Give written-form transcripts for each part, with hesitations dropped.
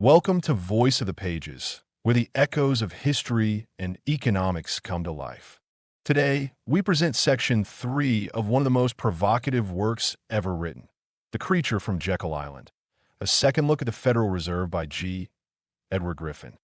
Welcome to Voice of the Pages, where the echoes of history and economics come to life. Today, we present Section 3 of one of the most provocative works ever written, The Creature from Jekyll Island, a second look at the Federal Reserve by Edward Griffin.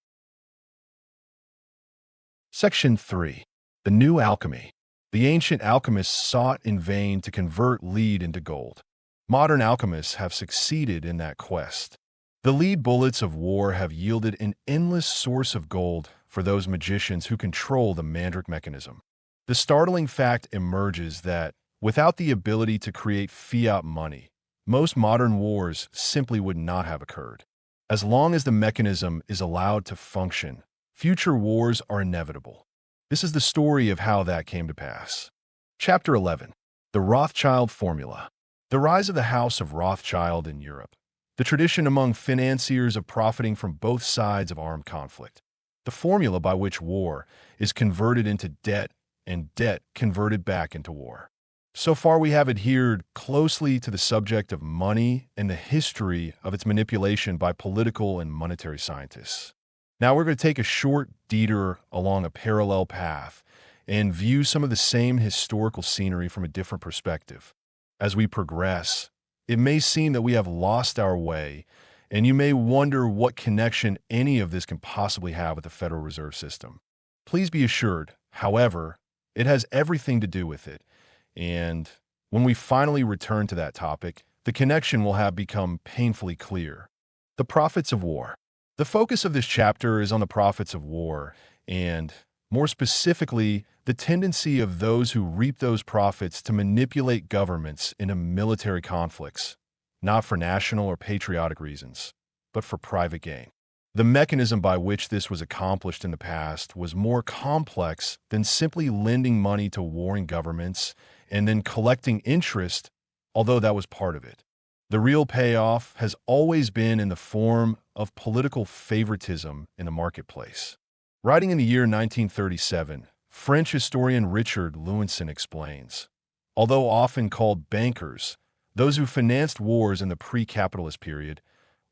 Section 3. The New Alchemy. The ancient alchemists sought in vain to convert lead into gold. Modern alchemists have succeeded in that quest. The lead bullets of war have yielded an endless source of gold for those magicians who control the mandrake mechanism. The startling fact emerges that, without the ability to create fiat money, most modern wars simply would not have occurred. As long as the mechanism is allowed to function, future wars are inevitable. This is the story of how that came to pass. Chapter 11. The Rothschild Formula. The rise of the House of Rothschild in Europe. The tradition among financiers of profiting from both sides of armed conflict. The formula by which war is converted into debt and debt converted back into war. So far, we have adhered closely to the subject of money and the history of its manipulation by political and monetary scientists. Now we're going to take a short detour along a parallel path and view some of the same historical scenery from a different perspective. As we progress, it may seem that we have lost our way, and you may wonder what connection any of this can possibly have with the Federal Reserve System. Please be assured, however, it has everything to do with it, and when we finally return to that topic, the connection will have become painfully clear. The profits of war. The focus of this chapter is on the profits of war, and, more specifically, the tendency of those who reap those profits to manipulate governments into military conflicts, not for national or patriotic reasons, but for private gain. The mechanism by which this was accomplished in the past was more complex than simply lending money to warring governments and then collecting interest, although that was part of it. The real payoff has always been in the form of political favoritism in the marketplace. Writing in the year 1937, French historian Richard Lewinson explains, although often called bankers, those who financed wars in the pre-capitalist period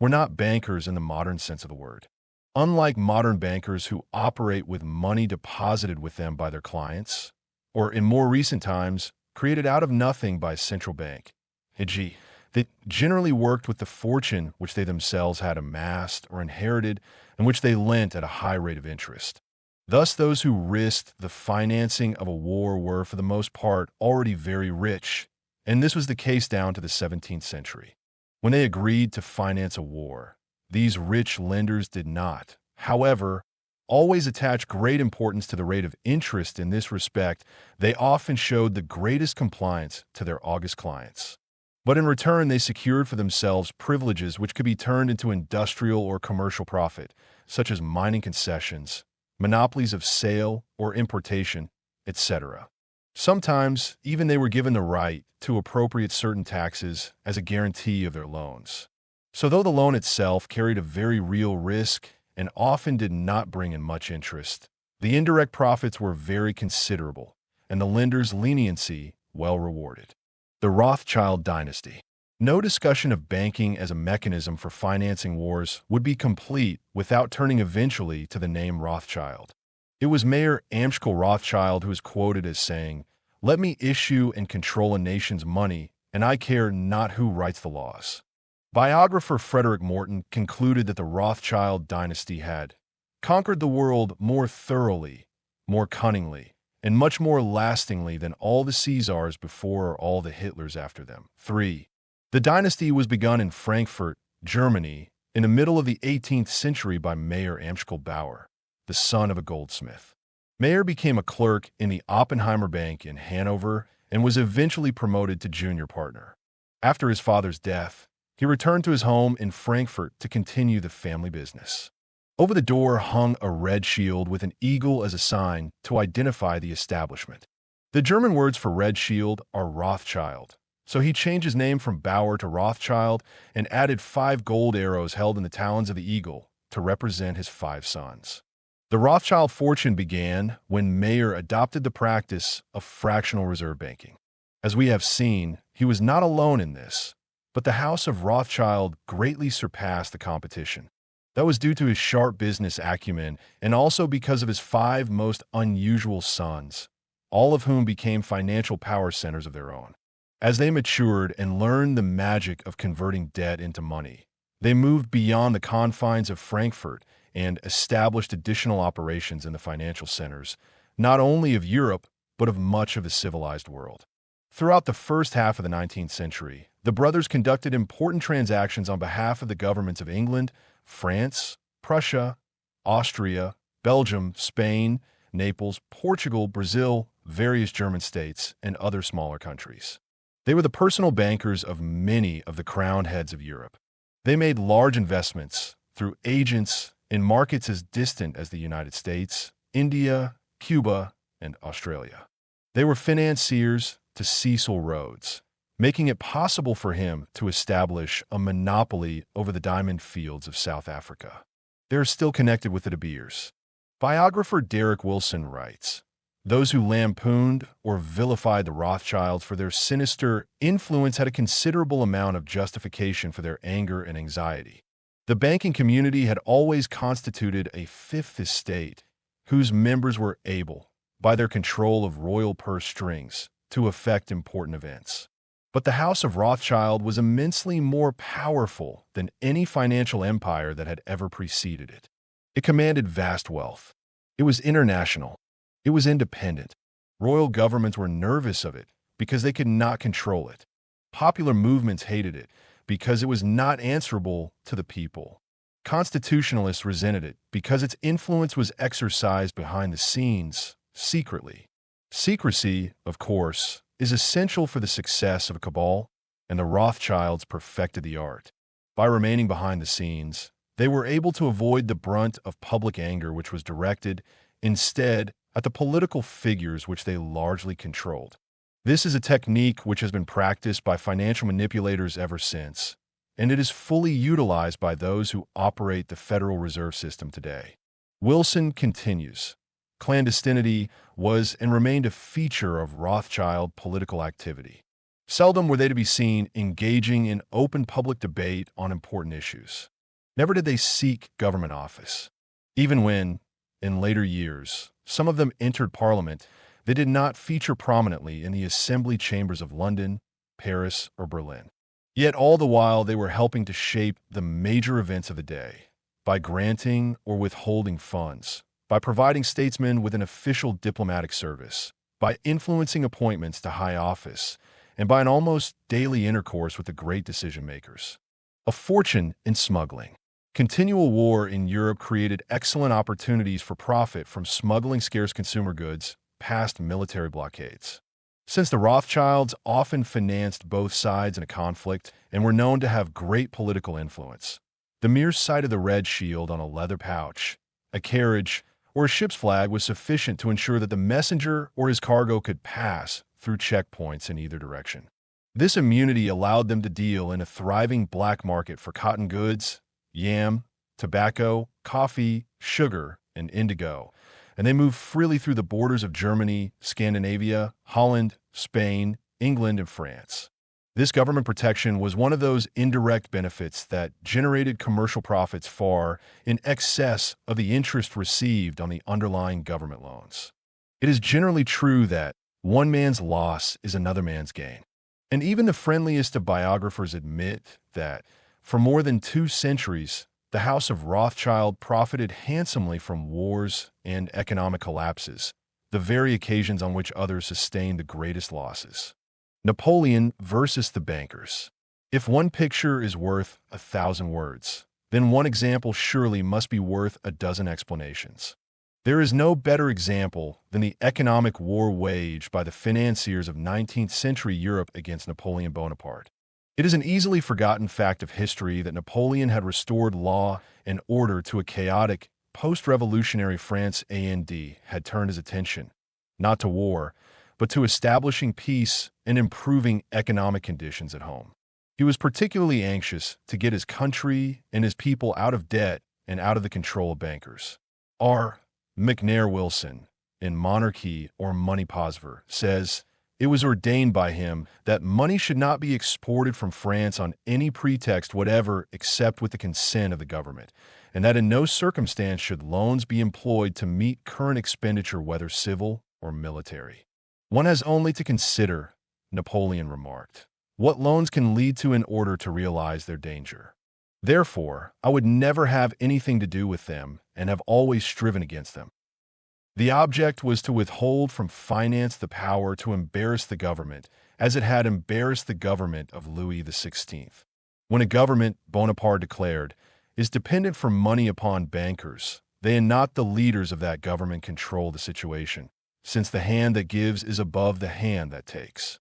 were not bankers in the modern sense of the word. Unlike modern bankers who operate with money deposited with them by their clients, or in more recent times, created out of nothing by a central bank, e.g., that generally worked with the fortune which they themselves had amassed or inherited and which they lent at a high rate of interest. Thus, those who risked the financing of a war were, for the most part, already very rich, and this was the case down to the 17th century. When they agreed to finance a war, these rich lenders did not, however, always attach great importance to the rate of interest. In this respect, they often showed the greatest compliance to their august clients. But in return, they secured for themselves privileges which could be turned into industrial or commercial profit, such as mining concessions, monopolies of sale or importation, etc. Sometimes, even they were given the right to appropriate certain taxes as a guarantee of their loans. So though the loan itself carried a very real risk and often did not bring in much interest, the indirect profits were very considerable, and the lender's leniency well rewarded. The Rothschild dynasty. No discussion of banking as a mechanism for financing wars would be complete without turning eventually to the name Rothschild. It was Mayor Amschel Rothschild who is quoted as saying, "Let me issue and control a nation's money, and I care not who writes the laws." Biographer Frederick Morton concluded that the Rothschild dynasty had conquered the world more thoroughly, more cunningly, and much more lastingly than all the Caesars before or all the Hitlers after them. 3. The dynasty was begun in Frankfurt, Germany, in the middle of the 18th century by Mayor Amschel Bauer, the son of a goldsmith. Mayer became a clerk in the Oppenheimer Bank in Hanover and was eventually promoted to junior partner. After his father's death, he returned to his home in Frankfurt to continue the family business. Over the door hung a red shield with an eagle as a sign to identify the establishment. The German words for red shield are Rothschild, so he changed his name from Bauer to Rothschild and added 5 gold arrows held in the talons of the eagle to represent his 5 sons. The Rothschild fortune began when Mayer adopted the practice of fractional reserve banking. As we have seen, he was not alone in this, but the House of Rothschild greatly surpassed the competition. That was due to his sharp business acumen and also because of his five most unusual sons, all of whom became financial power centers of their own. As they matured and learned the magic of converting debt into money, they moved beyond the confines of Frankfurt and established additional operations in the financial centers, not only of Europe, but of much of the civilized world. Throughout the first half of the 19th century, the brothers conducted important transactions on behalf of the governments of England, France, Prussia, Austria, Belgium, Spain, Naples, Portugal, Brazil, various German states, and other smaller countries. They were the personal bankers of many of the crowned heads of Europe. They made large investments through agents in markets as distant as the United States, India, Cuba, and Australia. They were financiers to Cecil Rhodes, making it possible for him to establish a monopoly over the diamond fields of South Africa. They are still connected with the De Beers. Biographer Derek Wilson writes, "Those who lampooned or vilified the Rothschilds for their sinister influence had a considerable amount of justification for their anger and anxiety. The banking community had always constituted a fifth estate, whose members were able, by their control of royal purse strings, to affect important events. But the House of Rothschild was immensely more powerful than any financial empire that had ever preceded it. It commanded vast wealth. It was international. It was independent. Royal governments were nervous of it because they could not control it. Popular movements hated it because it was not answerable to the people. Constitutionalists resented it because its influence was exercised behind the scenes, secretly. Secrecy, of course, is essential for the success of a cabal, and the Rothschilds perfected the art. By remaining behind the scenes, they were able to avoid the brunt of public anger which was directed, instead, at the political figures which they largely controlled. This is a technique which has been practiced by financial manipulators ever since, and it is fully utilized by those who operate the Federal Reserve System today." Wilson continues, "Clandestinity was and remained a feature of Rothschild political activity. Seldom were they to be seen engaging in open public debate on important issues. Never did they seek government office. Even when, in later years, some of them entered Parliament, they did not feature prominently in the assembly chambers of London, Paris, or Berlin. Yet all the while they were helping to shape the major events of the day, by granting or withholding funds, by providing statesmen with an official diplomatic service, by influencing appointments to high office, and by an almost daily intercourse with the great decision-makers. A fortune in smuggling. Continual war in Europe created excellent opportunities for profit from smuggling scarce consumer goods past military blockades. Since the Rothschilds often financed both sides in a conflict and were known to have great political influence, the mere sight of the red shield on a leather pouch, a carriage, or a ship's flag was sufficient to ensure that the messenger or his cargo could pass through checkpoints in either direction. This immunity allowed them to deal in a thriving black market for cotton goods, yam, tobacco, coffee, sugar, and indigo, and they moved freely through the borders of Germany, Scandinavia, Holland, Spain, England, and France. This government protection was one of those indirect benefits that generated commercial profits far in excess of the interest received on the underlying government loans. It is generally true that one man's loss is another man's gain. And even the friendliest of biographers admit that, for more than 2 centuries, the House of Rothschild profited handsomely from wars and economic collapses, the very occasions on which others sustained the greatest losses. Napoleon versus the bankers. If one picture is worth 1,000 words, then one example surely must be worth a dozen explanations. There is no better example than the economic war waged by the financiers of 19th century Europe against Napoleon Bonaparte. It is an easily forgotten fact of history that Napoleon had restored law and order to a chaotic, post-revolutionary France and had turned his attention, not to war, but to establishing peace and improving economic conditions at home. He was particularly anxious to get his country and his people out of debt and out of the control of bankers. R. McNair Wilson, in Monarchy or Money Posver, says, It was ordained by him that money should not be exported from France on any pretext whatever except with the consent of the government, and that in no circumstance should loans be employed to meet current expenditure, whether civil or military. One has only to consider, Napoleon remarked, what loans can lead to in order to realize their danger. Therefore, I would never have anything to do with them and have always striven against them. The object was to withhold from finance the power to embarrass the government, as it had embarrassed the government of Louis XVI. When a government, Bonaparte declared, is dependent for money upon bankers, they and not the leaders of that government control the situation, since the hand that gives is above the hand that takes.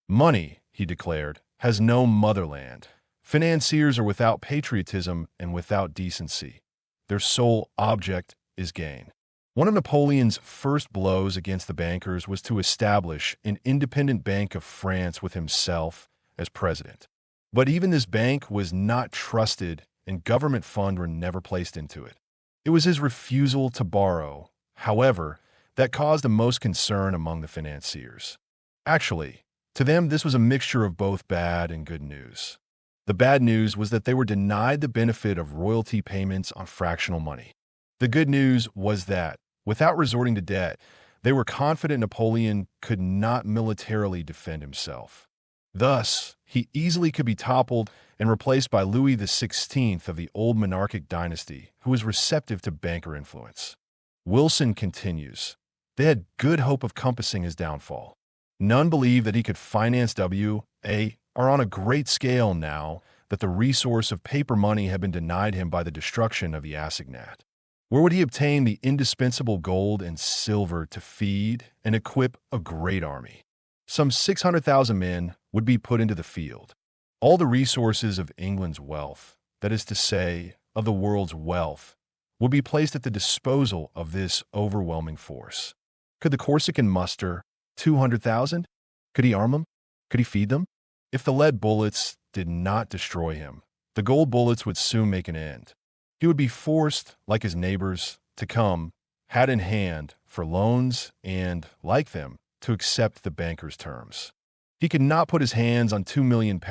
Money, he declared, has no motherland. Financiers are without patriotism and without decency. Their sole object is gain. One of Napoleon's first blows against the bankers was to establish an independent Bank of France with himself as president. But even this bank was not trusted, and government funds were never placed into it. It was his refusal to borrow, however, that caused the most concern among the financiers. Actually, to them this was a mixture of both bad and good news. The bad news was that they were denied the benefit of royalty payments on fractional money. The good news was that, without resorting to debt, they were confident Napoleon could not militarily defend himself. Thus, he easily could be toppled and replaced by Louis XVI of the old monarchic dynasty, who was receptive to banker influence. Wilson continues, they had good hope of compassing his downfall. None believed that he could finance W.A. are on a great scale now that the resource of paper money had been denied him by the destruction of the assignat. Where would he obtain the indispensable gold and silver to feed and equip a great army? Some 600,000 men would be put into the field. All the resources of England's wealth, that is to say, of the world's wealth, would be placed at the disposal of this overwhelming force. Could the Corsican muster 200,000? Could he arm them? Could he feed them? If the lead bullets did not destroy him, the gold bullets would soon make an end. He would be forced, like his neighbors, to come, hat in hand, for loans and, like them, to accept the banker's terms. He could not put his hands on £2 million,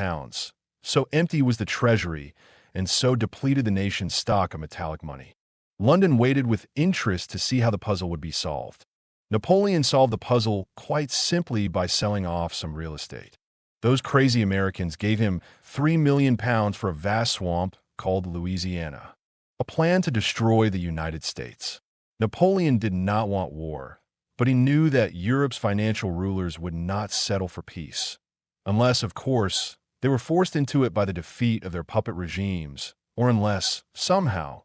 so empty was the treasury, and so depleted the nation's stock of metallic money. London waited with interest to see how the puzzle would be solved. Napoleon solved the puzzle quite simply by selling off some real estate. Those crazy Americans gave him £3 million for a vast swamp called Louisiana, a plan to destroy the United States. Napoleon did not want war, but he knew that Europe's financial rulers would not settle for peace, unless, of course, they were forced into it by the defeat of their puppet regimes, or unless, somehow,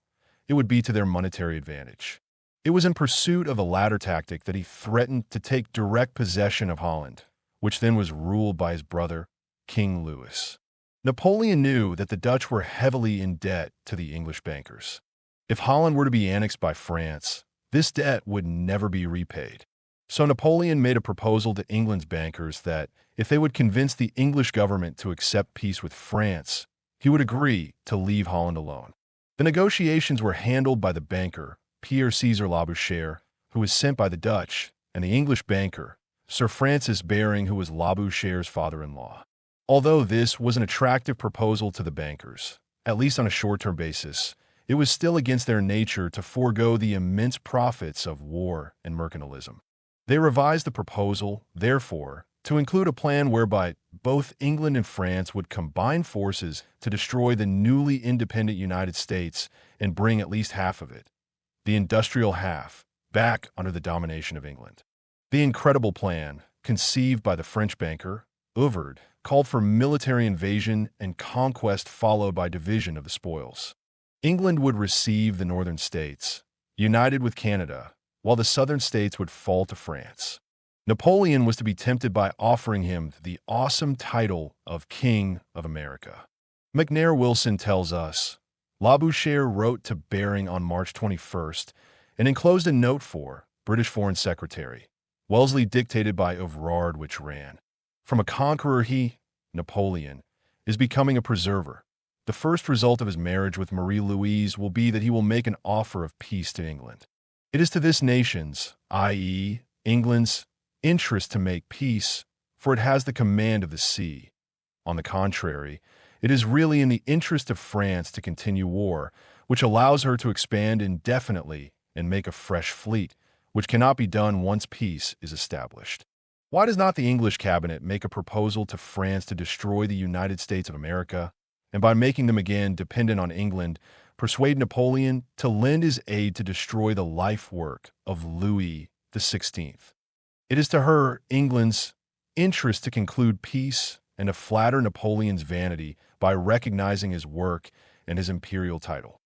it would be to their monetary advantage. It was in pursuit of the latter tactic that he threatened to take direct possession of Holland, which then was ruled by his brother, King Louis. Napoleon knew that the Dutch were heavily in debt to the English bankers. If Holland were to be annexed by France, this debt would never be repaid. So Napoleon made a proposal to England's bankers that, if they would convince the English government to accept peace with France, he would agree to leave Holland alone. The negotiations were handled by the banker, Pierre César Labouchere, who was sent by the Dutch, and the English banker, Sir Francis Baring, who was Labouchere's father-in-law. Although this was an attractive proposal to the bankers, at least on a short-term basis, it was still against their nature to forego the immense profits of war and mercantilism. They revised the proposal, therefore, to include a plan whereby both England and France would combine forces to destroy the newly independent United States and bring at least half of it, the industrial half, back under the domination of England. The incredible plan, conceived by the French banker, Ouvard, called for military invasion and conquest followed by division of the spoils. England would receive the northern states, united with Canada, while the southern states would fall to France. Napoleon was to be tempted by offering him the awesome title of King of America. McNair Wilson tells us, Labouchere wrote to Baring on March 21st and enclosed a note for British Foreign Secretary. Wellesley dictated by Ouvard, which ran, from a conqueror he, Napoleon, is becoming a preserver. The first result of his marriage with Marie-Louise will be that he will make an offer of peace to England. It is to this nation's, i.e., England's, interest to make peace, for it has the command of the sea. On the contrary, it is really in the interest of France to continue war, which allows her to expand indefinitely and make a fresh fleet, which cannot be done once peace is established. Why does not the English cabinet make a proposal to France to destroy the United States of America, and by making them again dependent on England, persuade Napoleon to lend his aid to destroy the life work of Louis XVI? It is to her, England's, interest to conclude peace and to flatter Napoleon's vanity by recognizing his work and his imperial title.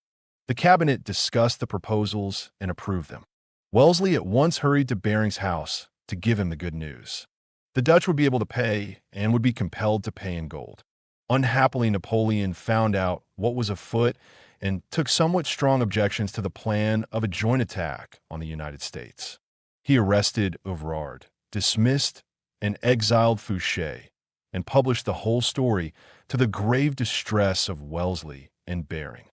The cabinet discussed the proposals and approved them. Wellesley at once hurried to Baring's house to give him the good news. The Dutch would be able to pay and would be compelled to pay in gold. Unhappily, Napoleon found out what was afoot and took somewhat strong objections to the plan of a joint attack on the United States. He arrested Ouvrard, dismissed and exiled Fouché, and published the whole story to the grave distress of Wellesley and Baring.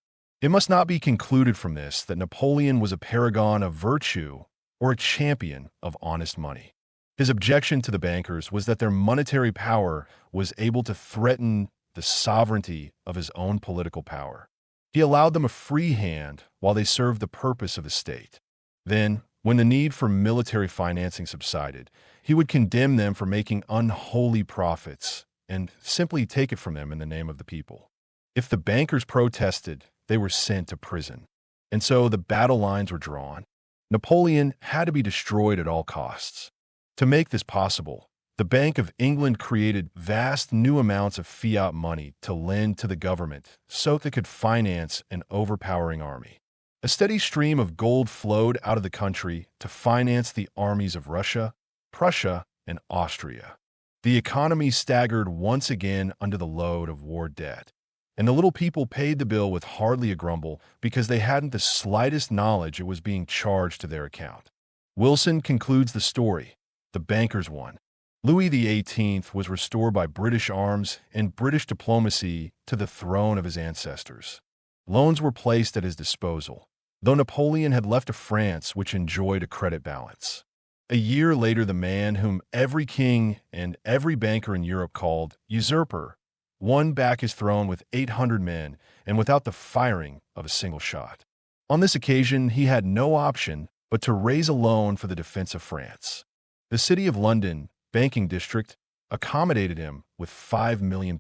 It must not be concluded from this that Napoleon was a paragon of virtue or a champion of honest money. His objection to the bankers was that their monetary power was able to threaten the sovereignty of his own political power. He allowed them a free hand while they served the purpose of the state. Then, when the need for military financing subsided, he would condemn them for making unholy profits and simply take it from them in the name of the people. If the bankers protested, they were sent to prison. And so the battle lines were drawn. Napoleon had to be destroyed at all costs. To make this possible, the Bank of England created vast new amounts of fiat money to lend to the government so they could finance an overpowering army. A steady stream of gold flowed out of the country to finance the armies of Russia, Prussia, and Austria. The economy staggered once again under the load of war debt, and the little people paid the bill with hardly a grumble because they hadn't the slightest knowledge it was being charged to their account. Wilson concludes the story. The bankers won. Louis XVIII was restored by British arms and British diplomacy to the throne of his ancestors. Loans were placed at his disposal, though Napoleon had left a France which enjoyed a credit balance. A year later, the man whom every king and every banker in Europe called usurper won back his throne with 800 men and without the firing of a single shot. On this occasion, he had no option but to raise a loan for the defense of France. The City of London banking district accommodated him with £5 million.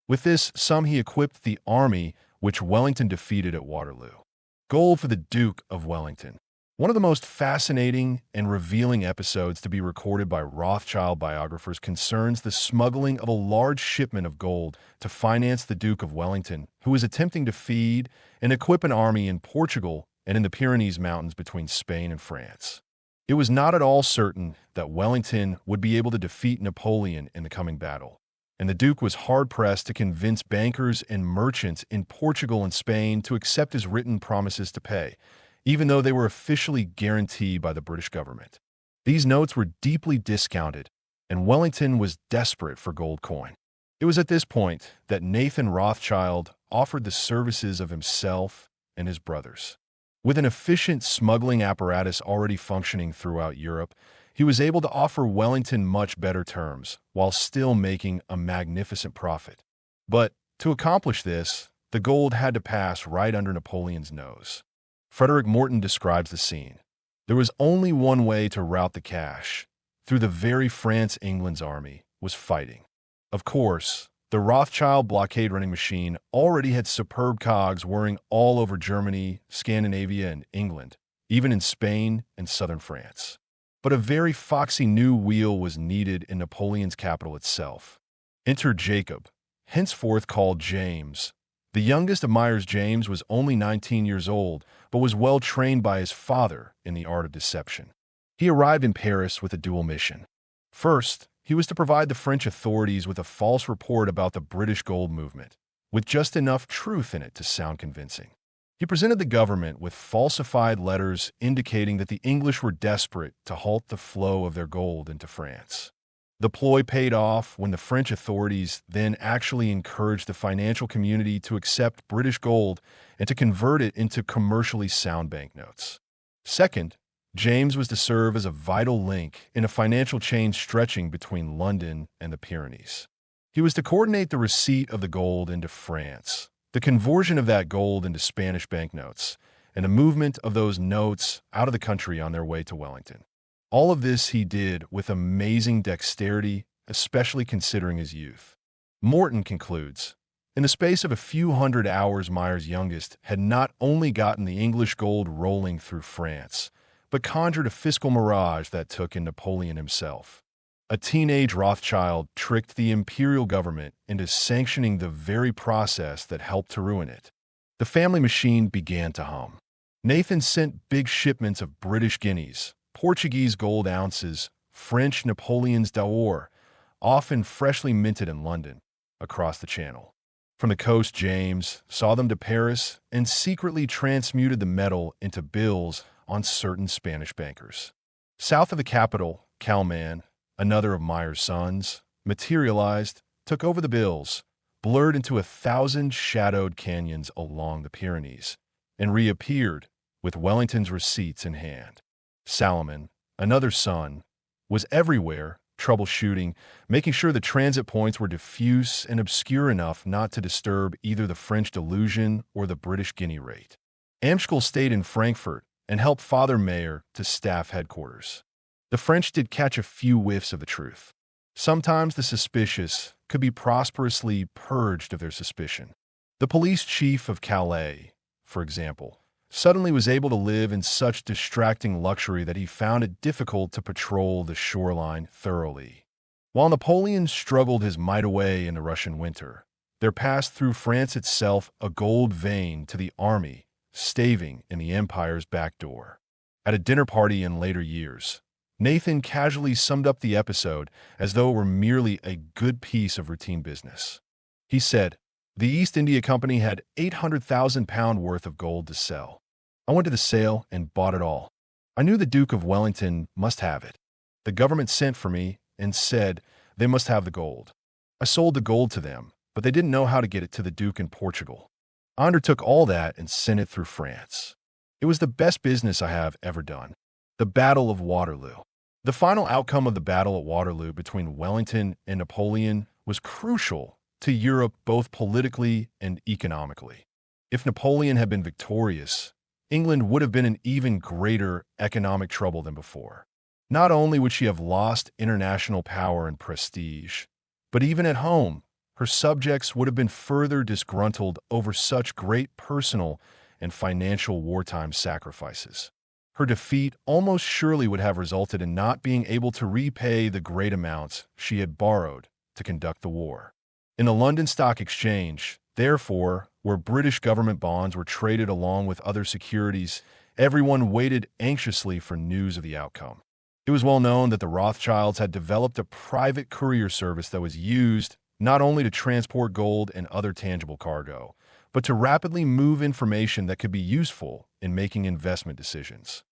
With this sum, he equipped the army which Wellington defeated at Waterloo. Gold for the Duke of Wellington. One of the most fascinating and revealing episodes to be recorded by Rothschild biographers concerns the smuggling of a large shipment of gold to finance the Duke of Wellington, who was attempting to feed and equip an army in Portugal and in the Pyrenees Mountains between Spain and France. It was not at all certain that Wellington would be able to defeat Napoleon in the coming battle, and the Duke was hard-pressed to convince bankers and merchants in Portugal and Spain to accept his written promises to pay, even though they were officially guaranteed by the British government. These notes were deeply discounted, and Wellington was desperate for gold coin. It was at this point that Nathan Rothschild offered the services of himself and his brothers. With an efficient smuggling apparatus already functioning throughout Europe, he was able to offer Wellington much better terms, while still making a magnificent profit. But to accomplish this, the gold had to pass right under Napoleon's nose. Frederick Morton describes the scene. There was only one way to route the cash. Through the very France England's army was fighting. Of course, the Rothschild blockade-running machine already had superb cogs whirring all over Germany, Scandinavia, and England, even in Spain and southern France. But a very foxy new wheel was needed in Napoleon's capital itself. Enter Jacob, henceforth called James. The youngest of Myers James was only 19 years old, but was well trained by his father in the art of deception. He arrived in Paris with a dual mission. First, he was to provide the French authorities with a false report about the British gold movement, with just enough truth in it to sound convincing. He presented the government with falsified letters indicating that the English were desperate to halt the flow of their gold into France. The ploy paid off when the French authorities then actually encouraged the financial community to accept British gold and to convert it into commercially sound banknotes. Second, James was to serve as a vital link in a financial chain stretching between London and the Pyrenees. He was to coordinate the receipt of the gold into France, the conversion of that gold into Spanish banknotes, and the movement of those notes out of the country on their way to Wellington. All of this he did with amazing dexterity, especially considering his youth. Morton concludes, in the space of a few hundred hours, Meyer's youngest had not only gotten the English gold rolling through France, but conjured a fiscal mirage that took in Napoleon himself. A teenage Rothschild tricked the imperial government into sanctioning the very process that helped to ruin it. The family machine began to hum. Nathan sent big shipments of British guineas, Portuguese gold ounces, French Napoleons d'or, often freshly minted in London, across the Channel. From the coast, James saw them to Paris and secretly transmuted the metal into bills on certain Spanish bankers. South of the capital, Calman, another of Meyer's sons, materialized, took over the bills, blurred into 1,000 shadowed canyons along the Pyrenees, and reappeared with Wellington's receipts in hand. Salomon, another son, was everywhere, troubleshooting, making sure the transit points were diffuse and obscure enough not to disturb either the French delusion or the British guinea rate. Amschel stayed in Frankfurt and helped Father Mayer to staff headquarters. The French did catch a few whiffs of the truth. Sometimes the suspicious could be prosperously purged of their suspicion. The police chief of Calais, for example, suddenly was able to live in such distracting luxury that he found it difficult to patrol the shoreline thoroughly. While Napoleon struggled his might away in the Russian winter, there passed through France itself a gold vein to the army, staving in the empire's back door. At a dinner party in later years, Nathan casually summed up the episode as though it were merely a good piece of routine business. He said, "The East India Company had £800,000 worth of gold to sell. I went to the sale and bought it all. I knew the Duke of Wellington must have it. The government sent for me and said they must have the gold. I sold the gold to them, but they didn't know how to get it to the Duke in Portugal. I undertook all that and sent it through France. It was the best business I have ever done." The Battle of Waterloo. The final outcome of the Battle at Waterloo between Wellington and Napoleon was crucial to Europe both politically and economically. If Napoleon had been victorious, England would have been in even greater economic trouble than before. Not only would she have lost international power and prestige, but even at home, her subjects would have been further disgruntled over such great personal and financial wartime sacrifices. Her defeat almost surely would have resulted in not being able to repay the great amounts she had borrowed to conduct the war. In the London Stock Exchange, therefore, where British government bonds were traded along with other securities, everyone waited anxiously for news of the outcome. It was well known that the Rothschilds had developed a private courier service that was used not only to transport gold and other tangible cargo, but to rapidly move information that could be useful in making investment decisions.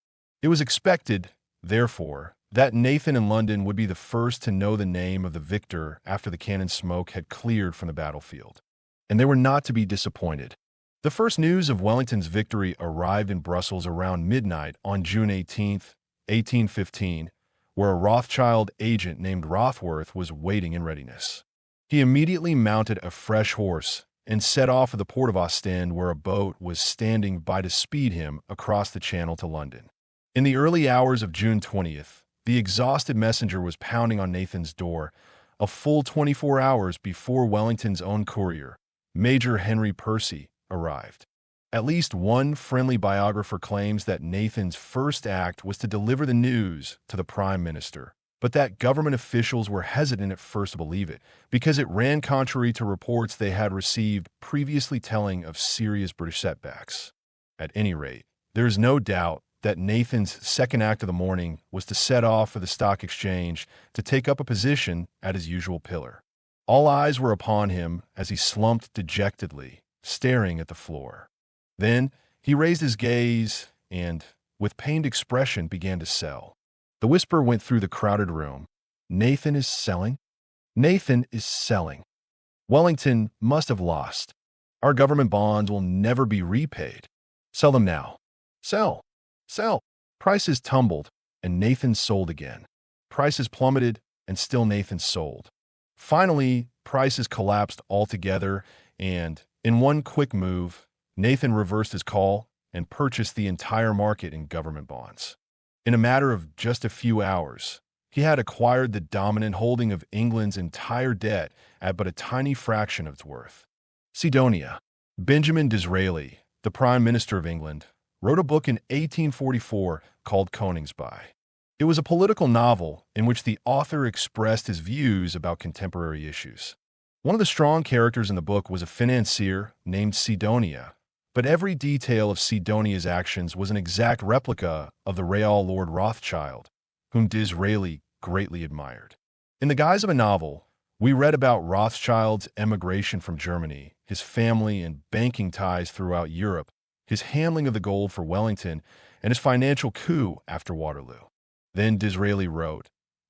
It was expected, therefore, that Nathan in London would be the first to know the name of the victor after the cannon smoke had cleared from the battlefield. And they were not to be disappointed. The first news of Wellington's victory arrived in Brussels around midnight on June 18, 1815, where a Rothschild agent named Rothworth was waiting in readiness. He immediately mounted a fresh horse and set off for the port of Ostend, where a boat was standing by to speed him across the Channel to London. In the early hours of June 20th, the exhausted messenger was pounding on Nathan's door, a full 24 hours before Wellington's own courier, Major Henry Percy, arrived. At least one friendly biographer claims that Nathan's first act was to deliver the news to the Prime Minister, but that government officials were hesitant at first to believe it, because it ran contrary to reports they had received previously telling of serious British setbacks. At any rate, there is no doubt that Nathan's second act of the morning was to set off for the Stock Exchange to take up a position at his usual pillar. All eyes were upon him as he slumped dejectedly, staring at the floor. Then he raised his gaze and, with pained expression, began to sell. The whisper went through the crowded room. "Nathan is selling? Nathan is selling. Wellington must have lost. Our government bonds will never be repaid. Sell them now. Sell! Sell!" Prices tumbled, and Nathan sold again. Prices plummeted, and still Nathan sold. Finally, prices collapsed altogether, and, in one quick move, Nathan reversed his call and purchased the entire market in government bonds. In a matter of just a few hours, he had acquired the dominant holding of England's entire debt at but a tiny fraction of its worth. Sidonia. Benjamin Disraeli, the Prime Minister of England, wrote a book in 1844 called Koningsby. It was a political novel in which the author expressed his views about contemporary issues. One of the strong characters in the book was a financier named Sidonia, but every detail of Sidonia's actions was an exact replica of the real Lord Rothschild, whom Disraeli greatly admired. In the guise of a novel, we read about Rothschild's emigration from Germany, his family and banking ties throughout Europe, his handling of the gold for Wellington, and his financial coup after Waterloo. Then Disraeli wrote,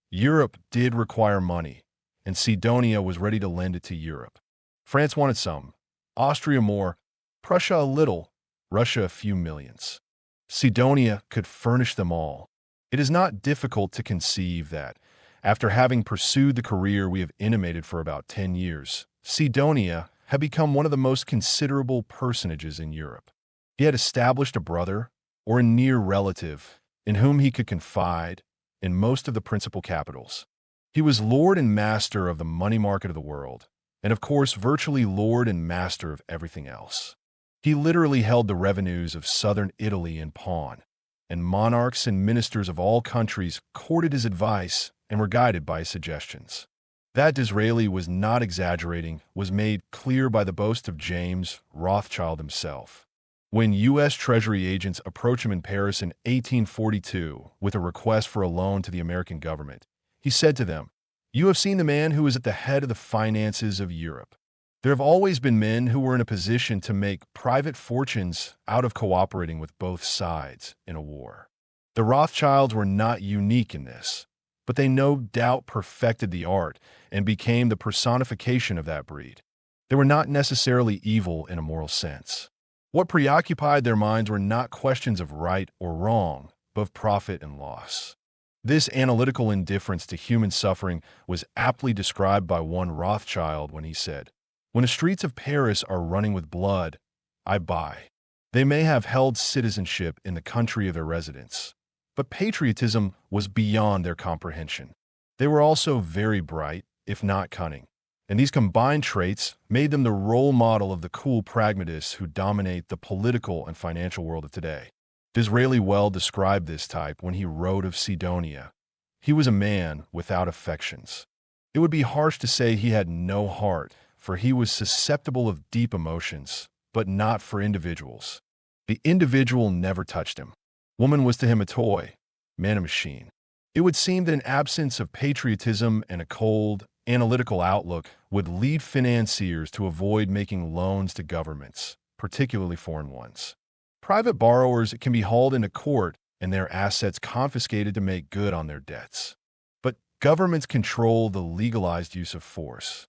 Europe did require money, and Sidonia was ready to lend it to Europe. France wanted some, Austria more, Prussia a little, Russia a few millions. Sidonia could furnish them all. It is not difficult to conceive that, after having pursued the career we have intimated for about 10 years, Sidonia had become one of the most considerable personages in Europe. He had established a brother, or a near relative, in whom he could confide, in most of the principal capitals. He was lord and master of the money market of the world, and of course virtually lord and master of everything else. He literally held the revenues of southern Italy in pawn, and monarchs and ministers of all countries courted his advice and were guided by his suggestions. That Disraeli was not exaggerating was made clear by the boast of James Rothschild himself. When U.S. Treasury agents approached him in Paris in 1842 with a request for a loan to the American government, he said to them, "You have seen the man who is at the head of the finances of Europe. There have always been men who were in a position to make private fortunes out of cooperating with both sides in a war. The Rothschilds were not unique in this, but they no doubt perfected the art and became the personification of that breed. They were not necessarily evil in a moral sense. What preoccupied their minds were not questions of right or wrong, but of profit and loss." This analytical indifference to human suffering was aptly described by one Rothschild when he said, "When the streets of Paris are running with blood, I buy." They may have held citizenship in the country of their residence, but patriotism was beyond their comprehension. They were also very bright, if not cunning, and these combined traits made them the role model of the cool pragmatists who dominate the political and financial world of today. Disraeli well described this type when he wrote of Sidonia. He was a man without affections. It would be harsh to say he had no heart, for he was susceptible of deep emotions, but not for individuals. The individual never touched him. Woman was to him a toy, man a machine. It would seem that an absence of patriotism and a cold, analytical outlook would lead financiers to avoid making loans to governments, particularly foreign ones. Private borrowers can be hauled into court and their assets confiscated to make good on their debts. But governments control the legalized use of force.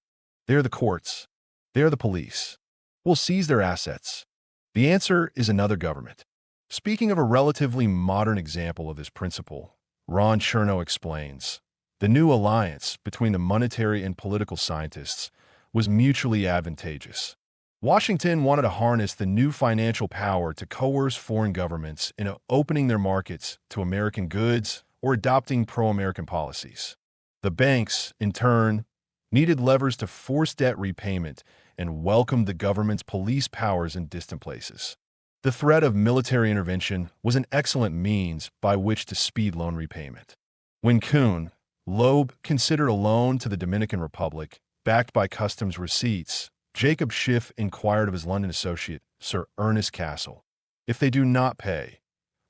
They are the courts. They are the police. We'll seize their assets. The answer is another government. Speaking of a relatively modern example of this principle, Ron Chernow explains, the new alliance between the monetary and political scientists was mutually advantageous. Washington wanted to harness the new financial power to coerce foreign governments into opening their markets to American goods or adopting pro-American policies. The banks, in turn, needed levers to force debt repayment and welcomed the government's police powers in distant places. The threat of military intervention was an excellent means by which to speed loan repayment. When Kuhn, Loeb considered a loan to the Dominican Republic, backed by customs receipts, Jacob Schiff inquired of his London associate, Sir Ernest Cassell, "If they do not pay,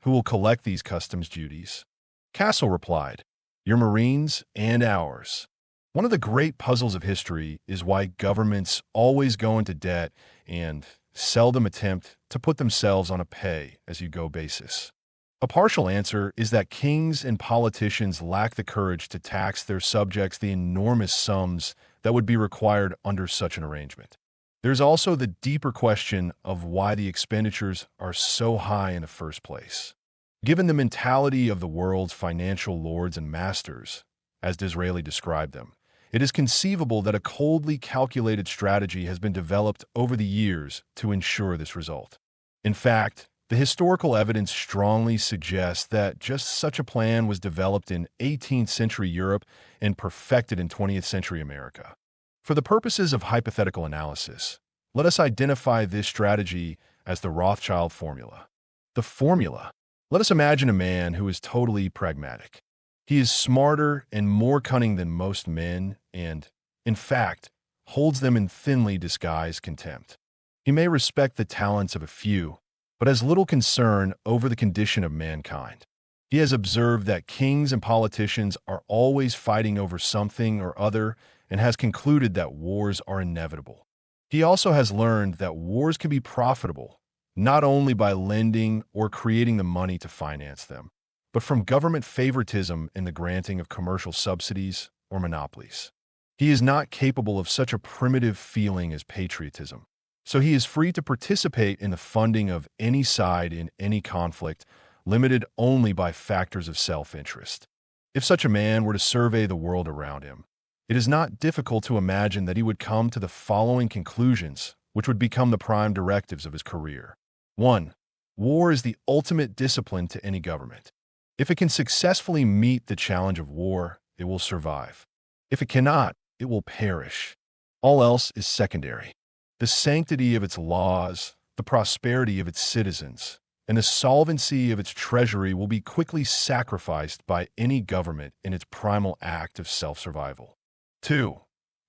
who will collect these customs duties?" Cassell replied, "Your Marines and ours." One of the great puzzles of history is why governments always go into debt and seldom attempt to put themselves on a pay-as-you-go basis. A partial answer is that kings and politicians lack the courage to tax their subjects the enormous sums that would be required under such an arrangement. There's also the deeper question of why the expenditures are so high in the first place. Given the mentality of the world's financial lords and masters, as Disraeli described them, it is conceivable that a coldly calculated strategy has been developed over the years to ensure this result. In fact, the historical evidence strongly suggests that just such a plan was developed in 18th century Europe and perfected in 20th century America. For the purposes of hypothetical analysis, let us identify this strategy as the Rothschild formula. The formula. Let us imagine a man who is totally pragmatic. He is smarter and more cunning than most men and, in fact, holds them in thinly disguised contempt. He may respect the talents of a few, but has little concern over the condition of mankind. He has observed that kings and politicians are always fighting over something or other and has concluded that wars are inevitable. He also has learned that wars can be profitable, not only by lending or creating the money to finance them, but from government favoritism in the granting of commercial subsidies or monopolies. He is not capable of such a primitive feeling as patriotism, so he is free to participate in the funding of any side in any conflict, limited only by factors of self-interest. If such a man were to survey the world around him, it is not difficult to imagine that he would come to the following conclusions, which would become the prime directives of his career. 1. War is the ultimate discipline to any government. If it can successfully meet the challenge of war, it will survive. If it cannot, it will perish. All else is secondary. The sanctity of its laws, the prosperity of its citizens, and the solvency of its treasury will be quickly sacrificed by any government in its primal act of self-survival. 2.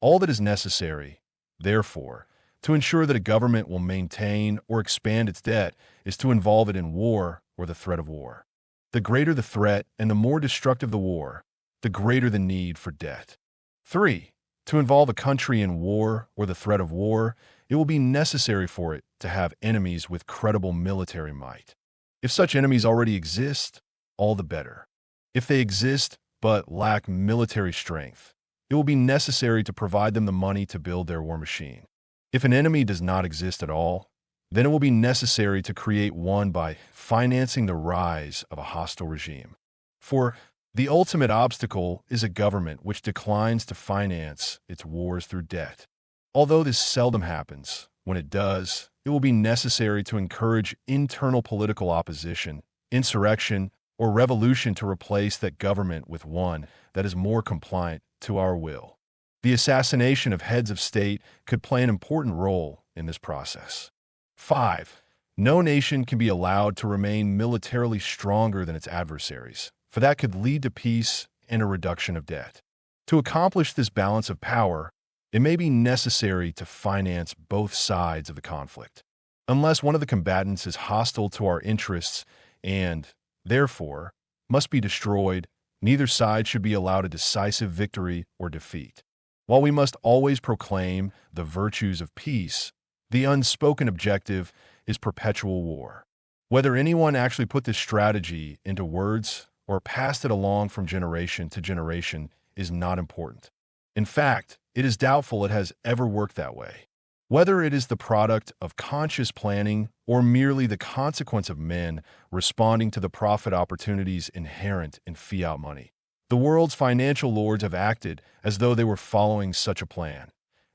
All that is necessary, therefore, to ensure that a government will maintain or expand its debt is to involve it in war or the threat of war. The greater the threat and the more destructive the war, the greater the need for debt. 3. To involve a country in war or the threat of war, it will be necessary for it to have enemies with credible military might. If such enemies already exist, all the better. If they exist but lack military strength, it will be necessary to provide them the money to build their war machine. If an enemy does not exist at all, then it will be necessary to create one by financing the rise of a hostile regime. For the ultimate obstacle is a government which declines to finance its wars through debt. Although this seldom happens, when it does, it will be necessary to encourage internal political opposition, insurrection, or revolution to replace that government with one that is more compliant to our will. The assassination of heads of state could play an important role in this process. 5. No nation can be allowed to remain militarily stronger than its adversaries, for that could lead to peace and a reduction of debt. To accomplish this balance of power, it may be necessary to finance both sides of the conflict. Unless one of the combatants is hostile to our interests and, therefore, must be destroyed, neither side should be allowed a decisive victory or defeat. While we must always proclaim the virtues of peace, the unspoken objective is perpetual war. Whether anyone actually put this strategy into words or passed it along from generation to generation is not important. In fact, it is doubtful it has ever worked that way. Whether it is the product of conscious planning or merely the consequence of men responding to the profit opportunities inherent in fiat money, the world's financial lords have acted as though they were following such a plan.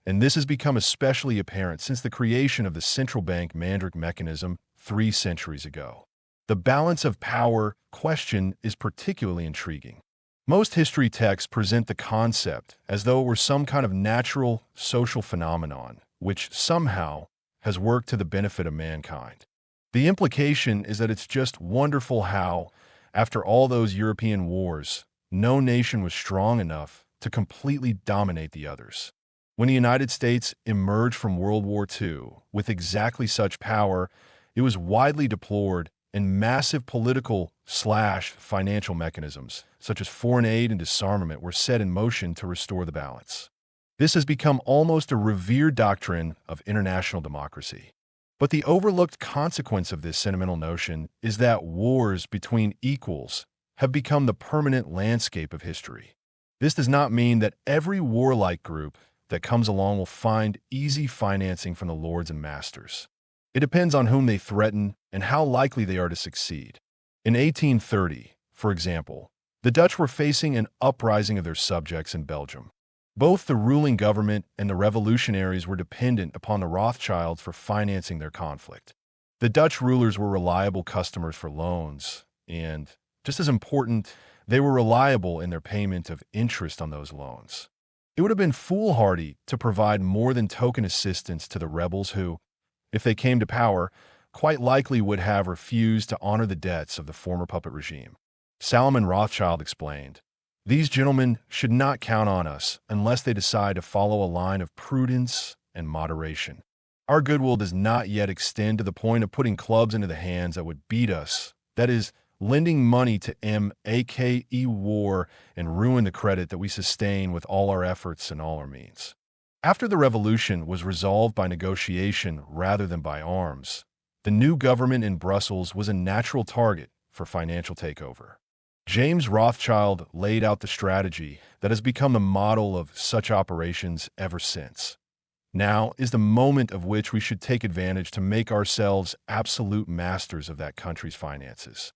And this has become especially apparent since the creation of the central bank Mandrake mechanism 3 centuries ago. The balance of power question is particularly intriguing. Most history texts present the concept as though it were some kind of natural social phenomenon, which somehow has worked to the benefit of mankind. The implication is that it's just wonderful how, after all those European wars, no nation was strong enough to completely dominate the others. When the United States emerged from World War II with exactly such power, it was widely deplored, and massive political/financial mechanisms, such as foreign aid and disarmament, were set in motion to restore the balance. This has become almost a revered doctrine of international democracy. But the overlooked consequence of this sentimental notion is that wars between equals have become the permanent landscape of history. This does not mean that every warlike group that comes along will find easy financing from the lords and masters. It depends on whom they threaten and how likely they are to succeed. In 1830, for example, the Dutch were facing an uprising of their subjects in Belgium. Both the ruling government and the revolutionaries were dependent upon the Rothschilds for financing their conflict. The Dutch rulers were reliable customers for loans, and, just as important, they were reliable in their payment of interest on those loans. It would have been foolhardy to provide more than token assistance to the rebels who, if they came to power, quite likely would have refused to honor the debts of the former puppet regime. Salomon Rothschild explained, "These gentlemen should not count on us unless they decide to follow a line of prudence and moderation. Our goodwill does not yet extend to the point of putting clubs into the hands that would beat us, that is, lending money to M.A.K.E. war and ruin the credit that we sustain with all our efforts and all our means." After the revolution was resolved by negotiation rather than by arms, the new government in Brussels was a natural target for financial takeover. James Rothschild laid out the strategy that has become the model of such operations ever since. Now is the moment of which we should take advantage to make ourselves absolute masters of that country's finances.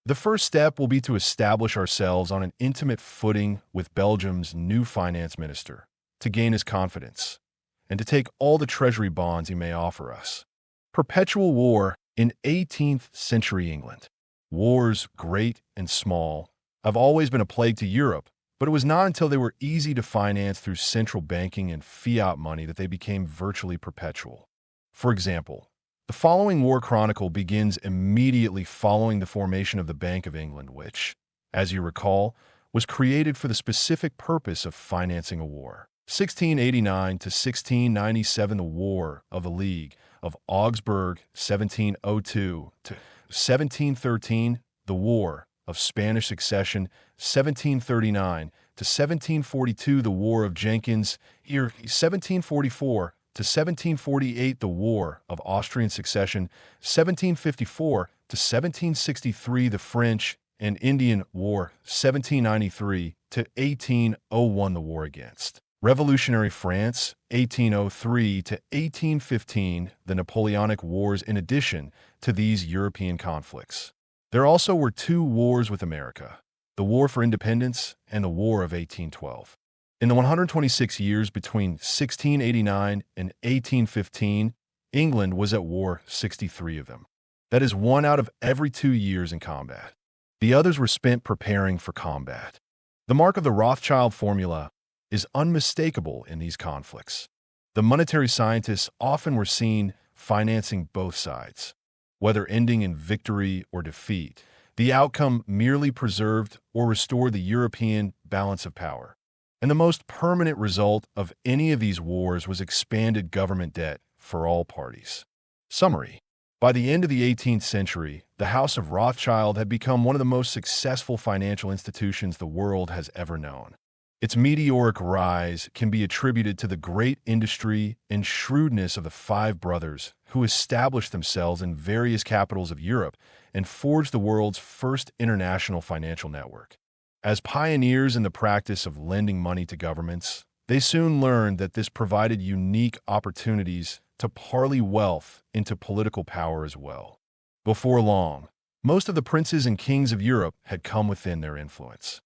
The first step will be to establish ourselves on an intimate footing with Belgium's new finance minister, to gain his confidence, and to take all the treasury bonds he may offer us. Perpetual war in 18th century England. Wars, great and small, have always been a plague to Europe, but it was not until they were easy to finance through central banking and fiat money that they became virtually perpetual. For example, the following war chronicle begins immediately following the formation of the Bank of England, which, as you recall, was created for the specific purpose of financing a war. 1689 to 1697, the War of the League of Augsburg. 1702 to 1713, the War of Spanish Succession. 1739 to 1742, the War of Jenkins. 1744 to 1748, the War of Austrian Succession. 1754 to 1763, the French and Indian War. 1793 to 1801, the war against Revolutionary France. 1803 to 1815, the Napoleonic Wars. In addition to these European conflicts, there also were two wars with America, the War for Independence and the War of 1812. In the 126 years between 1689 and 1815, England was at war 63 of them. That is 1 out of every 2 years in combat. The others were spent preparing for combat. The mark of the Rothschild formula is unmistakable in these conflicts. The monetary scientists often were seen financing both sides. Whether ending in victory or defeat, the outcome merely preserved or restored the European balance of power. And the most permanent result of any of these wars was expanded government debt for all parties. Summary: by the end of the 18th century, the House of Rothschild had become one of the most successful financial institutions the world has ever known. Its meteoric rise can be attributed to the great industry and shrewdness of the five brothers who established themselves in various capitals of Europe and forged the world's first international financial network. As pioneers in the practice of lending money to governments, they soon learned that this provided unique opportunities to parlay wealth into political power as well. Before long, most of the princes and kings of Europe had come within their influence.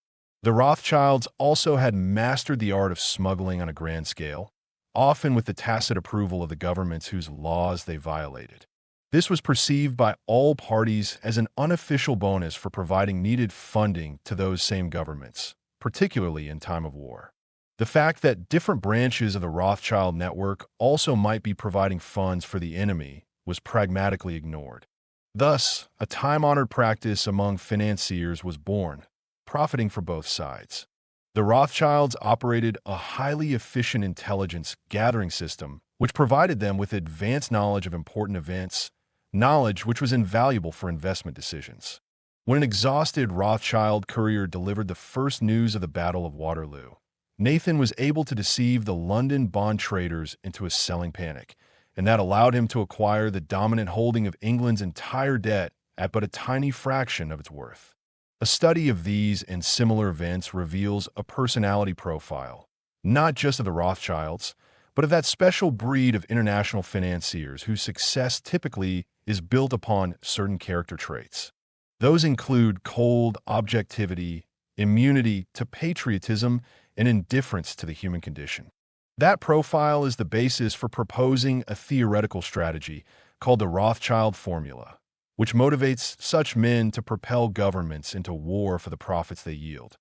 The Rothschilds also had mastered the art of smuggling on a grand scale, often with the tacit approval of the governments whose laws they violated. This was perceived by all parties as an unofficial bonus for providing needed funding to those same governments, particularly in time of war. The fact that different branches of the Rothschild network also might be providing funds for the enemy was pragmatically ignored. Thus, a time-honored practice among financiers was born, profiting for both sides. The Rothschilds operated a highly efficient intelligence gathering system which provided them with advanced knowledge of important events, knowledge which was invaluable for investment decisions. When an exhausted Rothschild courier delivered the first news of the Battle of Waterloo, Nathan was able to deceive the London bond traders into a selling panic, and that allowed him to acquire the dominant holding of England's entire debt at but a tiny fraction of its worth. A study of these and similar events reveals a personality profile, not just of the Rothschilds, but of that special breed of international financiers whose success typically is built upon certain character traits. Those include cold objectivity, immunity to patriotism, and indifference to the human condition. That profile is the basis for proposing a theoretical strategy called the Rothschild formula, which motivates such men to propel governments into war for the profits they yield.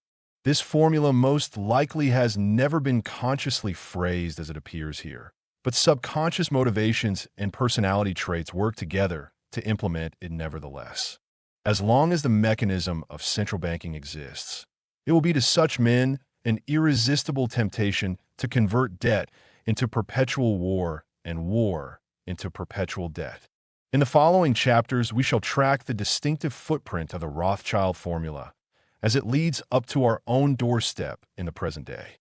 This formula most likely has never been consciously phrased as it appears here, but subconscious motivations and personality traits work together to implement it nevertheless. As long as the mechanism of central banking exists, it will be to such men an irresistible temptation to convert debt into perpetual war and war into perpetual debt. In the following chapters, we shall track the distinctive footprint of the Rothschild formula as it leads up to our own doorstep in the present day.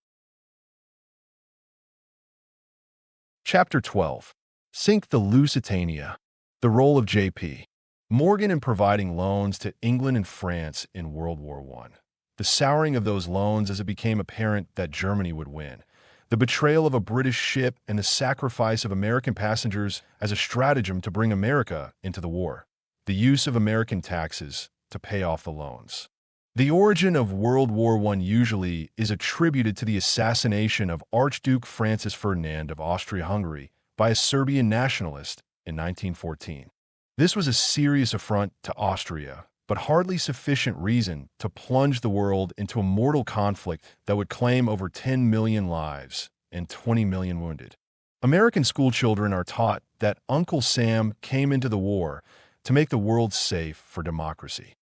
Chapter 12. Sink the Lusitania. The role of J.P. Morgan in providing loans to England and France in World War I. The souring of those loans as it became apparent that Germany would win. The betrayal of a British ship and the sacrifice of American passengers as a stratagem to bring America into the war. The use of American taxes to pay off the loans. The origin of World War I usually is attributed to the assassination of Archduke Francis Ferdinand of Austria-Hungary by a Serbian nationalist in 1914. This was a serious affront to Austria, but hardly sufficient reason to plunge the world into a mortal conflict that would claim over 10 million lives and 20 million wounded. American schoolchildren are taught that Uncle Sam came into the war to make the world safe for democracy.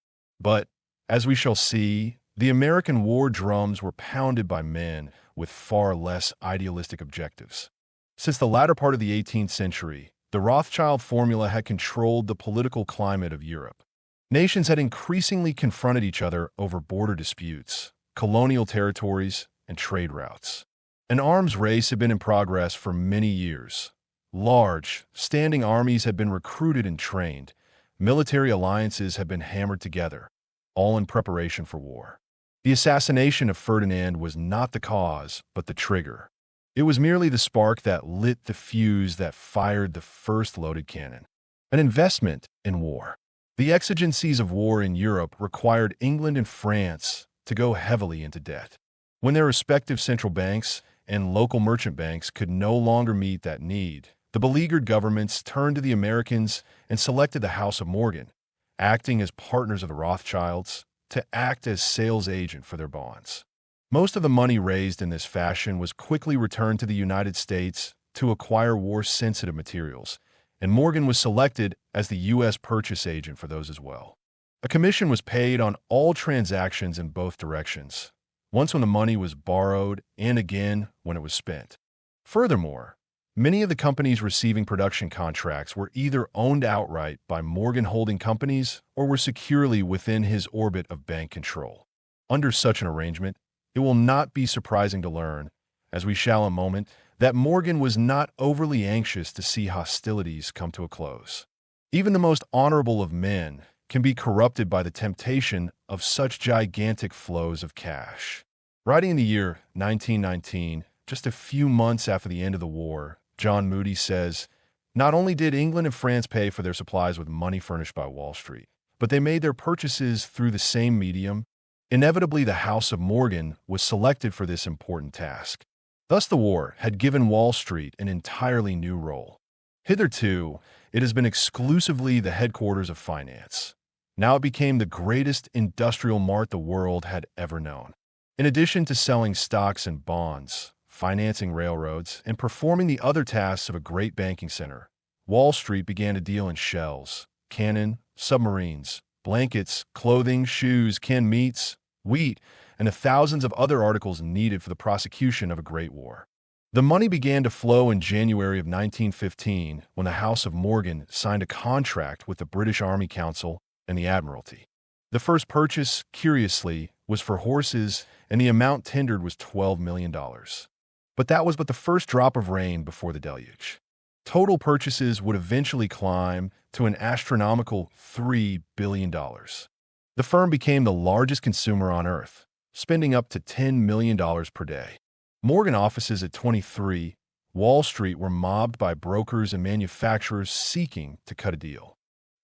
But as we shall see, the American war drums were pounded by men with far less idealistic objectives. Since the latter part of the 18th century, the Rothschild formula had controlled the political climate of Europe. Nations had increasingly confronted each other over border disputes, colonial territories, and trade routes. An arms race had been in progress for many years. Large, standing armies had been recruited and trained. Military alliances had been hammered together, all in preparation for war. The assassination of Ferdinand was not the cause, but the trigger. It was merely the spark that lit the fuse that fired the first loaded cannon. An investment in war. The exigencies of war in Europe required England and France to go heavily into debt. When their respective central banks and local merchant banks could no longer meet that need, the beleaguered governments turned to the Americans and selected the House of Morgan, acting as partners of the Rothschilds, to act as sales agent for their bonds. Most of the money raised in this fashion was quickly returned to the United States to acquire war-sensitive materials, and Morgan was selected as the U.S. purchase agent for those as well. A commission was paid on all transactions in both directions, once when the money was borrowed and again when it was spent. Furthermore, many of the companies receiving production contracts were either owned outright by Morgan holding companies or were securely within his orbit of bank control. Under such an arrangement, it will not be surprising to learn, as we shall in a moment, that Morgan was not overly anxious to see hostilities come to a close. Even the most honorable of men can be corrupted by the temptation of such gigantic flows of cash. Writing in the year 1919, just a few months after the end of the war, John Moody says, "Not only did England and France pay for their supplies with money furnished by Wall Street, but they made their purchases through the same medium. Inevitably, the House of Morgan was selected for this important task. Thus, the war had given Wall Street an entirely new role. Hitherto, it has been exclusively the headquarters of finance. Now it became the greatest industrial mart the world had ever known. In addition to selling stocks and bonds, financing railroads, and performing the other tasks of a great banking center, Wall Street began to deal in shells, cannon, submarines, blankets, clothing, shoes, canned meats, wheat, and the thousands of other articles needed for the prosecution of a great war. The money began to flow in January of 1915 when the House of Morgan signed a contract with the British Army Council and the Admiralty. The first purchase, curiously, was for horses, and the amount tendered was $12 million. But that was but the first drop of rain before the deluge. Total purchases would eventually climb to an astronomical $3 billion. The firm became the largest consumer on Earth, spending up to $10 million per day. Morgan offices at 23 Wall Street were mobbed by brokers and manufacturers seeking to cut a deal.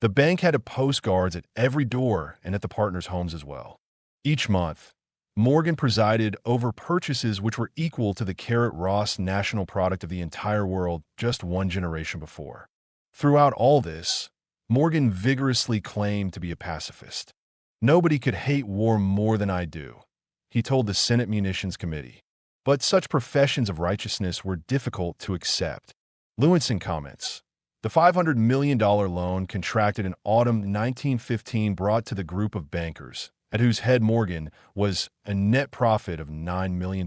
The bank had to post guards at every door and at the partners' homes as well. Each month, Morgan presided over purchases which were equal to the gross national product of the entire world just one generation before. Throughout all this, Morgan vigorously claimed to be a pacifist. "Nobody could hate war more than I do," he told the Senate Munitions Committee. But such professions of righteousness were difficult to accept. Lewinson comments, "The $500 million loan contracted in autumn 1915 brought to the group of bankers, at whose head Morgan was, a net profit of $9 million.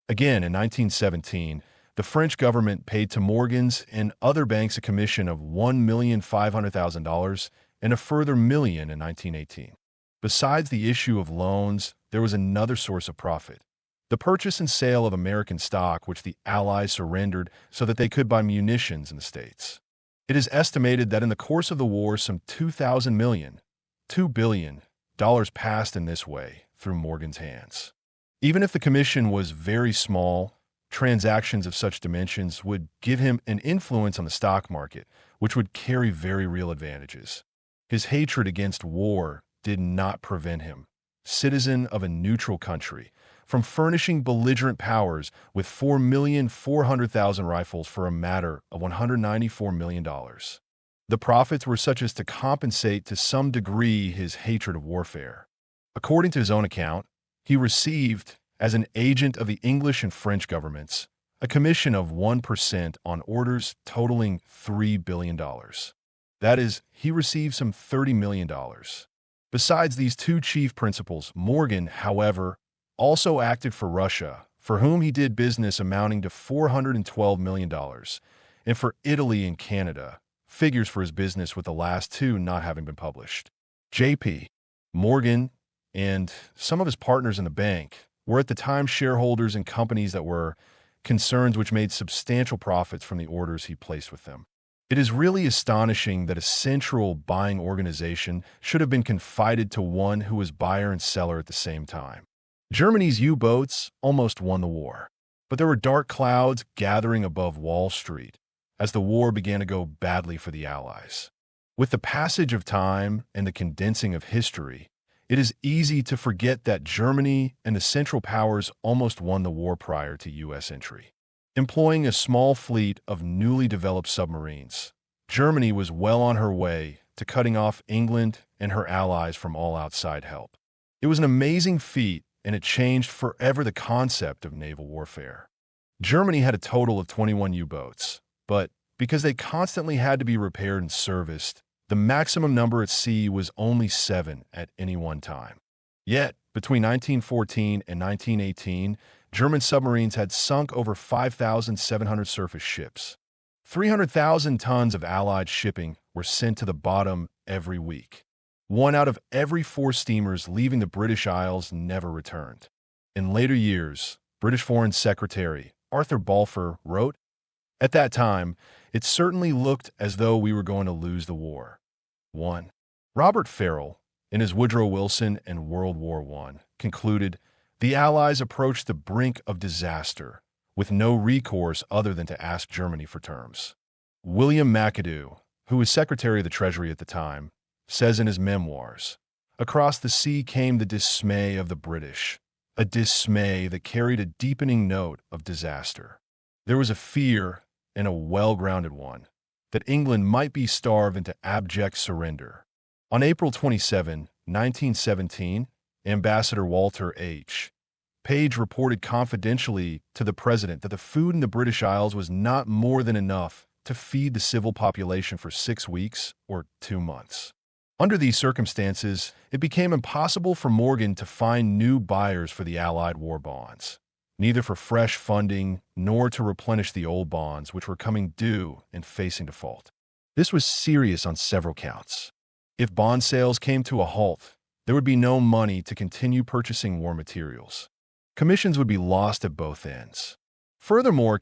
Again, in 1917, the French government paid to Morgan's and other banks a commission of $1,500,000 and a further million in 1918. Besides the issue of loans, there was another source of profit: the purchase and sale of American stock which the Allies surrendered so that they could buy munitions in the States. It is estimated that in the course of the war some $2 billion passed in this way through Morgan's hands. Even if the commission was very small, transactions of such dimensions would give him an influence on the stock market, which would carry very real advantages. His hatred against war did not prevent him, citizen of a neutral country, from furnishing belligerent powers with 4,400,000 rifles for a matter of $194 million. The profits were such as to compensate to some degree his hatred of warfare. According to his own account, he received, as an agent of the English and French governments, a commission of 1% on orders totaling $3 billion. That is, he received some $30 million. Besides these two chief principles, Morgan, however, also acted for Russia, for whom he did business amounting to $412 million, and for Italy and Canada, figures for his business with the last two not having been published. J.P. Morgan and some of his partners in the bank were at the time shareholders in companies that were concerns which made substantial profits from the orders he placed with them. It is really astonishing that a central buying organization should have been confided to one who was buyer and seller at the same time. Germany's U-boats almost won the war, but there were dark clouds gathering above Wall Street as the war began to go badly for the Allies. With the passage of time and the condensing of history, it is easy to forget that Germany and the Central Powers almost won the war prior to U.S. entry. Employing a small fleet of newly developed submarines, Germany was well on her way to cutting off England and her allies from all outside help. It was an amazing feat, and it changed forever the concept of naval warfare. Germany had a total of 21 U-boats, but because they constantly had to be repaired and serviced, the maximum number at sea was only 7 at any one time. Yet, between 1914 and 1918, German submarines had sunk over 5,700 surface ships. 300,000 tons of Allied shipping were sent to the bottom every week. 1 out of every 4 steamers leaving the British Isles never returned. In later years, British Foreign Secretary Arthur Balfour wrote, "At that time, it certainly looked as though we were going to lose the war." 1. Robert Farrell, in his Woodrow Wilson and World War I, concluded, "The Allies approached the brink of disaster, with no recourse other than to ask Germany for terms." William McAdoo, who was Secretary of the Treasury at the time, says in his memoirs, "Across the sea came the dismay of the British, a dismay that carried a deepening note of disaster. There was a fear, and a well-grounded one, that England might be starved into abject surrender." On April 27, 1917, Ambassador Walter H. Page reported confidentially to the president that the food in the British Isles was not more than enough to feed the civil population for 6 weeks or 2 months. Under these circumstances, it became impossible for Morgan to find new buyers for the Allied war bonds, neither for fresh funding nor to replenish the old bonds which were coming due and facing default. This was serious on several counts. If bond sales came to a halt, there would be no money to continue purchasing war materials. Commissions would be lost at both ends. Furthermore,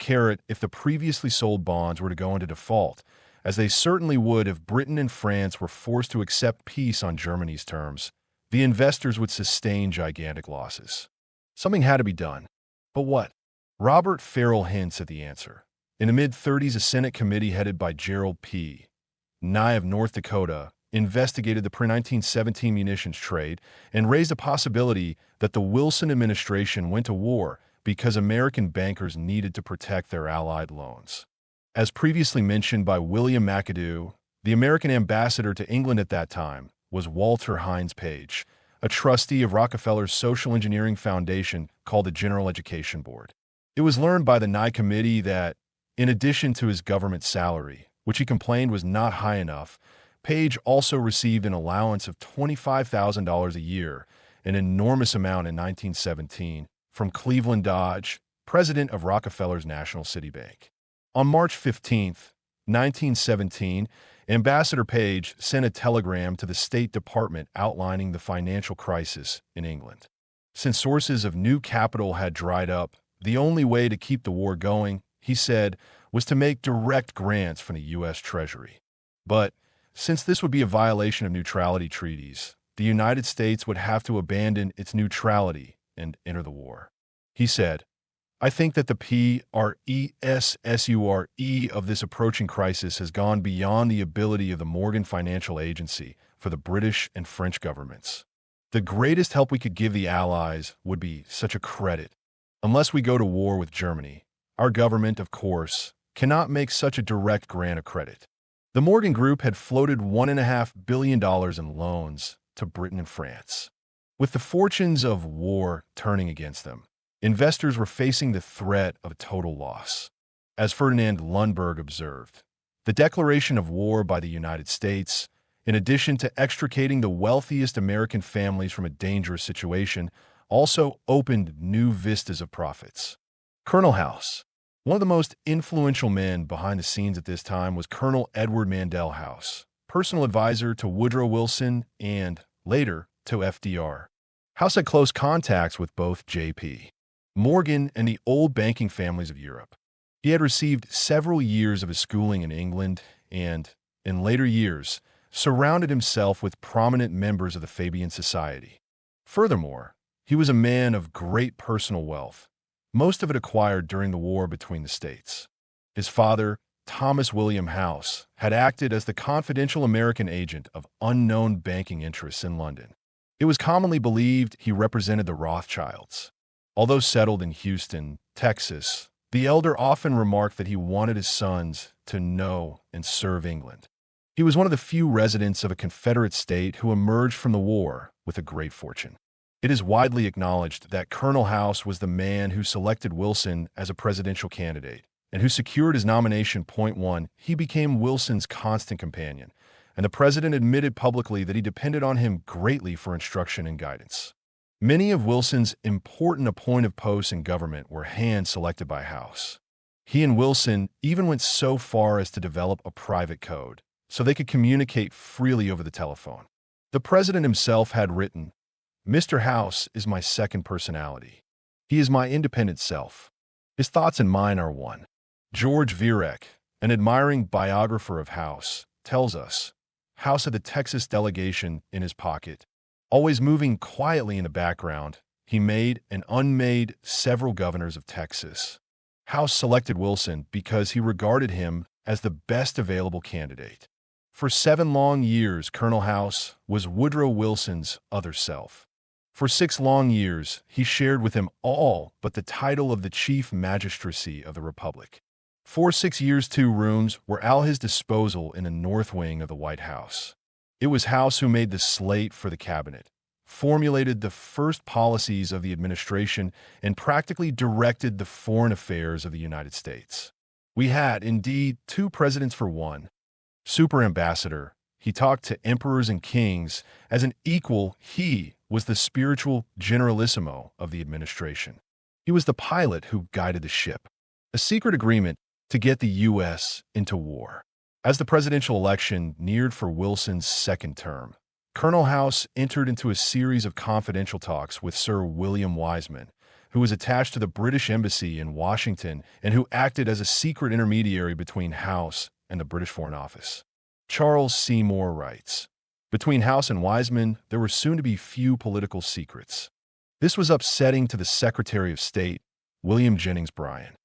if the previously sold bonds were to go into default, as they certainly would if Britain and France were forced to accept peace on Germany's terms, the investors would sustain gigantic losses. Something had to be done. But what? Robert Farrell hints at the answer. In the mid-30s, a Senate committee headed by Gerald P. Nye of North Dakota, investigated the pre-1917 munitions trade and raised a possibility that the Wilson administration went to war because American bankers needed to protect their Allied loans. As previously mentioned by William McAdoo, the American ambassador to England at that time was Walter Hines Page, a trustee of Rockefeller's social engineering foundation called the General Education Board. It was learned by the Nye Committee that, in addition to his government salary, which he complained was not high enough, Page also received an allowance of $25,000 a year, an enormous amount in 1917, from Cleveland Dodge, president of Rockefeller's National City Bank. On March 15, 1917, Ambassador Page sent a telegram to the State Department outlining the financial crisis in England. Since sources of new capital had dried up, the only way to keep the war going, he said, was to make direct grants from the U.S. Treasury. But, since this would be a violation of neutrality treaties, the United States would have to abandon its neutrality and enter the war. He said, "I think that the PRESSURE of this approaching crisis has gone beyond the ability of the Morgan Financial Agency for the British and French governments. The greatest help we could give the Allies would be such a credit. Unless we go to war with Germany, our government, of course, cannot make such a direct grant of credit." The Morgan Group had floated $1.5 billion in loans to Britain and France. With the fortunes of war turning against them, investors were facing the threat of a total loss. As Ferdinand Lundberg observed, the declaration of war by the United States, in addition to extricating the wealthiest American families from a dangerous situation, also opened new vistas of profits. Colonel House. One of the most influential men behind the scenes at this time was Colonel Edward Mandell House, personal advisor to Woodrow Wilson and, later, to FDR. House had close contacts with both J.P. Morgan and the old banking families of Europe. He had received several years of his schooling in England and, in later years, surrounded himself with prominent members of the Fabian Society. Furthermore, he was a man of great personal wealth, most of it acquired during the war between the states. His father, Thomas William House, had acted as the confidential American agent of unknown banking interests in London. It was commonly believed he represented the Rothschilds. Although settled in Houston, Texas, the elder often remarked that he wanted his sons to know and serve England. He was one of the few residents of a Confederate state who emerged from the war with a great fortune. It is widely acknowledged that Colonel House was the man who selected Wilson as a presidential candidate and who secured his nomination. 1. He became Wilson's constant companion, and the president admitted publicly that he depended on him greatly for instruction and guidance. Many of Wilson's important appointed posts in government were hand-selected by House. He and Wilson even went so far as to develop a private code so they could communicate freely over the telephone. The president himself had written, "Mr. House is my second personality. He is my independent self. His thoughts and mine are one." George Viereck, an admiring biographer of House, tells us, House had the Texas delegation in his pocket. Always moving quietly in the background, he made and unmade several governors of Texas. House selected Wilson because he regarded him as the best available candidate. For 7 long years, Colonel House was Woodrow Wilson's other self. For 6 long years, he shared with him all but the title of the Chief Magistracy of the Republic. For 6 years, 2 rooms were at his disposal in the north wing of the White House. It was House who made the slate for the cabinet, formulated the first policies of the administration, and practically directed the foreign affairs of the United States. We had, indeed, 2 presidents for one. Super ambassador, he talked to emperors and kings. As an equal, he was the spiritual generalissimo of the administration. He was the pilot who guided the ship. A secret agreement to get the U.S. into war. As the presidential election neared for Wilson's second term, Colonel House entered into a series of confidential talks with Sir William Wiseman, who was attached to the British Embassy in Washington and who acted as a secret intermediary between House and the British Foreign Office. Charles Seymour writes, "Between House and Wiseman, there were soon to be few political secrets. This was upsetting to the Secretary of State, William Jennings Bryan.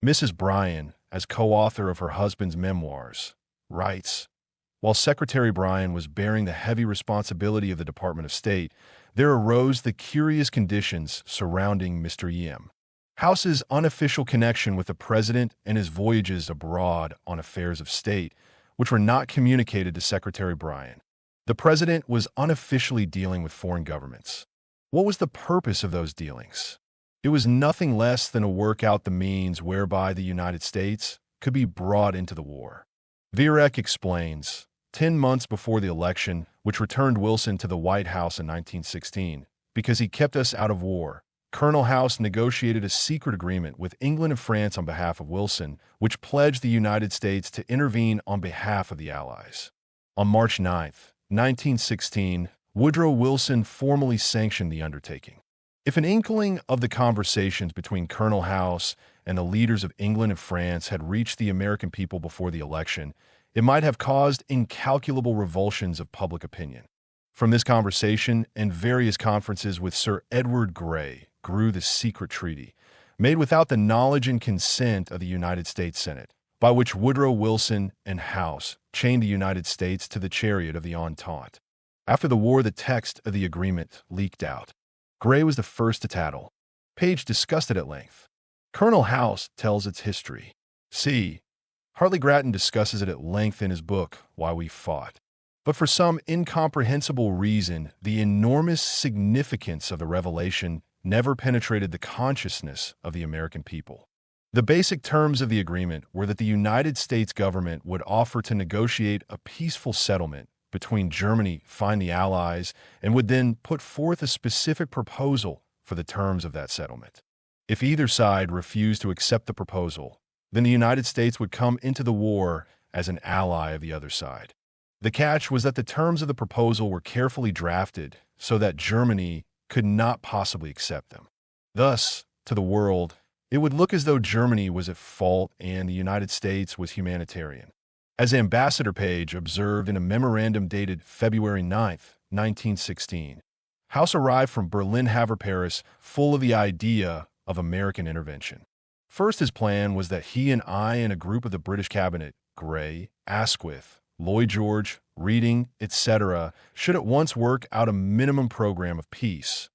Mrs. Bryan, as co-author of her husband's memoirs, writes, While Secretary Bryan was bearing the heavy responsibility of the Department of State, there arose the curious conditions surrounding Mr. E.M. House's unofficial connection with the president and his voyages abroad on affairs of state, which were not communicated to Secretary Bryan. The president was unofficially dealing with foreign governments. What was the purpose of those dealings? It was nothing less than to work out the means whereby the United States could be brought into the war. Viereck explains, 10 months before the election, which returned Wilson to the White House in 1916, because he kept us out of war, Colonel House negotiated a secret agreement with England and France on behalf of Wilson, which pledged the United States to intervene on behalf of the Allies. On March 9, 1916, Woodrow Wilson formally sanctioned the undertaking. If an inkling of the conversations between Colonel House and the leaders of England and France had reached the American people before the election, it might have caused incalculable revulsions of public opinion. From this conversation and various conferences with Sir Edward Grey grew the secret treaty, made without the knowledge and consent of the United States Senate, by which Woodrow Wilson and House chained the United States to the chariot of the Entente. After the war, the text of the agreement leaked out. Grey was the first to tattle. Page discussed it at length. Colonel House tells its history. C. Hartley Grattan discusses it at length in his book, Why We Fought. But for some incomprehensible reason, the enormous significance of the revelation never penetrated the consciousness of the American people. The basic terms of the agreement were that the United States government would offer to negotiate a peaceful settlement between Germany, find the Allies, and would then put forth a specific proposal for the terms of that settlement. If either side refused to accept the proposal, then the United States would come into the war as an ally of the other side. The catch was that the terms of the proposal were carefully drafted so that Germany could not possibly accept them. Thus, to the world, it would look as though Germany was at fault and the United States was humanitarian. As Ambassador Page observed in a memorandum dated February 9, 1916, House arrived from Berlin Havre Paris full of the idea of American intervention. First, his plan was that he and I and a group of the British cabinet, Grey, Asquith, Lloyd George, Reading, etc., should at once work out a minimum program of peace.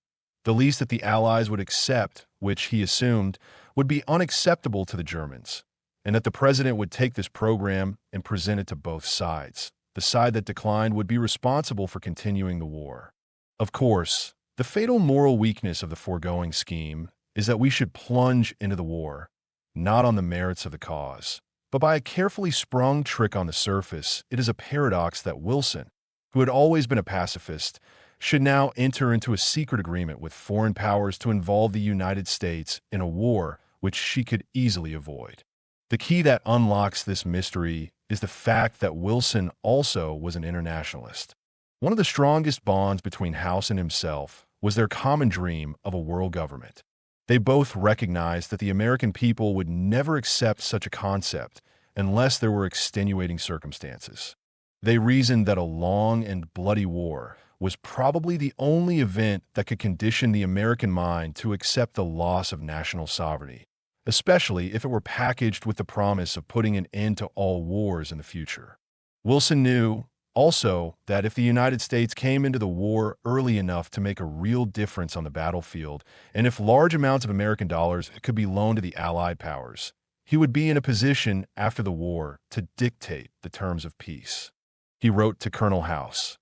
The least that the Allies would accept, which he assumed, would be unacceptable to the Germans, and that the president would take this program and present it to both sides. The side that declined would be responsible for continuing the war. Of course, the fatal moral weakness of the foregoing scheme is that we should plunge into the war, not on the merits of the cause, but by a carefully sprung trick on the surface. It is a paradox that Wilson, who had always been a pacifist, should now enter into a secret agreement with foreign powers to involve the United States in a war which she could easily avoid. The key that unlocks this mystery is the fact that Wilson also was an internationalist. One of the strongest bonds between House and himself was their common dream of a world government. They both recognized that the American people would never accept such a concept unless there were extenuating circumstances. They reasoned that a long and bloody war was probably the only event that could condition the American mind to accept the loss of national sovereignty, especially if it were packaged with the promise of putting an end to all wars in the future. Wilson knew also that if the United States came into the war early enough to make a real difference on the battlefield, and if large amounts of American dollars could be loaned to the Allied powers, he would be in a position after the war to dictate the terms of peace. He wrote to Colonel House,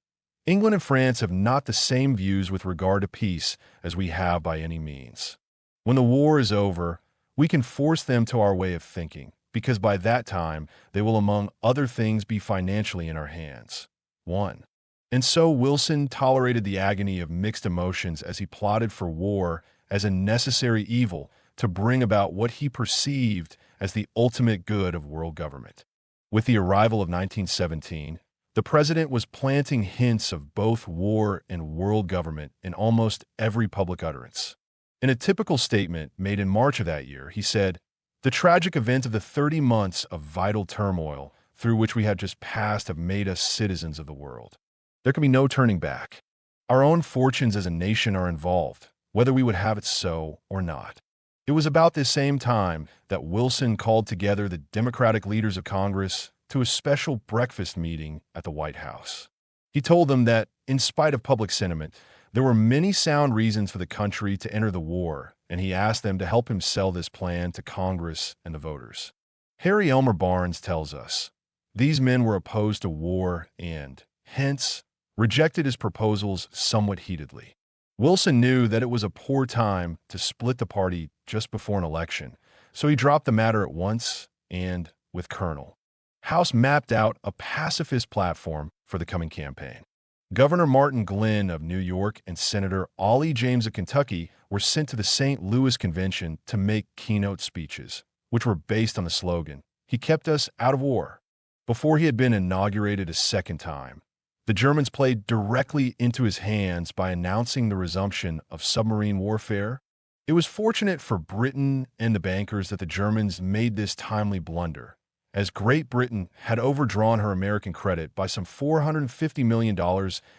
"England and France have not the same views with regard to peace as we have by any means. When the war is over, we can force them to our way of thinking, because by that time they will among other things be financially in our hands." 1. And so Wilson tolerated the agony of mixed emotions as he plotted for war as a necessary evil to bring about what he perceived as the ultimate good of world government. With the arrival of 1917, the president was planting hints of both war and world government in almost every public utterance. In a typical statement made in March of that year, he said, "The tragic events of the 30 months of vital turmoil through which we have just passed have made us citizens of the world. There can be no turning back. Our own fortunes as a nation are involved, whether we would have it so or not." It was about this same time that Wilson called together the Democratic leaders of Congress, to a special breakfast meeting at the White House. He told them that, in spite of public sentiment, there were many sound reasons for the country to enter the war, and he asked them to help him sell this plan to Congress and the voters. Harry Elmer Barnes tells us, these men were opposed to war and, hence, rejected his proposals somewhat heatedly. Wilson knew that it was a poor time to split the party just before an election, so he dropped the matter at once and, with Colonel House, mapped out a pacifist platform for the coming campaign. Governor Martin Glynn of New York and Senator Ollie James of Kentucky were sent to the St. Louis Convention to make keynote speeches, which were based on the slogan, "He kept us out of war." Before he had been inaugurated a second time, the Germans played directly into his hands by announcing the resumption of submarine warfare. It was fortunate for Britain and the bankers that the Germans made this timely blunder, as Great Britain had overdrawn her American credit by some $450 million,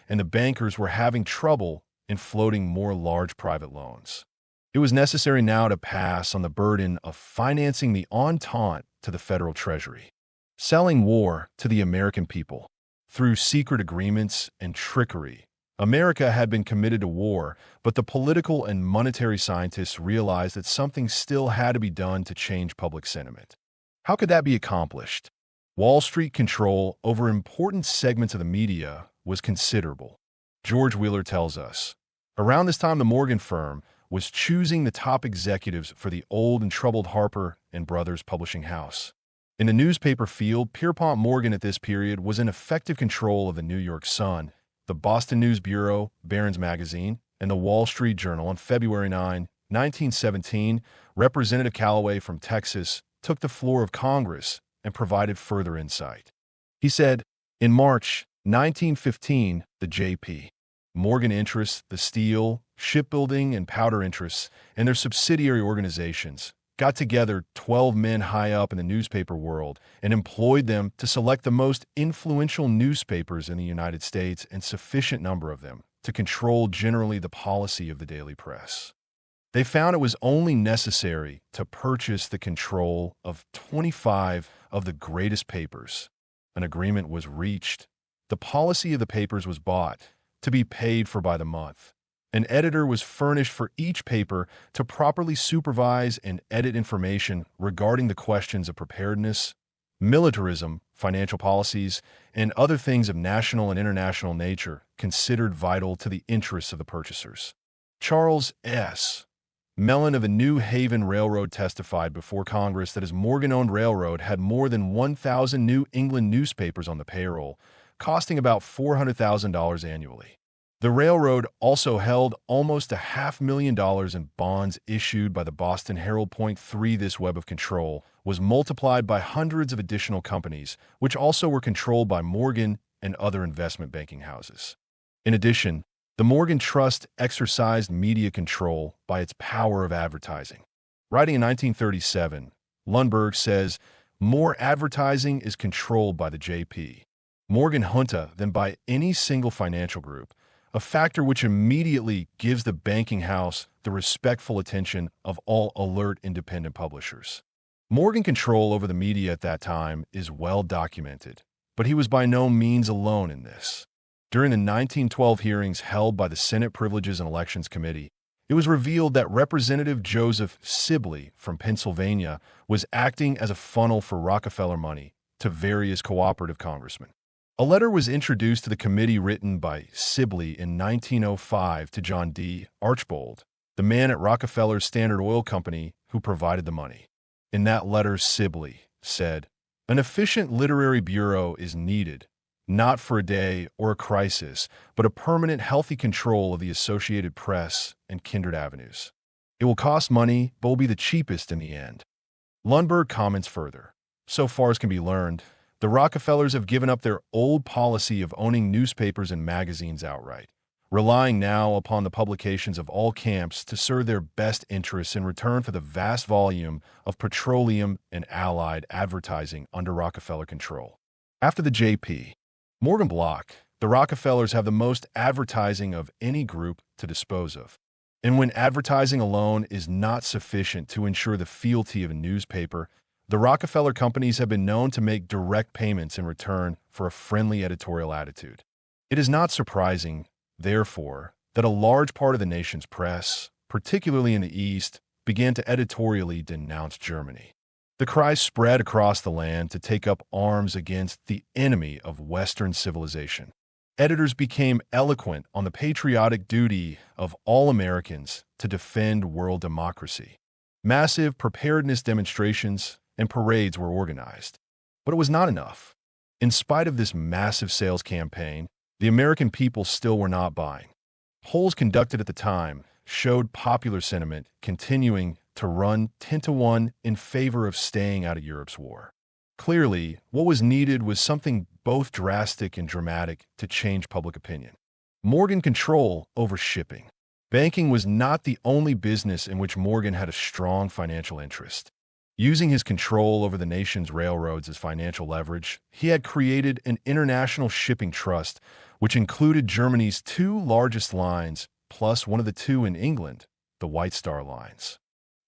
and the bankers were having trouble in floating more large private loans. It was necessary now to pass on the burden of financing the Entente to the Federal Treasury, selling war to the American people. Through secret agreements and trickery, America had been committed to war, but the political and monetary scientists realized that something still had to be done to change public sentiment. How could that be accomplished? Wall Street control over important segments of the media was considerable. George Wheeler tells us, around this time the Morgan firm was choosing the top executives for the old and troubled Harper and Brothers publishing house. In the newspaper field, Pierpont Morgan at this period was in effective control of the New York Sun, the Boston News Bureau, Barron's Magazine, and the Wall Street Journal. On February 9, 1917, Representative Callaway from Texas took the floor of Congress and provided further insight. He said, in March 1915, the J.P. Morgan interests, the steel, shipbuilding, and powder interests, and their subsidiary organizations, got together 12 men high up in the newspaper world and employed them to select the most influential newspapers in the United States and sufficient number of them to control generally the policy of the daily press. They found it was only necessary to purchase the control of 25 of the greatest papers. An agreement was reached. The policy of the papers was bought, to be paid for by the month. An editor was furnished for each paper to properly supervise and edit information regarding the questions of preparedness, militarism, financial policies, and other things of national and international nature considered vital to the interests of the purchasers. Charles S. Mellon of the New Haven Railroad testified before Congress that his Morgan-owned railroad had more than 1,000 New England newspapers on the payroll, costing about $400,000 annually. The railroad also held almost $500,000 in bonds issued by the Boston Herald. Point 3. This web of control was multiplied by hundreds of additional companies, which also were controlled by Morgan and other investment banking houses. In addition, the Morgan Trust exercised media control by its power of advertising. Writing in 1937, Lundberg says, more advertising is controlled by the J.P. Morgan junta than by any single financial group, a factor which immediately gives the banking house the respectful attention of all alert independent publishers. Morgan control over the media at that time is well documented, but he was by no means alone in this. During the 1912 hearings held by the Senate Privileges and Elections Committee, it was revealed that Representative Joseph Sibley from Pennsylvania was acting as a funnel for Rockefeller money to various cooperative congressmen. A letter was introduced to the committee written by Sibley in 1905 to John D. Archbold, the man at Rockefeller's Standard Oil Company who provided the money. In that letter, Sibley said, an efficient literary bureau is needed, not for a day or a crisis, but a permanent healthy control of the Associated Press and kindred avenues. It will cost money, but will be the cheapest in the end. Lundberg comments further. So far as can be learned, the Rockefellers have given up their old policy of owning newspapers and magazines outright, relying now upon the publications of all camps to serve their best interests in return for the vast volume of petroleum and allied advertising under Rockefeller control. After the J.P. Morgan block, the Rockefellers have the most advertising of any group to dispose of. And when advertising alone is not sufficient to ensure the fealty of a newspaper, The Rockefeller companies have been known to make direct payments in return for a friendly editorial attitude. It is not surprising, therefore, that a large part of the nation's press, particularly in the East, began to editorially denounce Germany. The cry spread across the land to take up arms against the enemy of Western civilization. Editors became eloquent on the patriotic duty of all Americans to defend world democracy. Massive preparedness demonstrations and parades were organized. But it was not enough. In spite of this massive sales campaign, the American people still were not buying. Polls conducted at the time showed popular sentiment continuing to run 10-1 in favor of staying out of Europe's war. Clearly, what was needed was something both drastic and dramatic to change public opinion. Morgan control over shipping. Banking was not the only business in which Morgan had a strong financial interest. Using his control over the nation's railroads as financial leverage, he had created an international shipping trust, which included Germany's two largest lines, plus one of the two in England, the White Star Lines.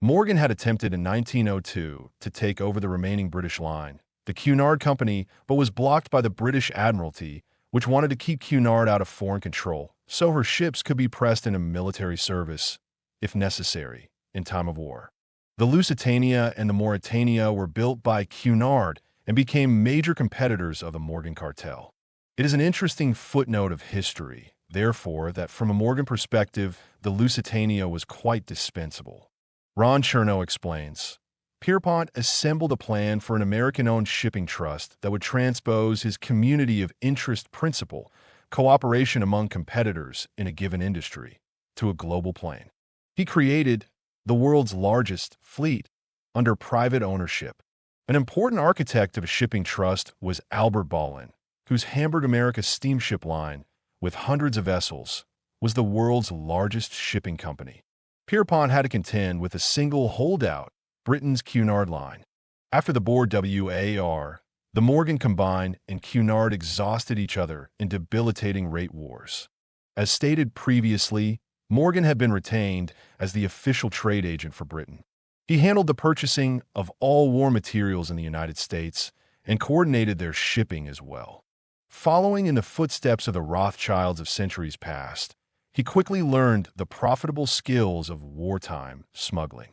Morgan had attempted in 1902 to take over the remaining British line, the Cunard Company, but was blocked by the British Admiralty, which wanted to keep Cunard out of foreign control, so her ships could be pressed into military service, if necessary, in time of war. The Lusitania and the Mauretania were built by Cunard and became major competitors of the Morgan cartel. It is an interesting footnote of history, therefore, that from a Morgan perspective, the Lusitania was quite dispensable. Ron Chernow explains, Pierpont assembled a plan for an American-owned shipping trust that would transpose his community of interest principle, cooperation among competitors in a given industry, to a global plane. He created the world's largest fleet under private ownership. An important architect of a shipping trust was Albert Ballin, whose Hamburg America steamship line, with hundreds of vessels, was the world's largest shipping company. Pierpont had to contend with a single holdout, Britain's Cunard Line. After the Boer War, the Morgan combined and Cunard exhausted each other in debilitating rate wars. As stated previously, Morgan had been retained as the official trade agent for Britain. He handled the purchasing of all war materials in the United States and coordinated their shipping as well. Following in the footsteps of the Rothschilds of centuries past, he quickly learned the profitable skills of wartime smuggling.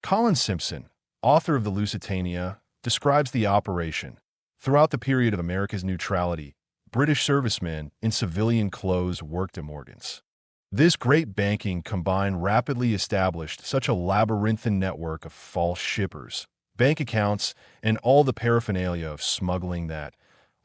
Colin Simpson, author of the Lusitania, describes the operation. Throughout the period of America's neutrality, British servicemen in civilian clothes worked at Morgan's. This great banking combined rapidly established such a labyrinthine network of false shippers, bank accounts, and all the paraphernalia of smuggling that,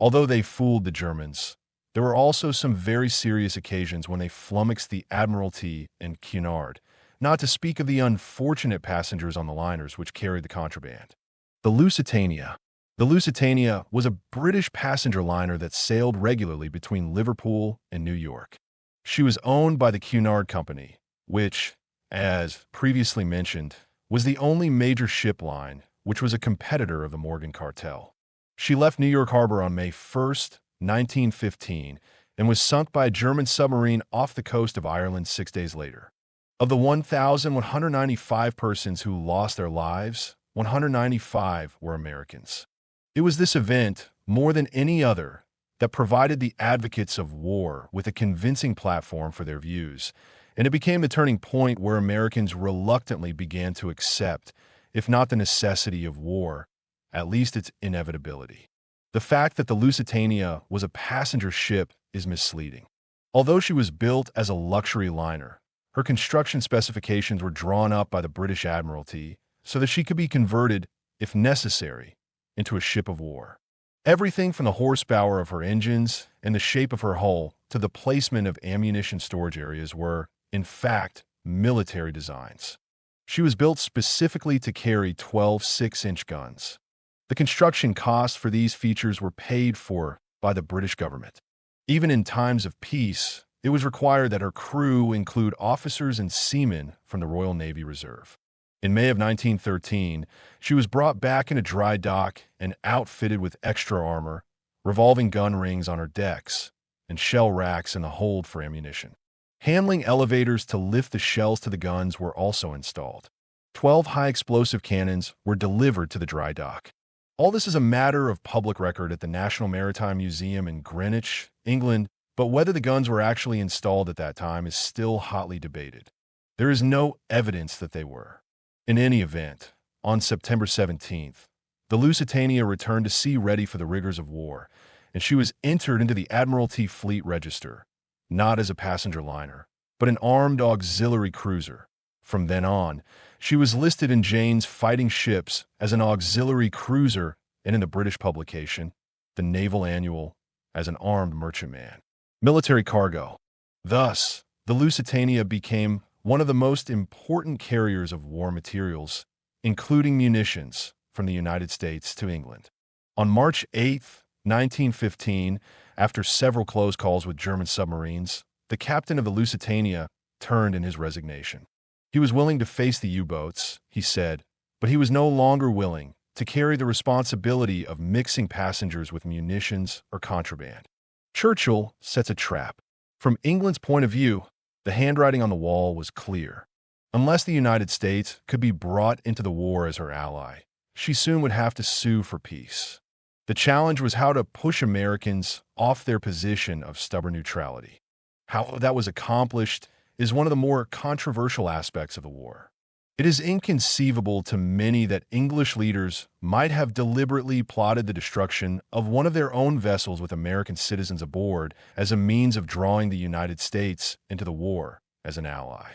although they fooled the Germans, there were also some very serious occasions when they flummoxed the Admiralty and Cunard, not to speak of the unfortunate passengers on the liners which carried the contraband. The Lusitania. The Lusitania was a British passenger liner that sailed regularly between Liverpool and New York. She was owned by the Cunard Company, which, as previously mentioned, was the only major ship line which was a competitor of the Morgan cartel. She left New York Harbor on May 1st, 1915, and was sunk by a German submarine off the coast of Ireland 6 days later. Of the 1,195 persons who lost their lives, 195 were Americans. It was this event, more than any other, that provided the advocates of war with a convincing platform for their views, and it became the turning point where Americans reluctantly began to accept, if not the necessity of war, at least its inevitability. The fact that the Lusitania was a passenger ship is misleading. Although she was built as a luxury liner, her construction specifications were drawn up by the British Admiralty so that she could be converted, if necessary, into a ship of war. Everything from the horsepower of her engines and the shape of her hull to the placement of ammunition storage areas were, in fact, military designs. She was built specifically to carry 12 6-inch guns. The construction costs for these features were paid for by the British government. Even in times of peace, it was required that her crew include officers and seamen from the Royal Navy Reserve. In May of 1913, she was brought back into dry dock and outfitted with extra armor, revolving gun rings on her decks, and shell racks in the hold for ammunition. Handling elevators to lift the shells to the guns were also installed. 12 high-explosive cannons were delivered to the dry dock. All this is a matter of public record at the National Maritime Museum in Greenwich, England, but whether the guns were actually installed at that time is still hotly debated. There is no evidence that they were. In any event, on September 17th, the Lusitania returned to sea ready for the rigors of war, and she was entered into the Admiralty Fleet Register, not as a passenger liner, but an armed auxiliary cruiser. From then on, she was listed in Jane's fighting ships as an auxiliary cruiser and in the British publication, the Naval Annual, as an armed merchantman. Military cargo. Thus, the Lusitania became one of the most important carriers of war materials, including munitions, from the United States to England. On March 8, 1915, after several close calls with German submarines, the captain of the Lusitania turned in his resignation. He was willing to face the U-boats, he said, but he was no longer willing to carry the responsibility of mixing passengers with munitions or contraband. Churchill sets a trap. From England's point of view, the handwriting on the wall was clear. Unless the United States could be brought into the war as her ally, she soon would have to sue for peace. The challenge was how to push Americans off their position of stubborn neutrality. How that was accomplished is one of the more controversial aspects of the war. It is inconceivable to many that English leaders might have deliberately plotted the destruction of one of their own vessels with American citizens aboard as a means of drawing the United States into the war as an ally.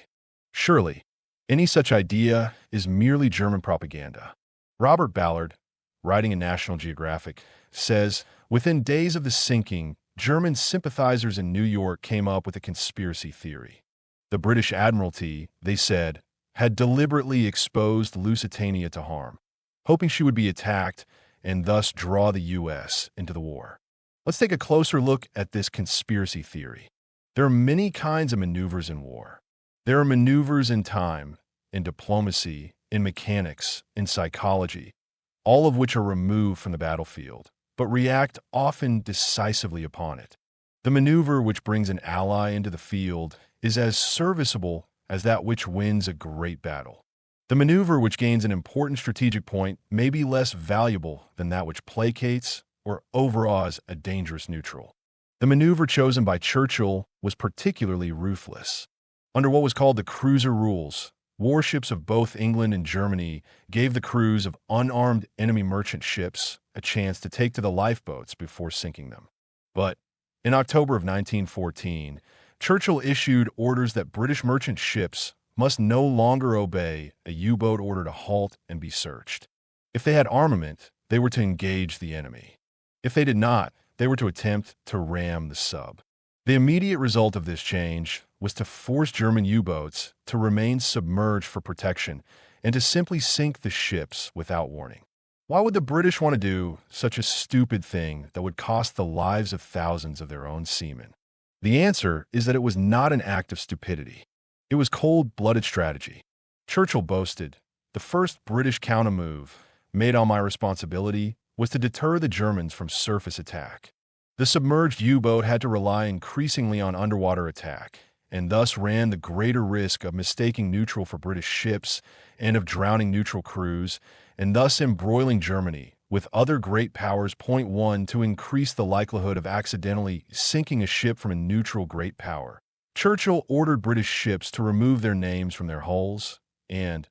Surely, any such idea is merely German propaganda. Robert Ballard, writing in National Geographic, says, within days of the sinking, German sympathizers in New York came up with a conspiracy theory. The British Admiralty, they said, had deliberately exposed Lusitania to harm, hoping she would be attacked and thus draw the U.S. into the war. Let's take a closer look at this conspiracy theory. There are many kinds of maneuvers in war. There are maneuvers in time, in diplomacy, in mechanics, in psychology, all of which are removed from the battlefield, but react often decisively upon it. The maneuver which brings an ally into the field is as serviceable as that which wins a great battle. The maneuver which gains an important strategic point may be less valuable than that which placates or overawes a dangerous neutral. The maneuver chosen by Churchill was particularly ruthless. Under what was called the cruiser rules, warships of both England and Germany gave the crews of unarmed enemy merchant ships a chance to take to the lifeboats before sinking them. But in October of 1914, Churchill issued orders that British merchant ships must no longer obey a U-boat order to halt and be searched. If they had armament, they were to engage the enemy. If they did not, they were to attempt to ram the sub. The immediate result of this change was to force German U-boats to remain submerged for protection and to simply sink the ships without warning. Why would the British want to do such a stupid thing that would cost the lives of thousands of their own seamen? The answer is that it was not an act of stupidity. It was cold-blooded strategy. Churchill boasted, "The first British countermove made on my responsibility was to deter the Germans from surface attack." The submerged U-boat had to rely increasingly on underwater attack, and thus ran the greater risk of mistaking neutral for British ships and of drowning neutral crews, and thus embroiling Germany with other great powers. Point 1, to increase the likelihood of accidentally sinking a ship from a neutral great power. Churchill ordered British ships to remove their names from their hulls and,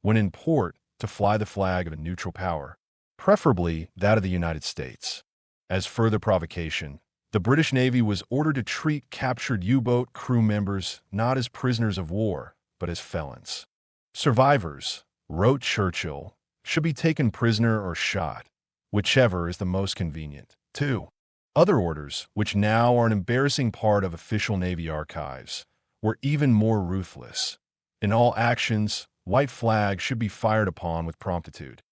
when in port, to fly the flag of a neutral power, preferably that of the United States. As further provocation, the British Navy was ordered to treat captured U-boat crew members not as prisoners of war, but as felons. Survivors, wrote Churchill, should be taken prisoner or shot, whichever is the most convenient. 2. Other orders, which now are an embarrassing part of official Navy archives, were even more ruthless. In all actions, white flags should be fired upon with promptitude.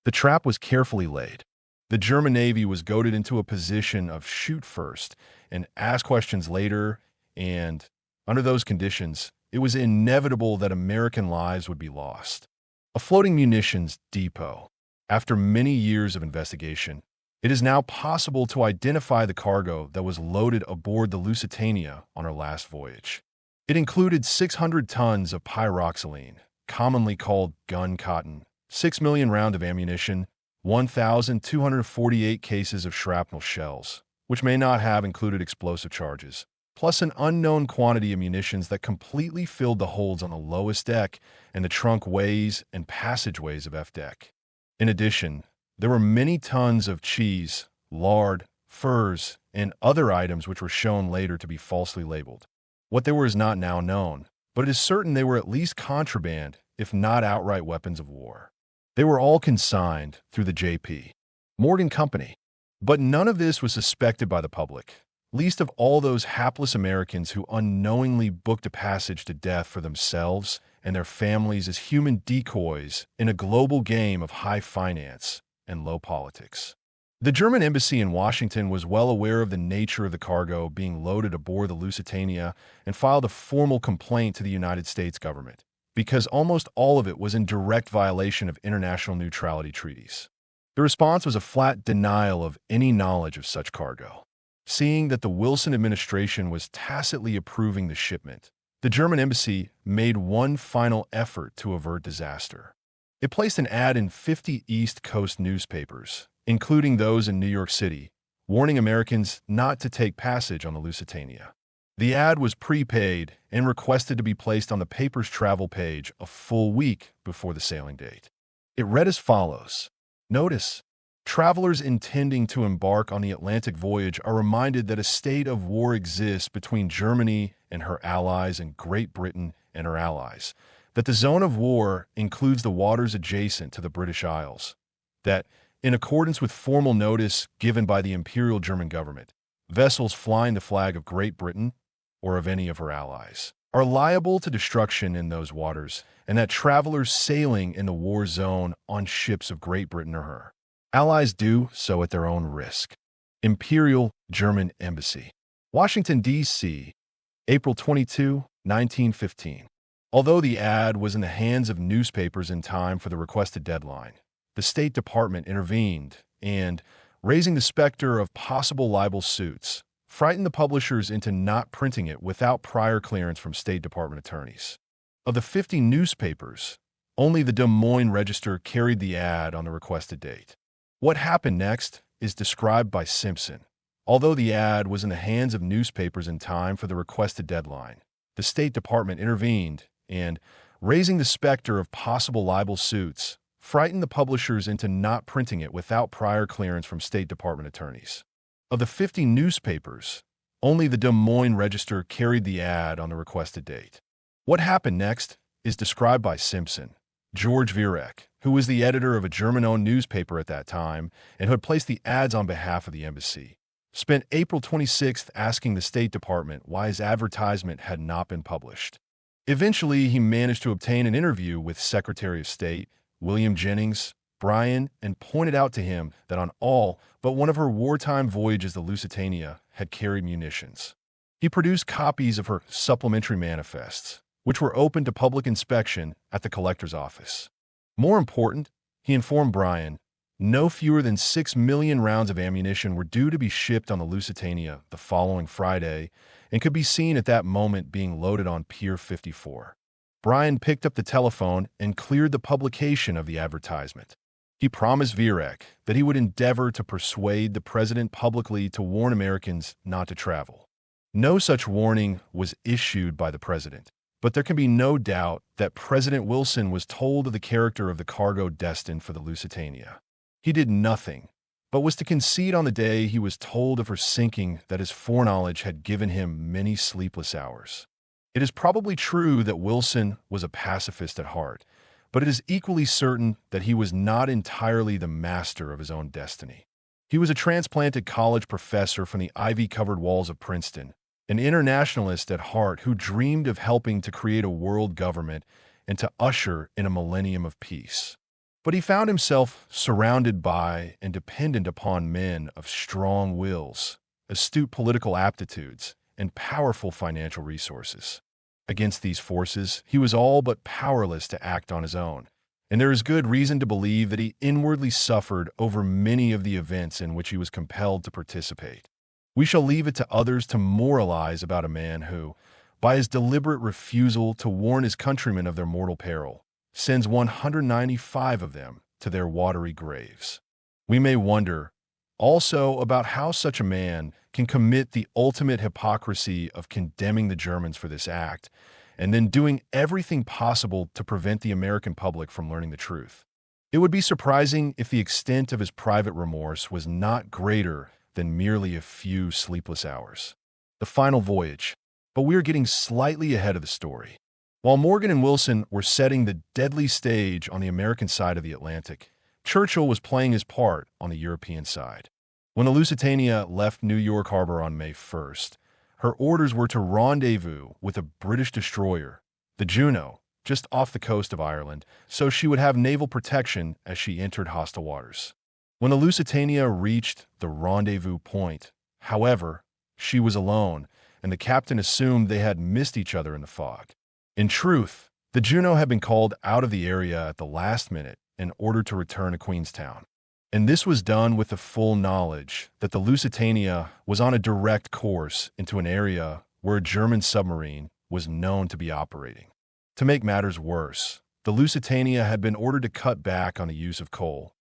The trap was carefully laid. The German Navy was goaded into a position of shoot first and ask questions later, and, under those conditions, it was inevitable that American lives would be lost. A floating munitions depot. After many years of investigation, it is now possible to identify the cargo that was loaded aboard the Lusitania on her last voyage. It included 600 tons of pyroxylene, commonly called gun cotton, 6 million rounds of ammunition, 1,248 cases of shrapnel shells, which may not have included explosive charges, plus an unknown quantity of munitions that completely filled the holds on the lowest deck and the trunkways and passageways of F deck. In addition, there were many tons of cheese, lard, furs, and other items which were shown later to be falsely labeled. What they were is not now known, but it is certain they were at least contraband, if not outright weapons of war. They were all consigned through the J.P. Morgan Company. But none of this was suspected by the public, least of all those hapless Americans who unknowingly booked a passage to death for themselves and their families as human decoys in a global game of high finance and low politics. The German embassy in Washington was well aware of the nature of the cargo being loaded aboard the Lusitania and filed a formal complaint to the United States government, because almost all of it was in direct violation of international neutrality treaties. The response was a flat denial of any knowledge of such cargo. Seeing that the Wilson administration was tacitly approving the shipment, the German embassy made one final effort to avert disaster. It placed an ad in 50 East Coast newspapers, including those in New York City, warning Americans not to take passage on the Lusitania. The ad was prepaid and requested to be placed on the paper's travel page a full week before the sailing date. It read as follows. Notice, travelers intending to embark on the Atlantic voyage are reminded that a state of war exists between Germany and her allies and Great Britain and her allies, that the zone of war includes the waters adjacent to the British Isles, that, in accordance with formal notice given by the Imperial German government, vessels flying the flag of Great Britain or of any of her allies are liable to destruction in those waters, and that travelers sailing in the war zone on ships of Great Britain or her allies do so at their own risk. Imperial German Embassy, Washington, D.C., April 22, 1915. Although the ad was in the hands of newspapers in time for the requested deadline, the State Department intervened and, raising the specter of possible libel suits, frightened the publishers into not printing it without prior clearance from State Department attorneys. Of the 50 newspapers, only the Des Moines Register carried the ad on the requested date. What happened next is described by Simpson. Although the ad was in the hands of newspapers in time for the requested deadline, the State Department intervened and, raising the specter of possible libel suits, frightened the publishers into not printing it without prior clearance from State Department attorneys. Of the 50 newspapers, only the Des Moines Register carried the ad on the requested date. What happened next is described by Simpson. George Viereck, who was the editor of a German-owned newspaper at that time and who had placed the ads on behalf of the embassy, spent April 26th asking the State Department why his advertisement had not been published. Eventually, he managed to obtain an interview with Secretary of State William Jennings Bryan and pointed out to him that on all but one of her wartime voyages the Lusitania had carried munitions. He produced copies of her supplementary manifests, which were open to public inspection at the collector's office. More important, he informed Bryan, no fewer than 6 million rounds of ammunition were due to be shipped on the Lusitania the following Friday and could be seen at that moment being loaded on Pier 54. Bryan picked up the telephone and cleared the publication of the advertisement. He promised Viereck that he would endeavor to persuade the president publicly to warn Americans not to travel. No such warning was issued by the president, but there can be no doubt that President Wilson was told of the character of the cargo destined for the Lusitania. He did nothing, but was to concede on the day he was told of her sinking that his foreknowledge had given him many sleepless hours. It is probably true that Wilson was a pacifist at heart, but it is equally certain that he was not entirely the master of his own destiny. He was a transplanted college professor from the ivy-covered walls of Princeton, an internationalist at heart who dreamed of helping to create a world government and to usher in a millennium of peace. But he found himself surrounded by and dependent upon men of strong wills, astute political aptitudes, and powerful financial resources. Against these forces, he was all but powerless to act on his own, and there is good reason to believe that he inwardly suffered over many of the events in which he was compelled to participate. We shall leave it to others to moralize about a man who, by his deliberate refusal to warn his countrymen of their mortal peril, sends 195 of them to their watery graves. We may wonder also about how such a man can commit the ultimate hypocrisy of condemning the Germans for this act and then doing everything possible to prevent the American public from learning the truth. It would be surprising if the extent of his private remorse was not greater than merely a few sleepless hours. The final voyage. But we are getting slightly ahead of the story. While Morgan and Wilson were setting the deadly stage on the American side of the Atlantic, Churchill was playing his part on the European side. When the Lusitania left New York Harbor on May 1st, her orders were to rendezvous with a British destroyer, the Juno, just off the coast of Ireland, so she would have naval protection as she entered hostile waters. When the Lusitania reached the rendezvous point, however, she was alone, and the captain assumed they had missed each other in the fog. In truth, the Juno had been called out of the area at the last minute and ordered to return to Queenstown. And this was done with the full knowledge that the Lusitania was on a direct course into an area where a German submarine was known to be operating. To make matters worse, the Lusitania had been ordered to cut back on the use of coal,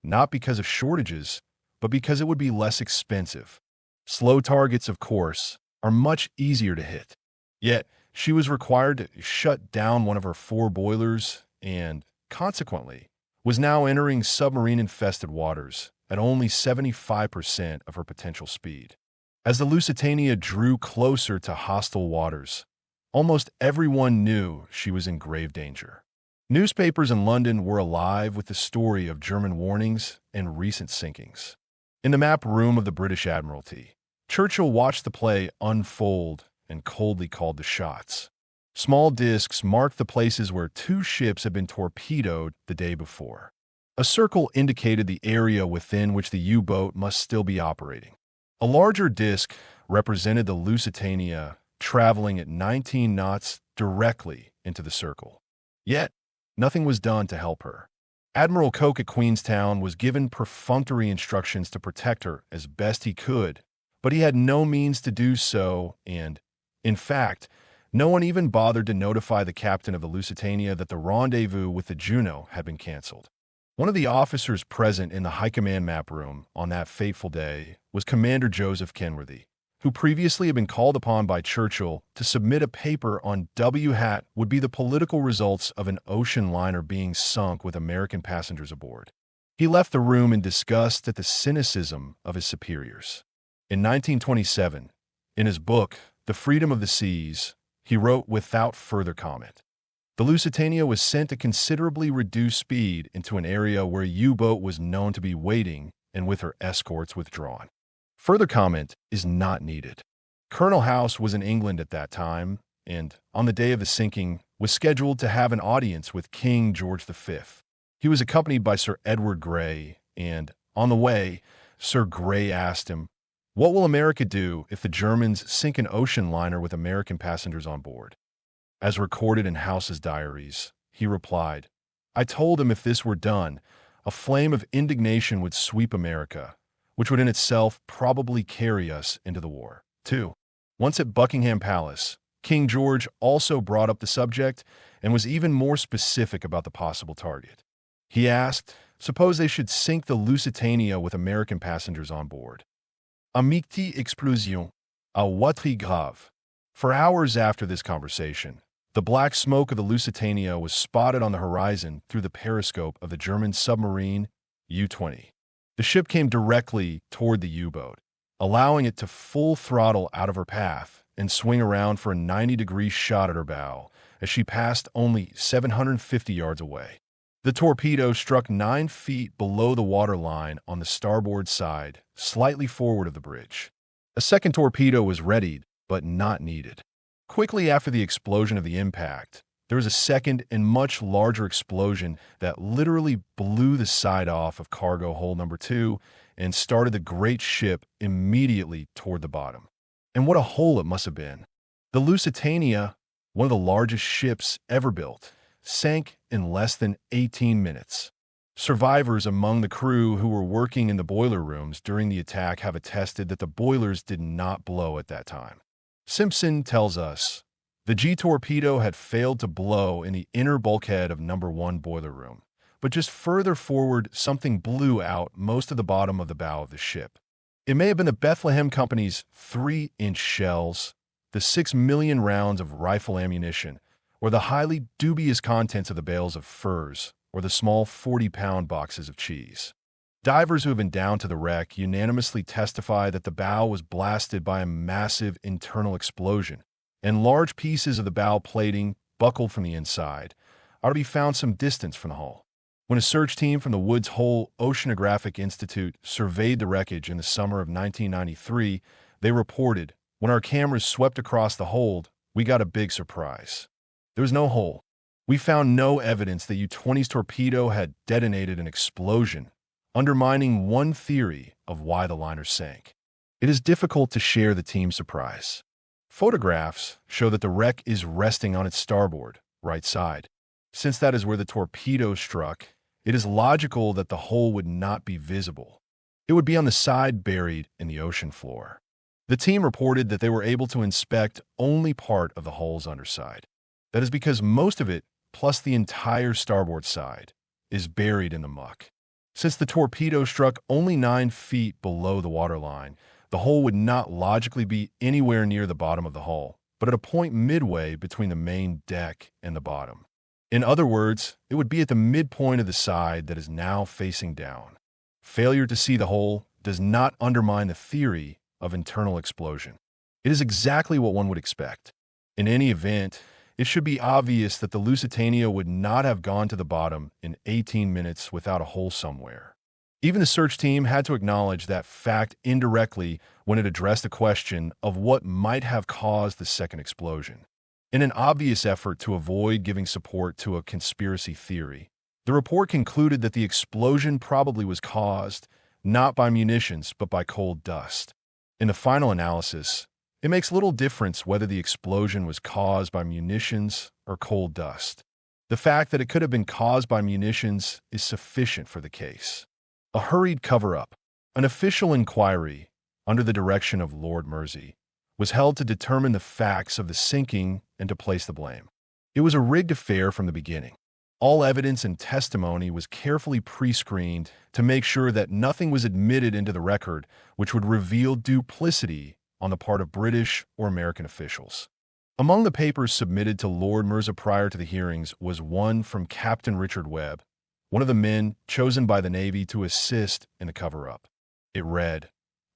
not because of shortages, but because it would be less expensive. Slow targets, of course, are much easier to hit. Yet, she was required to shut down one of her 4 boilers and, consequently, was now entering submarine-infested waters at only 75% of her potential speed. As the Lusitania drew closer to hostile waters, almost everyone knew she was in grave danger. Newspapers in London were alive with the story of German warnings and recent sinkings. In the map room of the British Admiralty, Churchill watched the play unfold and coldly called the shots. Small discs marked the places where 2 ships had been torpedoed the day before. A circle indicated the area within which the U-boat must still be operating. A larger disc represented the Lusitania traveling at 19 knots directly into the circle. Yet, nothing was done to help her. Admiral Coke at Queenstown was given perfunctory instructions to protect her as best he could, but he had no means to do so and, in fact, no one even bothered to notify the captain of the Lusitania that the rendezvous with the Juno had been canceled. One of the officers present in the High Command map room on that fateful day was Commander Joseph Kenworthy, who previously had been called upon by Churchill to submit a paper on what would be the political results of an ocean liner being sunk with American passengers aboard. He left the room in disgust at the cynicism of his superiors. In 1927, in his book, The Freedom of the Seas, he wrote without further comment, "The Lusitania was sent to considerably reduce speed into an area where a U-boat was known to be waiting and with her escorts withdrawn. Further comment is not needed." Colonel House was in England at that time, and, on the day of the sinking, was scheduled to have an audience with King George V. He was accompanied by Sir Edward Grey, and, on the way, Sir Grey asked him, "What will America do if the Germans sink an ocean liner with American passengers on board?" As recorded in House's diaries, he replied, "I told him if this were done, a flame of indignation would sweep America, which would in itself probably carry us into the war." 2. Once at Buckingham Palace, King George also brought up the subject and was even more specific about the possible target. He asked, suppose they should sink the Lusitania with American passengers on board. Amicti explosion, à Watry grave. For hours after this conversation, the black smoke of the Lusitania was spotted on the horizon through the periscope of the German submarine U-20. The ship came directly toward the U-boat, allowing it to full throttle out of her path and swing around for a 90-degree shot at her bow as she passed only 750 yards away. The torpedo struck 9 feet below the waterline on the starboard side, slightly forward of the bridge. A second torpedo was readied, but not needed. Quickly after the explosion of the impact, there was a second and much larger explosion that literally blew the side off of cargo hold number 2 and started the great ship immediately toward the bottom. And what a hole it must have been. The Lusitania, one of the largest ships ever built, sank in less than 18 minutes. Survivors among the crew who were working in the boiler rooms during the attack have attested that the boilers did not blow at that time. Simpson tells us, The G-torpedo had failed to blow in the inner bulkhead of number 1 boiler room, but just further forward, something blew out most of the bottom of the bow of the ship. It may have been the Bethlehem Company's 3-inch shells, the 6 million rounds of rifle ammunition, or the highly dubious contents of the bales of furs, or the small 40-pound boxes of cheese. Divers who have been down to the wreck unanimously testify that the bow was blasted by a massive internal explosion, and large pieces of the bow plating, buckled from the inside, are to be found some distance from the hull. When a search team from the Woods Hole Oceanographic Institute surveyed the wreckage in the summer of 1993, they reported, "When our cameras swept across the hold, we got a big surprise. There was no hole. We found no evidence that U-20's torpedo had detonated an explosion, undermining one theory of why the liner sank." It is difficult to share the team's surprise. Photographs show that the wreck is resting on its starboard, right side. Since that is where the torpedo struck, it is logical that the hole would not be visible. It would be on the side buried in the ocean floor. The team reported that they were able to inspect only part of the hull's underside. That is because most of it, plus the entire starboard side, is buried in the muck. Since the torpedo struck only 9 feet below the waterline, the hole would not logically be anywhere near the bottom of the hull, but at a point midway between the main deck and the bottom. In other words, it would be at the midpoint of the side that is now facing down. Failure to see the hole does not undermine the theory of internal explosion. It is exactly what one would expect. In any event, it should be obvious that the Lusitania would not have gone to the bottom in 18 minutes without a hole somewhere. Even the search team had to acknowledge that fact indirectly when it addressed the question of what might have caused the second explosion. In an obvious effort to avoid giving support to a conspiracy theory, the report concluded that the explosion probably was caused not by munitions but by cold dust. In the final analysis, it makes little difference whether the explosion was caused by munitions or cold dust. The fact that it could have been caused by munitions is sufficient for the case. A hurried cover-up, an official inquiry, under the direction of Lord Mersey, was held to determine the facts of the sinking and to place the blame. It was a rigged affair from the beginning. All evidence and testimony was carefully pre-screened to make sure that nothing was admitted into the record which would reveal duplicity on the part of British or American officials. Among the papers submitted to Lord Mersey prior to the hearings was one from Captain Richard Webb, one of the men chosen by the Navy to assist in the cover-up. It read,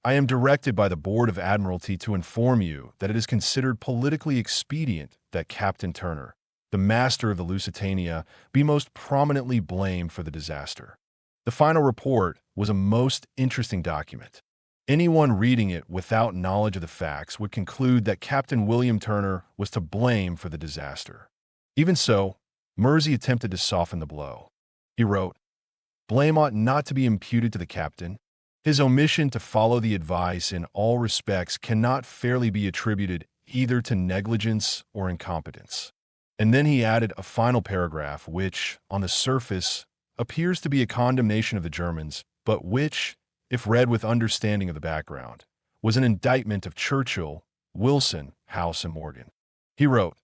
"I am directed by the Board of Admiralty to inform you that it is considered politically expedient that Captain Turner, the master of the Lusitania, be most prominently blamed for the disaster." The final report was a most interesting document. Anyone reading it without knowledge of the facts would conclude that Captain William Turner was to blame for the disaster. Even so, Mersey attempted to soften the blow. He wrote, "Blame ought not to be imputed to the captain. His omission to follow the advice in all respects cannot fairly be attributed either to negligence or incompetence." And then he added a final paragraph which, on the surface, appears to be a condemnation of the Germans, but which, if read with understanding of the background, was an indictment of Churchill, Wilson, House, and Morgan. He wrote,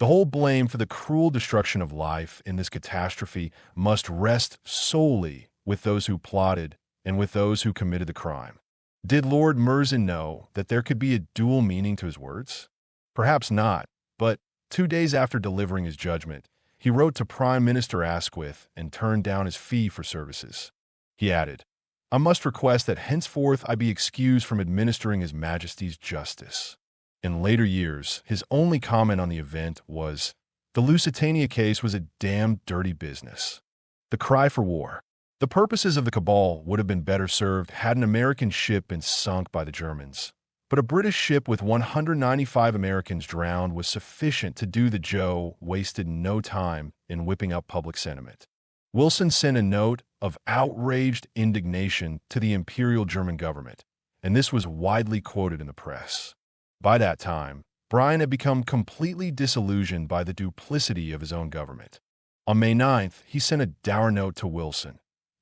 "The whole blame for the cruel destruction of life in this catastrophe must rest solely with those who plotted and with those who committed the crime." Did Lord Mersey know that there could be a dual meaning to his words? Perhaps not, but 2 days after delivering his judgment, he wrote to Prime Minister Asquith and turned down his fee for services. He added, "I must request that henceforth I be excused from administering His Majesty's justice." In later years, his only comment on the event was, "The Lusitania case was a damn dirty business." The cry for war. The purposes of the cabal would have been better served had an American ship been sunk by the Germans. But a British ship with 195 Americans drowned was sufficient to do the Joe wasted no time in whipping up public sentiment. Wilson sent a note of outraged indignation to the Imperial German government, and this was widely quoted in the press. By that time, Bryan had become completely disillusioned by the duplicity of his own government. On May 9th, he sent a dour note to Wilson.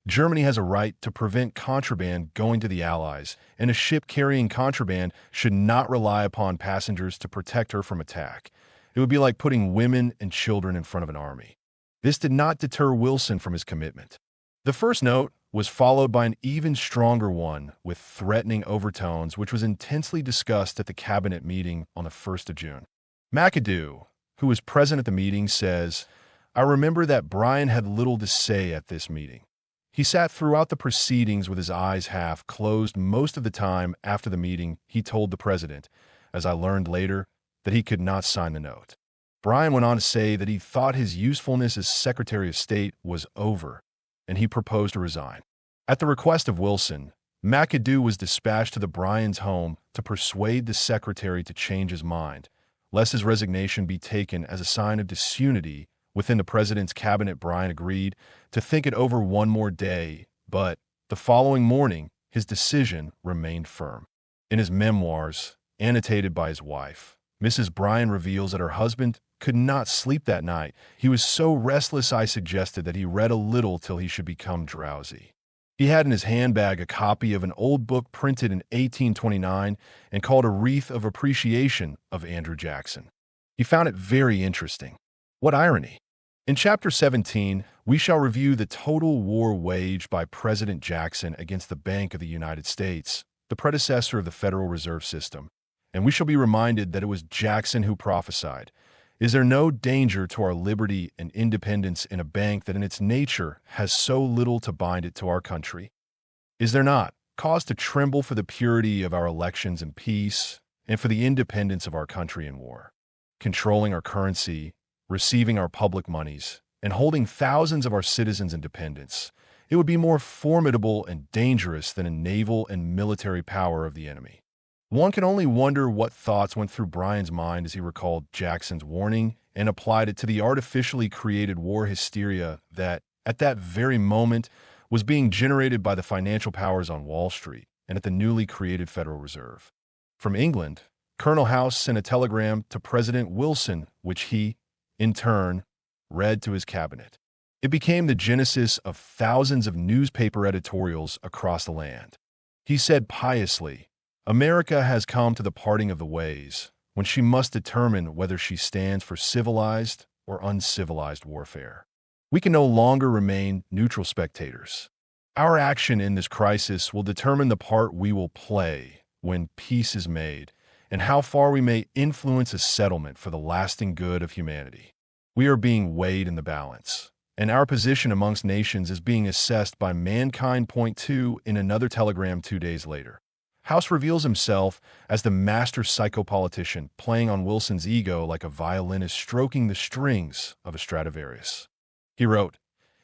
"Germany has a right to prevent contraband going to the Allies, and a ship carrying contraband should not rely upon passengers to protect her from attack. It would be like putting women and children in front of an army. This did not deter Wilson from his commitment. The first note was followed by an even stronger one with threatening overtones, which was intensely discussed at the cabinet meeting on the 1st of June. McAdoo, who was present at the meeting, says, "I remember that Bryan had little to say at this meeting. He sat throughout the proceedings with his eyes half closed most of the time. After the meeting, he told the president, as I learned later, that he could not sign the note." Bryan went on to say that he thought his usefulness as Secretary of State was over, and he proposed to resign. At the request of Wilson, McAdoo was dispatched to the Bryans' home to persuade the secretary to change his mind, lest his resignation be taken as a sign of disunity within the president's cabinet. Bryan agreed to think it over one more day, but the following morning, his decision remained firm. In his memoirs, annotated by his wife, Mrs. Bryan reveals that her husband could not sleep that night. He was so restless, I suggested that he read a little till he should become drowsy. He had in his handbag a copy of an old book printed in 1829 and called A Wreath of Appreciation of Andrew Jackson. He found it very interesting. What irony! In Chapter 17, we shall review the total war waged by President Jackson against the Bank of the United States, the predecessor of the Federal Reserve System, and we shall be reminded that it was Jackson who prophesied, "Is there no danger to our liberty and independence in a bank that in its nature has so little to bind it to our country? Is there not cause to tremble for the purity of our elections in peace and for the independence of our country in war? Controlling our currency, receiving our public monies, and holding thousands of our citizens in dependence, it would be more formidable and dangerous than a naval and military power of the enemy." One can only wonder what thoughts went through Bryan's mind as he recalled Jackson's warning and applied it to the artificially created war hysteria that, at that very moment, was being generated by the financial powers on Wall Street and at the newly created Federal Reserve. From England, Colonel House sent a telegram to President Wilson, which he, in turn, read to his cabinet. It became the genesis of thousands of newspaper editorials across the land. He said piously, "America has come to the parting of the ways, when she must determine whether she stands for civilized or uncivilized warfare. We can no longer remain neutral spectators. Our action in this crisis will determine the part we will play when peace is made, and how far we may influence a settlement for the lasting good of humanity. We are being weighed in the balance, and our position amongst nations is being assessed by mankind." Point 2 in another telegram 2 days later. House reveals himself as the master psychopolitician, playing on Wilson's ego like a violinist stroking the strings of a Stradivarius. He wrote,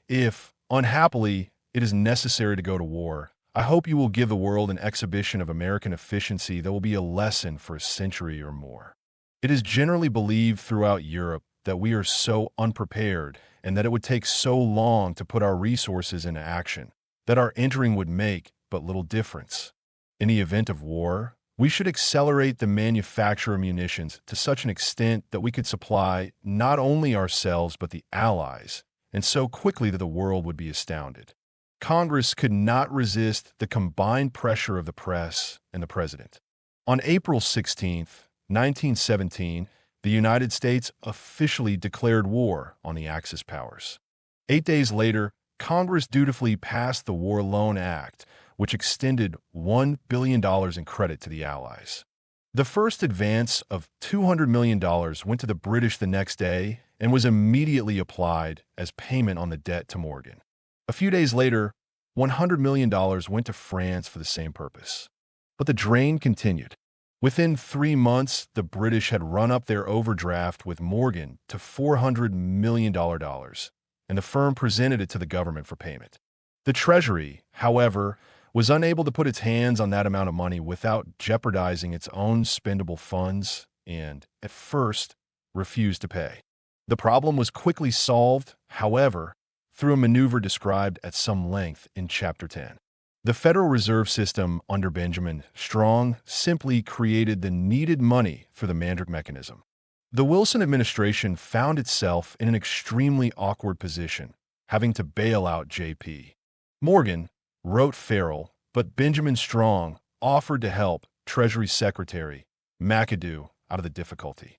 "If, unhappily, it is necessary to go to war, I hope you will give the world an exhibition of American efficiency that will be a lesson for a century or more. It is generally believed throughout Europe that we are so unprepared and that it would take so long to put our resources into action, that our entering would make but little difference. In the event of war, we should accelerate the manufacture of munitions to such an extent that we could supply not only ourselves but the Allies, and so quickly that the world would be astounded. Congress could not resist the combined pressure of the press and the president." On April 16, 1917, the United States officially declared war on the Axis powers. 8 days later, Congress dutifully passed the War Loan Act, which extended $1 billion in credit to the Allies. The first advance of $200 million went to the British the next day and was immediately applied as payment on the debt to Morgan. A few days later, $100 million went to France for the same purpose. But the drain continued. Within 3 months, the British had run up their overdraft with Morgan to $400 million, and the firm presented it to the government for payment. The Treasury, however, was unable to put its hands on that amount of money without jeopardizing its own spendable funds and, at first, refused to pay. The problem was quickly solved, however, through a maneuver described at some length in Chapter 10. The Federal Reserve System under Benjamin Strong simply created the needed money for the Mandrake mechanism. The Wilson administration found itself in an extremely awkward position, having to bail out J.P. Morgan, wrote Farrell, but Benjamin Strong offered to help Treasury Secretary McAdoo out of the difficulty.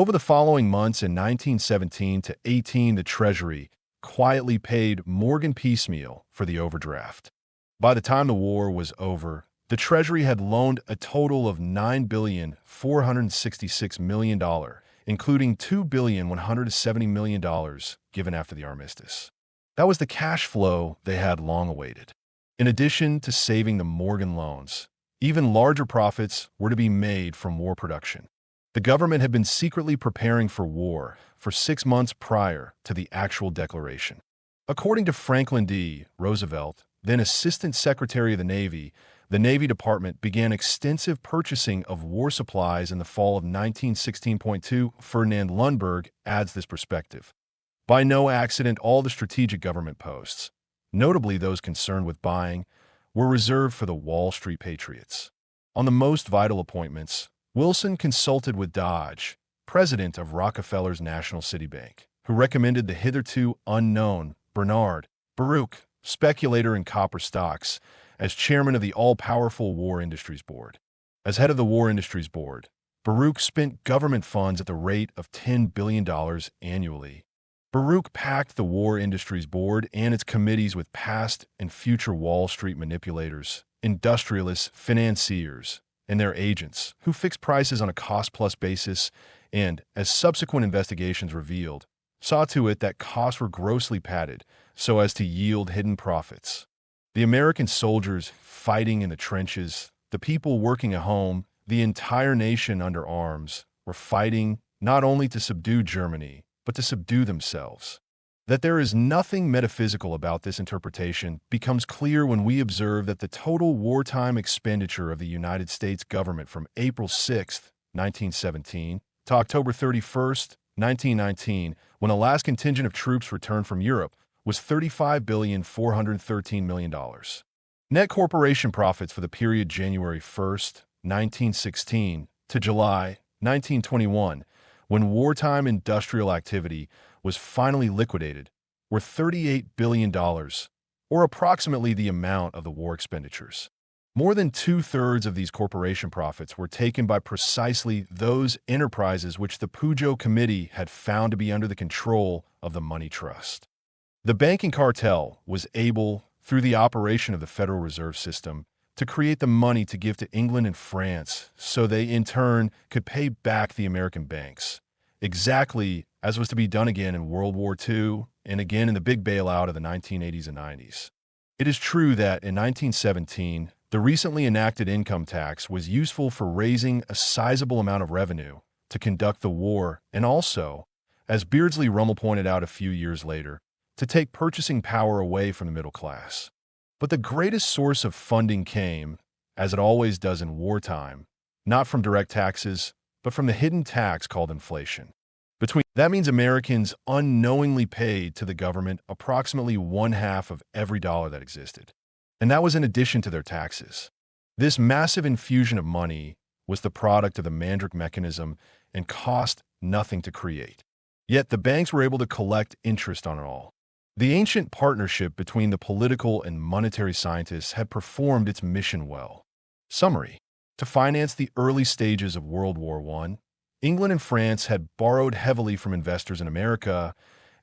Over the following months in 1917 to 18, the Treasury quietly paid Morgan piecemeal for the overdraft. By the time the war was over, the Treasury had loaned a total of $9,466,000,000, including $2,170,000,000 given after the armistice. That was the cash flow they had long awaited. In addition to saving the Morgan loans, even larger profits were to be made from war production. The government had been secretly preparing for war for 6 months prior to the actual declaration. According to Franklin D. Roosevelt, then Assistant Secretary of the Navy Department began extensive purchasing of war supplies in the fall of 1916. Ferdinand Lundberg adds this perspective. By no accident, all the strategic government posts, notably those concerned with buying, were reserved for the Wall Street patriots. On the most vital appointments, Wilson consulted with Dodge, president of Rockefeller's National City Bank, who recommended the hitherto unknown Bernard Baruch, speculator in copper stocks, as chairman of the all-powerful War Industries Board. As head of the War Industries Board, Baruch spent government funds at the rate of $10 billion annually. Baruch packed the War Industries Board and its committees with past and future Wall Street manipulators, industrialists, financiers, and their agents, who fixed prices on a cost-plus basis and, as subsequent investigations revealed, saw to it that costs were grossly padded so as to yield hidden profits. The American soldiers fighting in the trenches, the people working at home, the entire nation under arms, were fighting not only to subdue Germany, but to subdue themselves. That there is nothing metaphysical about this interpretation becomes clear when we observe that the total wartime expenditure of the United States government from April 6, 1917, to October 31, 1919, when the last contingent of troops returned from Europe, was $35,413,000,000. Net corporation profits for the period January 1, 1916, to July 1921, when wartime industrial activity was finally liquidated, were $38 billion, or approximately the amount of the war expenditures. More than two-thirds of these corporation profits were taken by precisely those enterprises which the Pujo Committee had found to be under the control of the money trust. The banking cartel was able, through the operation of the Federal Reserve System, to create the money to give to England and France so they, in turn, could pay back the American banks, exactly as was to be done again in World War II and again in the big bailout of the 1980s and 90s. It is true that in 1917, the recently enacted income tax was useful for raising a sizable amount of revenue to conduct the war and also, as Beardsley Rummel pointed out a few years later, to take purchasing power away from the middle class. But the greatest source of funding came, as it always does in wartime, not from direct taxes, but from the hidden tax called inflation. That means Americans unknowingly paid to the government approximately 1/2 of every dollar that existed. And that was in addition to their taxes. This massive infusion of money was the product of the Mandrake mechanism and cost nothing to create. Yet the banks were able to collect interest on it all. The ancient partnership between the political and monetary scientists had performed its mission well. Summary: to finance the early stages of World War I, England and France had borrowed heavily from investors in America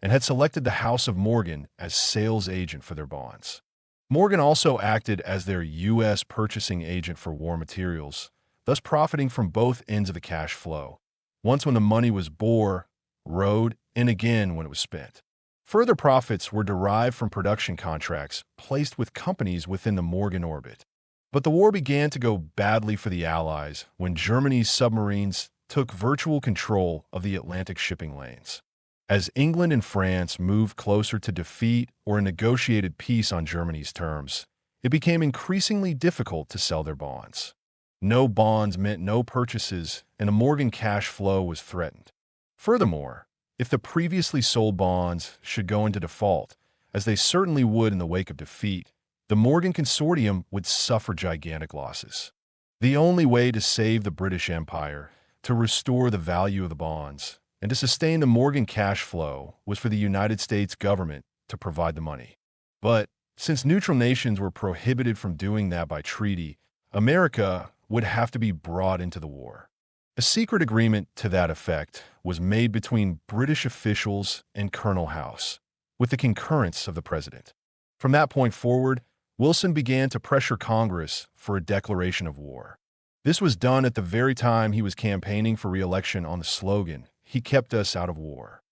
and had selected the House of Morgan as sales agent for their bonds. Morgan also acted as their U.S. purchasing agent for war materials, thus profiting from both ends of the cash flow, once when the money was borrowed and again when it was spent. Further profits were derived from production contracts placed with companies within the Morgan orbit. But the war began to go badly for the Allies when Germany's submarines took virtual control of the Atlantic shipping lanes. As England and France moved closer to defeat or a negotiated peace on Germany's terms, it became increasingly difficult to sell their bonds. No bonds meant no purchases, and the Morgan cash flow was threatened. Furthermore, if the previously sold bonds should go into default, as they certainly would in the wake of defeat, the Morgan Consortium would suffer gigantic losses. The only way to save the British Empire, to restore the value of the bonds, and to sustain the Morgan cash flow was for the United States government to provide the money. But since neutral nations were prohibited from doing that by treaty, America would have to be brought into the war. A secret agreement to that effect was made between British officials and Colonel House, with the concurrence of the president. From that point forward, Wilson began to pressure Congress for a declaration of war. This was done at the very time he was campaigning for re-election on the slogan, "He kept us out of war."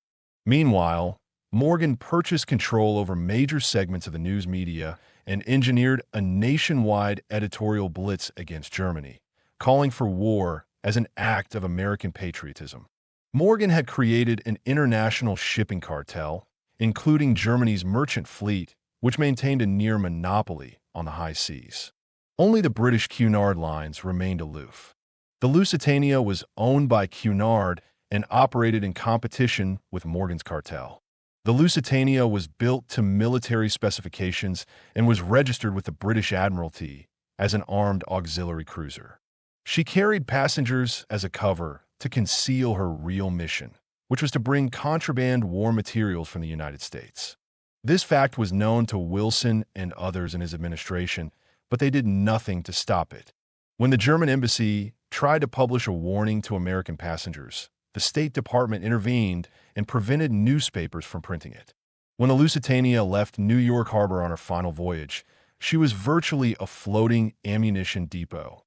Meanwhile, Morgan purchased control over major segments of the news media and engineered a nationwide editorial blitz against Germany, calling for war as an act of American patriotism. Morgan had created an international shipping cartel, including Germany's merchant fleet, which maintained a near monopoly on the high seas. Only the British Cunard lines remained aloof. The Lusitania was owned by Cunard and operated in competition with Morgan's cartel. The Lusitania was built to military specifications and was registered with the British Admiralty as an armed auxiliary cruiser. She carried passengers as a cover to conceal her real mission, which was to bring contraband war materials from the United States. This fact was known to Wilson and others in his administration, but they did nothing to stop it. When the German embassy tried to publish a warning to American passengers, the State Department intervened and prevented newspapers from printing it. When the Lusitania left New York Harbor on her final voyage, she was virtually a floating ammunition depot.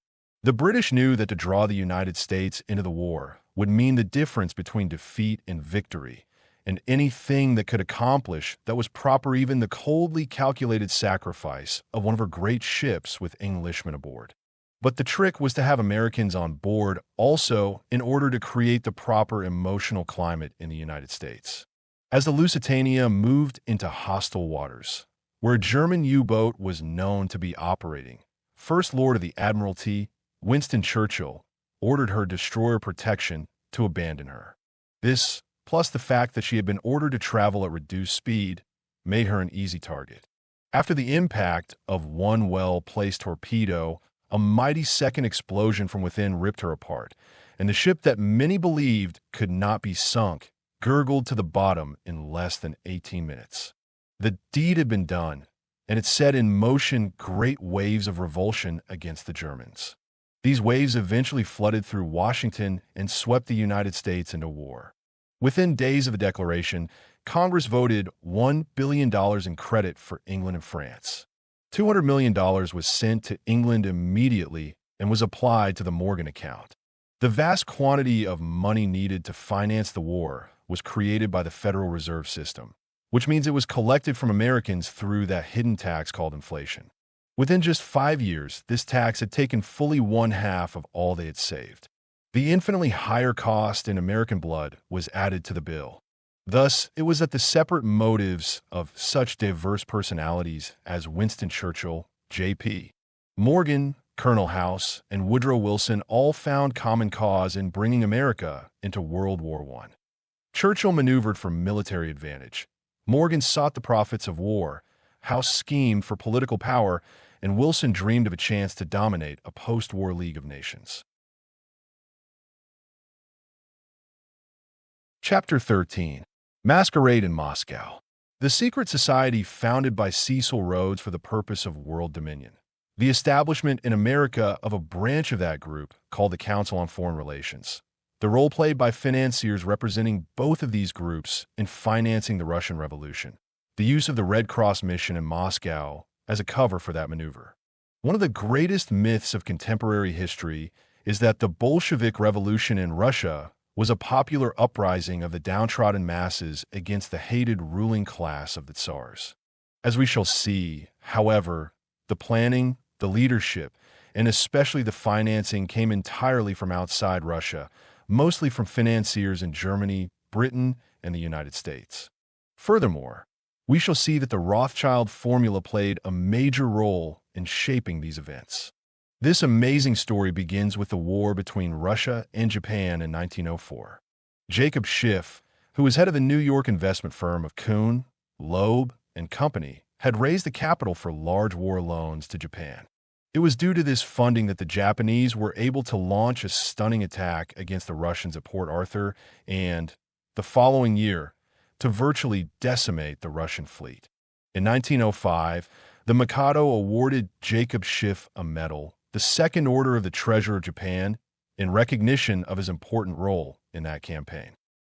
The British knew that to draw the United States into the war would mean the difference between defeat and victory, and anything that could accomplish that was proper, even the coldly calculated sacrifice of one of her great ships with Englishmen aboard. But the trick was to have Americans on board also in order to create the proper emotional climate in the United States. As the Lusitania moved into hostile waters, where a German U-boat was known to be operating, First Lord of the Admiralty, Winston Churchill, ordered her destroyer protection to abandon her. This, plus the fact that she had been ordered to travel at reduced speed, made her an easy target. After the impact of one well-placed torpedo, a mighty second explosion from within ripped her apart, and the ship that many believed could not be sunk gurgled to the bottom in less than 18 minutes. The deed had been done, and it set in motion great waves of revulsion against the Germans. These waves eventually flooded through Washington and swept the United States into war. Within days of the declaration, Congress voted $1 billion in credit for England and France. $200 million was sent to England immediately and was applied to the Morgan account. The vast quantity of money needed to finance the war was created by the Federal Reserve System, which means it was collected from Americans through that hidden tax called inflation. Within just 5 years, this tax had taken fully one-half of all they had saved. The infinitely higher cost in American blood was added to the bill. Thus, it was that the separate motives of such diverse personalities as Winston Churchill, J.P. Morgan, Colonel House, and Woodrow Wilson all found common cause in bringing America into World War I. Churchill maneuvered for military advantage. Morgan sought the profits of war. House schemed for political power, and Wilson dreamed of a chance to dominate a post-war League of Nations. Chapter 13. Masquerade in Moscow. The secret society founded by Cecil Rhodes for the purpose of world dominion. The establishment in America of a branch of that group called the Council on Foreign Relations. The role played by financiers representing both of these groups in financing the Russian Revolution. The use of the Red Cross mission in Moscow as a cover for that maneuver. One of the greatest myths of contemporary history is that the Bolshevik Revolution in Russia was a popular uprising of the downtrodden masses against the hated ruling class of the Tsars. As we shall see, however, the planning, the leadership, and especially the financing came entirely from outside Russia, mostly from financiers in Germany, Britain, and the United States. Furthermore, we shall see that the Rothschild formula played a major role in shaping these events. This amazing story begins with the war between Russia and Japan in 1904. Jacob Schiff, who was head of the New York investment firm of Kuhn, Loeb, and Company, had raised the capital for large war loans to Japan. It was due to this funding that the Japanese were able to launch a stunning attack against the Russians at Port Arthur and, the following year, to virtually decimate the Russian fleet. In 1905, the Mikado awarded Jacob Schiff a medal, the Second Order of the Treasure of Japan, in recognition of his important role in that campaign.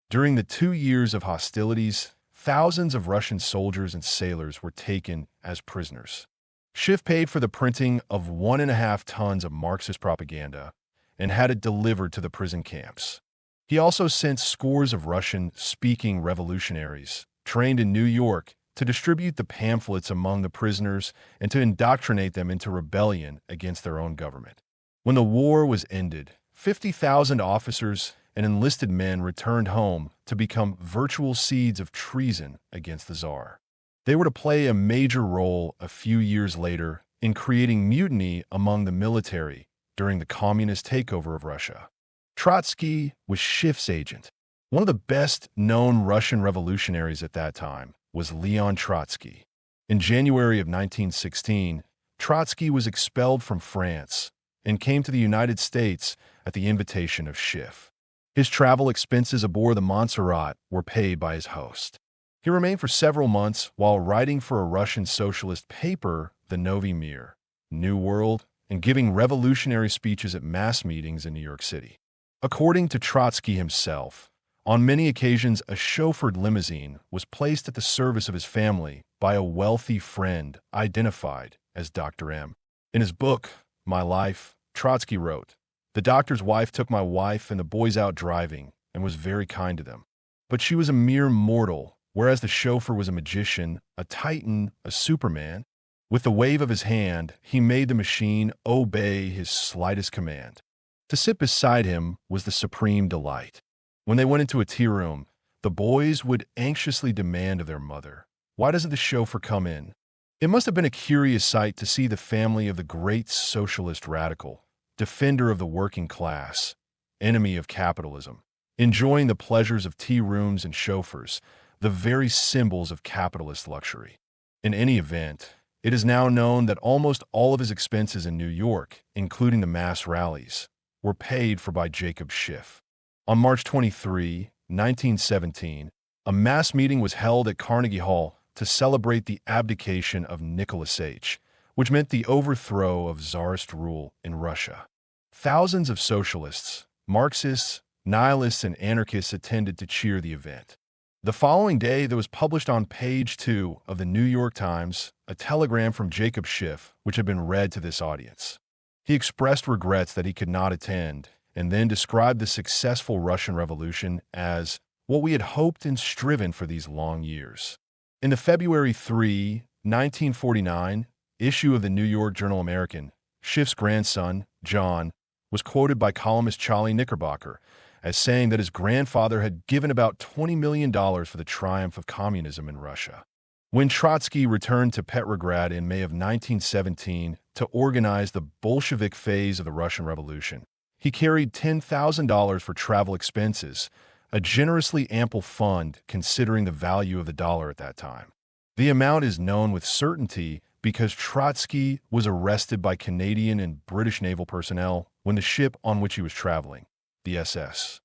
During the 2 years of hostilities, thousands of Russian soldiers and sailors were taken as prisoners. Schiff paid for the printing of 1.5 tons of Marxist propaganda and had it delivered to the prison camps. He also sent scores of Russian-speaking revolutionaries trained in New York to distribute the pamphlets among the prisoners and to indoctrinate them into rebellion against their own government. When the war was ended, 50,000 officers and enlisted men returned home to become virtual seeds of treason against the Tsar. They were to play a major role a few years later in creating mutiny among the military during the communist takeover of Russia. Trotsky was Schiff's agent. One of the best-known Russian revolutionaries at that time was Leon Trotsky. In January of 1916, Trotsky was expelled from France and came to the United States at the invitation of Schiff. His travel expenses aboard the Montserrat were paid by his host. He remained for several months while writing for a Russian socialist paper, the Novy Mir, New World, and giving revolutionary speeches at mass meetings in New York City. According to Trotsky himself, on many occasions a chauffeured limousine was placed at the service of his family by a wealthy friend identified as Dr. M. In his book, My Life, Trotsky wrote, "The doctor's wife took my wife and the boys out driving and was very kind to them. But she was a mere mortal, whereas the chauffeur was a magician, a titan, a superman. With the wave of his hand, he made the machine obey his slightest command. To sit beside him was the supreme delight. When they went into a tea room, the boys would anxiously demand of their mother, 'Why doesn't the chauffeur come in?' It must have been a curious sight to see the family of the great socialist radical, defender of the working class, enemy of capitalism, enjoying the pleasures of tea rooms and chauffeurs, the very symbols of capitalist luxury. In any event, it is now known that almost all of his expenses in New York, including the mass rallies, were paid for by Jacob Schiff. On March 23, 1917, a mass meeting was held at Carnegie Hall to celebrate the abdication of Nicholas H., which meant the overthrow of Tsarist rule in Russia. Thousands of socialists, Marxists, nihilists, and anarchists attended to cheer the event. The following day, there was published on page 2 of the New York Times a telegram from Jacob Schiff, which had been read to this audience. He expressed regrets that he could not attend, and then described the successful Russian Revolution as what we had hoped and striven for these long years. In the February 3, 1949, issue of the New York Journal-American, Schiff's grandson, John, was quoted by columnist Charlie Knickerbocker as saying that his grandfather had given about $20 million for the triumph of communism in Russia. When Trotsky returned to Petrograd in May of 1917 to organize the Bolshevik phase of the Russian Revolution, he carried $10,000 for travel expenses, a generously ample fund considering the value of the dollar at that time. The amount is known with certainty because Trotsky was arrested by Canadian and British naval personnel when the ship on which he was traveling, the SS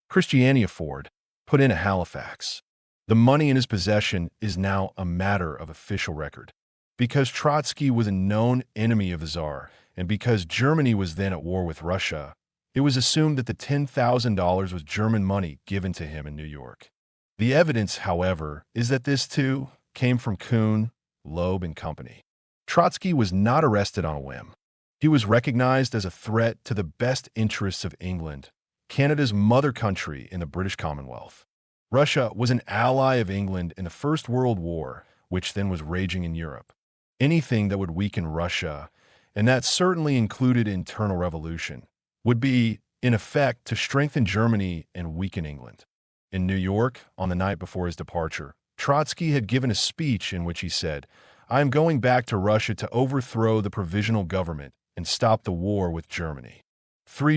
Christiania Ford, put in at Halifax. The money in his possession is now a matter of official record. Because Trotsky was a known enemy of the Tsar, and because Germany was then at war with Russia, it was assumed that the $10,000 was German money given to him in New York. The evidence, however, is that this, too, came from Kuhn, Loeb, and Company. Trotsky was not arrested on a whim. He was recognized as a threat to the best interests of England, Canada's mother country in the British Commonwealth. Russia was an ally of England in the First World War, which then was raging in Europe. Anything that would weaken Russia, and that certainly included internal revolution, would be, in effect, to strengthen Germany and weaken England. In New York, on the night before his departure, Trotsky had given a speech in which he said, "I am going back to Russia to overthrow the provisional government and stop the war with Germany."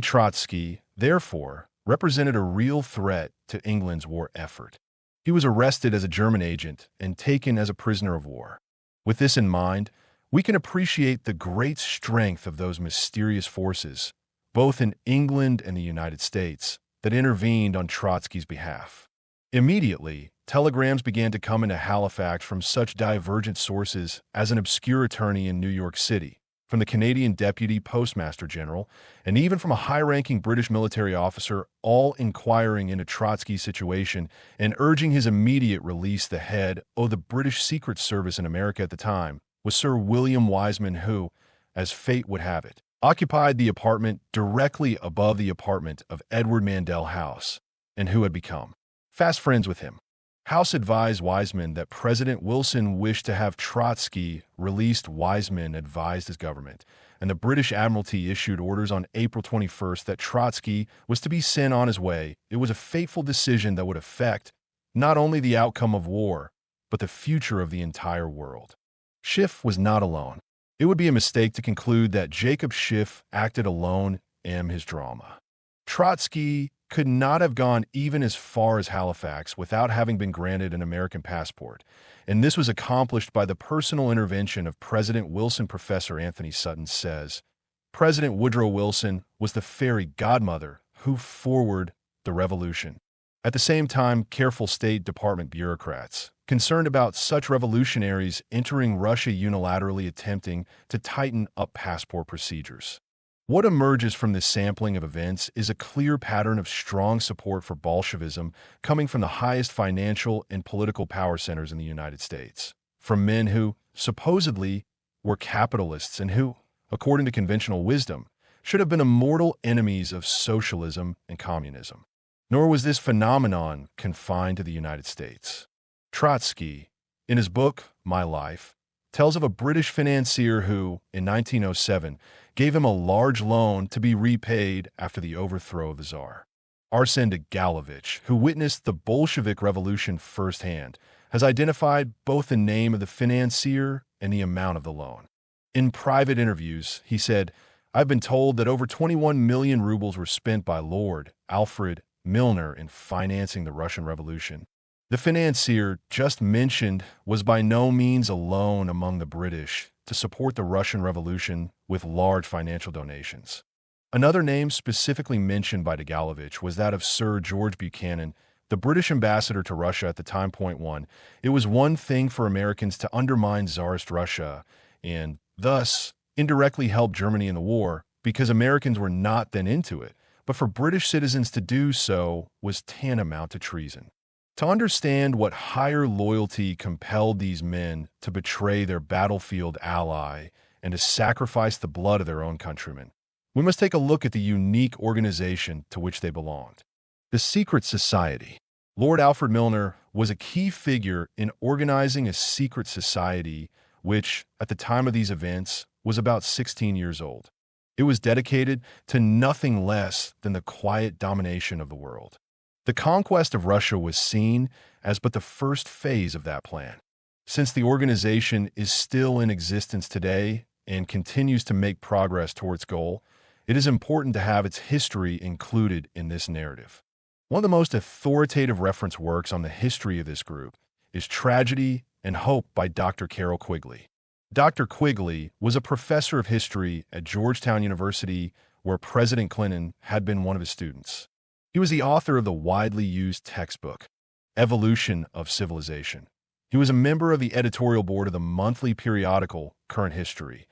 Trotsky, therefore, represented a real threat to England's war effort. He was arrested as a German agent and taken as a prisoner of war. With this in mind, we can appreciate the great strength of those mysterious forces, both in England and the United States, that intervened on Trotsky's behalf. Immediately, telegrams began to come into Halifax from such divergent sources as an obscure attorney in New York City, from the Canadian Deputy Postmaster General, and even from a high-ranking British military officer, all inquiring into Trotsky's situation and urging his immediate release. The head of the British Secret Service in America at the time was Sir William Wiseman, who, as fate would have it, occupied the apartment directly above the apartment of Edward Mandell House, and who had become fast friends with him. House advised Wiseman that President Wilson wished to have Trotsky released. Wiseman advised his government, and the British Admiralty issued orders on April 21st that Trotsky was to be sent on his way. It was a fateful decision that would affect not only the outcome of war, but the future of the entire world. Schiff was not alone. It would be a mistake to conclude that Jacob Schiff acted alone in his drama. Trotsky could not have gone even as far as Halifax without having been granted an American passport, and this was accomplished by the personal intervention of President Wilson. Professor Anthony Sutton says, President Woodrow Wilson was the fairy godmother who forwarded the revolution. At the same time, careful State Department bureaucrats, concerned about such revolutionaries entering Russia unilaterally attempting to tighten up passport procedures. What emerges from this sampling of events is a clear pattern of strong support for Bolshevism coming from the highest financial and political power centers in the United States, from men who, supposedly, were capitalists and who, according to conventional wisdom, should have been immortal enemies of socialism and communism. Nor was this phenomenon confined to the United States. Trotsky, in his book, My Life, tells of a British financier who, in 1907, gave him a large loan to be repaid after the overthrow of the Tsar. Arsen Galovich, who witnessed the Bolshevik Revolution firsthand, has identified both the name of the financier and the amount of the loan. In private interviews, he said, I've been told that over 21 million rubles were spent by Lord Alfred Milner in financing the Russian Revolution. The financier just mentioned was by no means alone among the British to support the Russian Revolution with large financial donations. Another name specifically mentioned by Galovich was that of Sir George Buchanan, the British ambassador to Russia at the time. Point 1. It was one thing for Americans to undermine Tsarist Russia and, thus, indirectly help Germany in the war because Americans were not then into it, but for British citizens to do so was tantamount to treason. To understand what higher loyalty compelled these men to betray their battlefield ally and to sacrifice the blood of their own countrymen, we must take a look at the unique organization to which they belonged. The Secret Society. Lord Alfred Milner was a key figure in organizing a secret society which, at the time of these events, was about 16 years old. It was dedicated to nothing less than the quiet domination of the world. The conquest of Russia was seen as but the first phase of that plan. Since the organization is still in existence today and continues to make progress toward its goal, it is important to have its history included in this narrative. One of the most authoritative reference works on the history of this group is Tragedy and Hope by Dr. Carroll Quigley. Dr. Quigley was a professor of history at Georgetown University, where President Clinton had been one of his students. He was the author of the widely used textbook, Evolution of Civilization. He was a member of the editorial board of the monthly periodical Current History,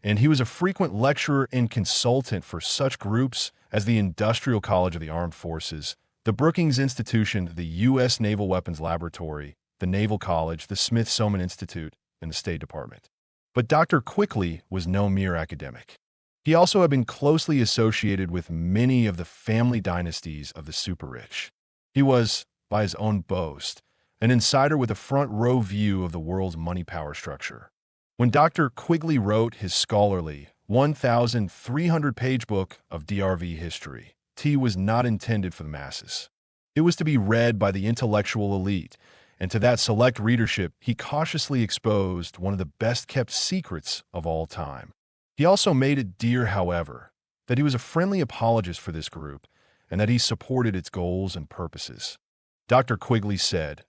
and he was a frequent lecturer and consultant for such groups as the Industrial College of the Armed Forces, the Brookings Institution, the U.S. Naval Weapons Laboratory, the Naval College, the Smithsonian Institute, and the State Department. But Dr. Quigley was no mere academic. He also had been closely associated with many of the family dynasties of the super-rich. He was, by his own boast, an insider with a front-row view of the world's money power structure. When Dr. Quigley wrote his scholarly 1,300-page book of DRV history, tea was not intended for the masses. It was to be read by the intellectual elite, and to that select readership he cautiously exposed one of the best-kept secrets of all time. He also made it dear, however, that he was a friendly apologist for this group and that he supported its goals and purposes. Dr. Quigley said,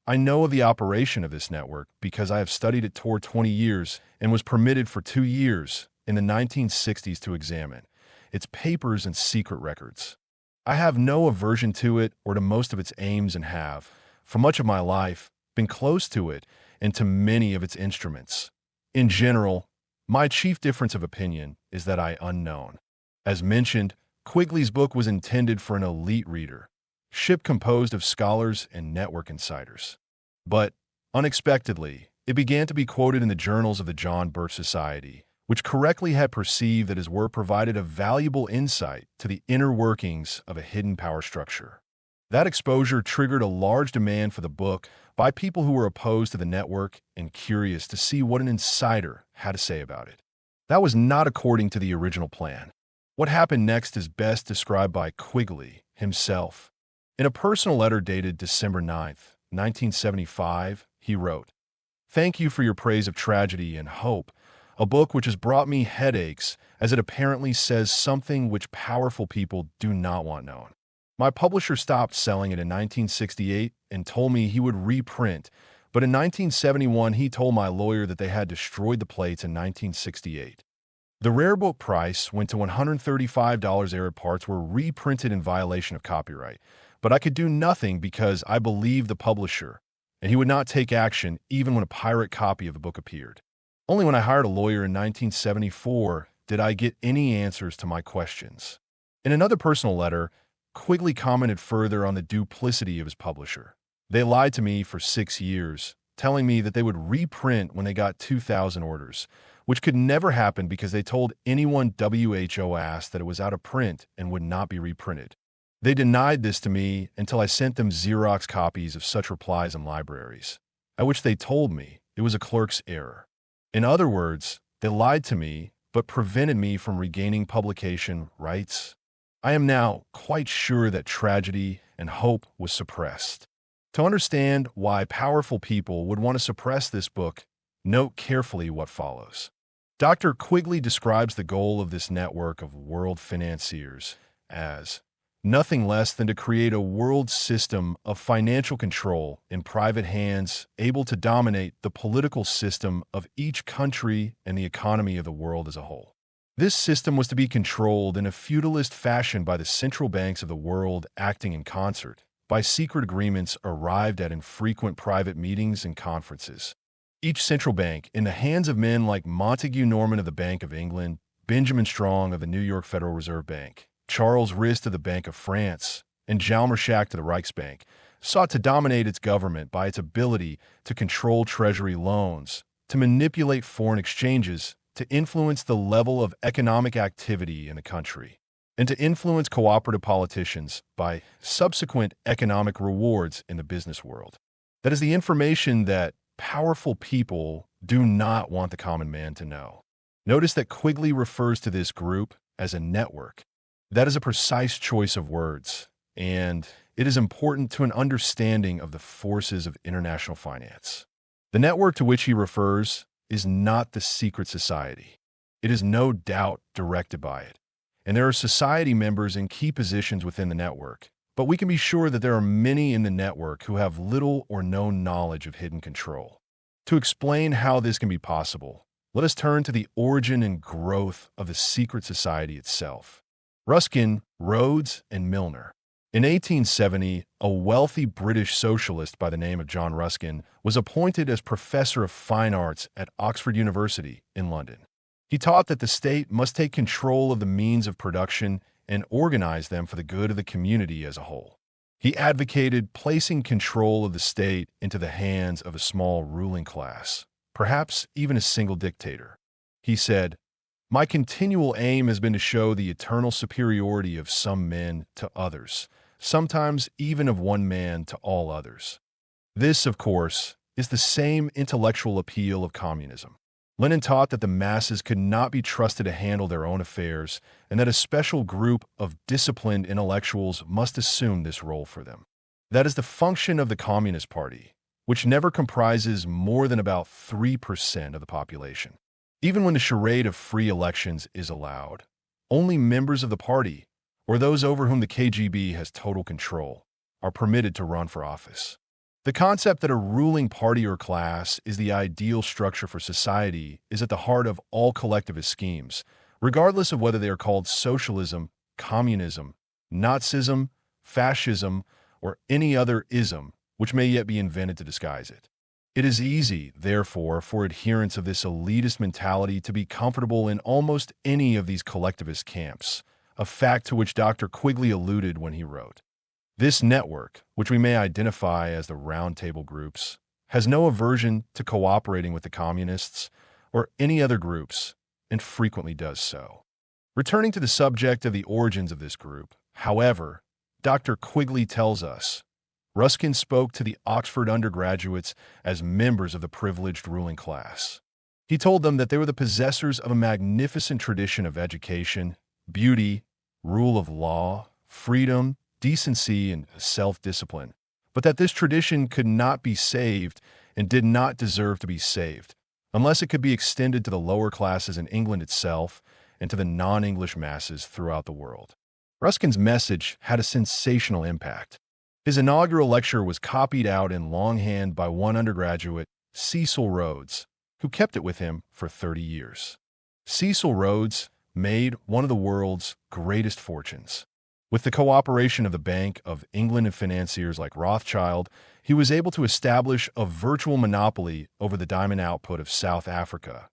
I know of the operation of this network because I have studied it toward 20 years and was permitted for 2 years in the 1960s to examine its papers and secret records. I have no aversion to it or to most of its aims and have, for much of my life, been close to it and to many of its instruments. In general, My chief difference of opinion is that I unknown. As mentioned, Quigley's book was intended for an elite reader, ship composed of scholars and network insiders. But, unexpectedly, it began to be quoted in the journals of the John Birch Society, which correctly had perceived that his work provided a valuable insight to the inner workings of a hidden power structure. That exposure triggered a large demand for the book by people who were opposed to the network and curious to see what an insider had to say about it. That was not according to the original plan. What happened next is best described by Quigley himself. In a personal letter dated December 9, 1975, he wrote, "Thank you for your praise of Tragedy and Hope, a book which has brought me headaches as it apparently says something which powerful people do not want known. My publisher stopped selling it in 1968 and told me he would reprint, but in 1971 he told my lawyer that they had destroyed the plates in 1968. The rare book price went to $135. Error parts were reprinted in violation of copyright, but I could do nothing because I believed the publisher, and he would not take action even when a pirate copy of the book appeared. Only when I hired a lawyer in 1974 did I get any answers to my questions." In another personal letter, Quigley commented further on the duplicity of his publisher. "They lied to me for 6 years, telling me that they would reprint when they got 2,000 orders, which could never happen because they told anyone WHO asked that it was out of print and would not be reprinted. They denied this to me until I sent them Xerox copies of such replies in libraries, at which they told me it was a clerk's error. In other words, they lied to me but prevented me from regaining publication rights. I am now quite sure that Tragedy and Hope was suppressed. To understand why powerful people would want to suppress this book, note carefully what follows." Dr. Quigley describes the goal of this network of world financiers as nothing less than to create a world system of financial control in private hands able to dominate the political system of each country and the economy of the world as a whole. This system was to be controlled in a feudalist fashion by the central banks of the world acting in concert, by secret agreements arrived at in frequent private meetings and conferences. Each central bank, in the hands of men like Montague Norman of the Bank of England, Benjamin Strong of the New York Federal Reserve Bank, Charles Rist of the Bank of France, and Jalmar Schacht of the Reichsbank, sought to dominate its government by its ability to control treasury loans, to manipulate foreign exchanges, to influence the level of economic activity in the country, and to influence cooperative politicians by subsequent economic rewards in the business world. That is the information that powerful people do not want the common man to know. Notice that Quigley refers to this group as a network. That is a precise choice of words, and it is important to an understanding of the forces of international finance. The network to which he refers is not the secret society. It is no doubt directed by it, and there are society members in key positions within the network, but we can be sure that there are many in the network who have little or no knowledge of hidden control. To explain how this can be possible, let us turn to the origin and growth of the secret society itself. Ruskin, Rhodes, and Milner. In 1870, a wealthy British socialist by the name of John Ruskin was appointed as professor of fine arts at Oxford University in London. He taught that the state must take control of the means of production and organize them for the good of the community as a whole. He advocated placing control of the state into the hands of a small ruling class, perhaps even a single dictator. He said, "My continual aim has been to show the eternal superiority of some men to others, sometimes even of one man to all others." This, of course, is the same intellectual appeal of communism. Lenin taught that the masses could not be trusted to handle their own affairs and that a special group of disciplined intellectuals must assume this role for them. That is the function of the Communist Party, which never comprises more than about 3% of the population. Even when the charade of free elections is allowed, only members of the party, or those over whom the KGB has total control, are permitted to run for office. The concept that a ruling party or class is the ideal structure for society is at the heart of all collectivist schemes, regardless of whether they are called socialism, communism, Nazism, fascism, or any other ism which may yet be invented to disguise it. It is easy, therefore, for adherents of this elitist mentality to be comfortable in almost any of these collectivist camps, a fact to which Dr. Quigley alluded when he wrote, "This network, which we may identify as the Round Table groups, has no aversion to cooperating with the communists or any other groups, and frequently does so." Returning to the subject of the origins of this group, however, Dr. Quigley tells us, Ruskin spoke to the Oxford undergraduates as members of the privileged ruling class. He told them that they were the possessors of a magnificent tradition of education, beauty, rule of law, freedom, decency, and self-discipline, but that this tradition could not be saved and did not deserve to be saved, unless it could be extended to the lower classes in England itself and to the non-English masses throughout the world. Ruskin's message had a sensational impact. His inaugural lecture was copied out in longhand by one undergraduate, Cecil Rhodes, who kept it with him for 30 years. Cecil Rhodes made one of the world's greatest fortunes. With the cooperation of the Bank of England and financiers like Rothschild, he was able to establish a virtual monopoly over the diamond output of South Africa,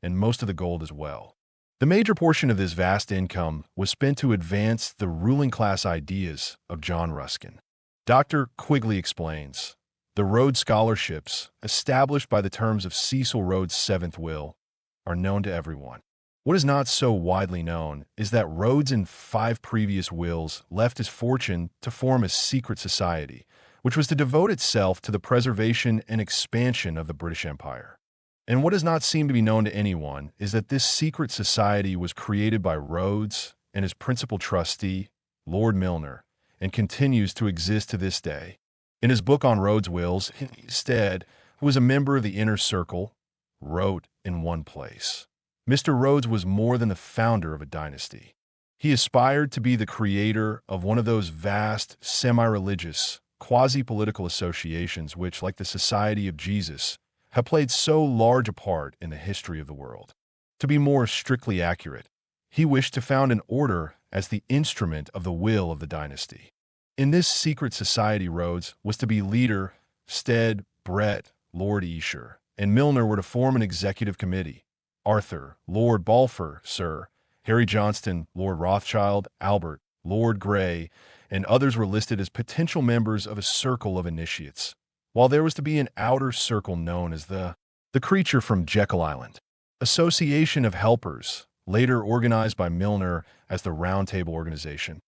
and most of the gold as well. The major portion of this vast income was spent to advance the ruling class ideas of John Ruskin. Dr. Quigley explains, the Rhodes scholarships, established by the terms of Cecil Rhodes' seventh will, are known to everyone. What is not so widely known is that Rhodes in 5 previous wills left his fortune to form a secret society, which was to devote itself to the preservation and expansion of the British Empire. And what does not seem to be known to anyone is that this secret society was created by Rhodes and his principal trustee, Lord Milner, and continues to exist to this day. In his book on Rhodes' wills, Stead, who was a member of the Inner Circle, wrote in one place, Mr. Rhodes was more than the founder of a dynasty. He aspired to be the creator of one of those vast, semi-religious, quasi-political associations which, like the Society of Jesus, have played so large a part in the history of the world. To be more strictly accurate, he wished to found an order as the instrument of the will of the dynasty. In this secret society, Rhodes was to be leader, Stead, Brett, Lord Esher, and Milner were to form an executive committee. Arthur, Lord Balfour, Sir, Harry Johnston, Lord Rothschild, Albert, Lord Grey, and others were listed as potential members of a circle of initiates, while there was to be an outer circle known as the creature from Jekyll Island, association of helpers, later organized by Milner as the Round Table Organization.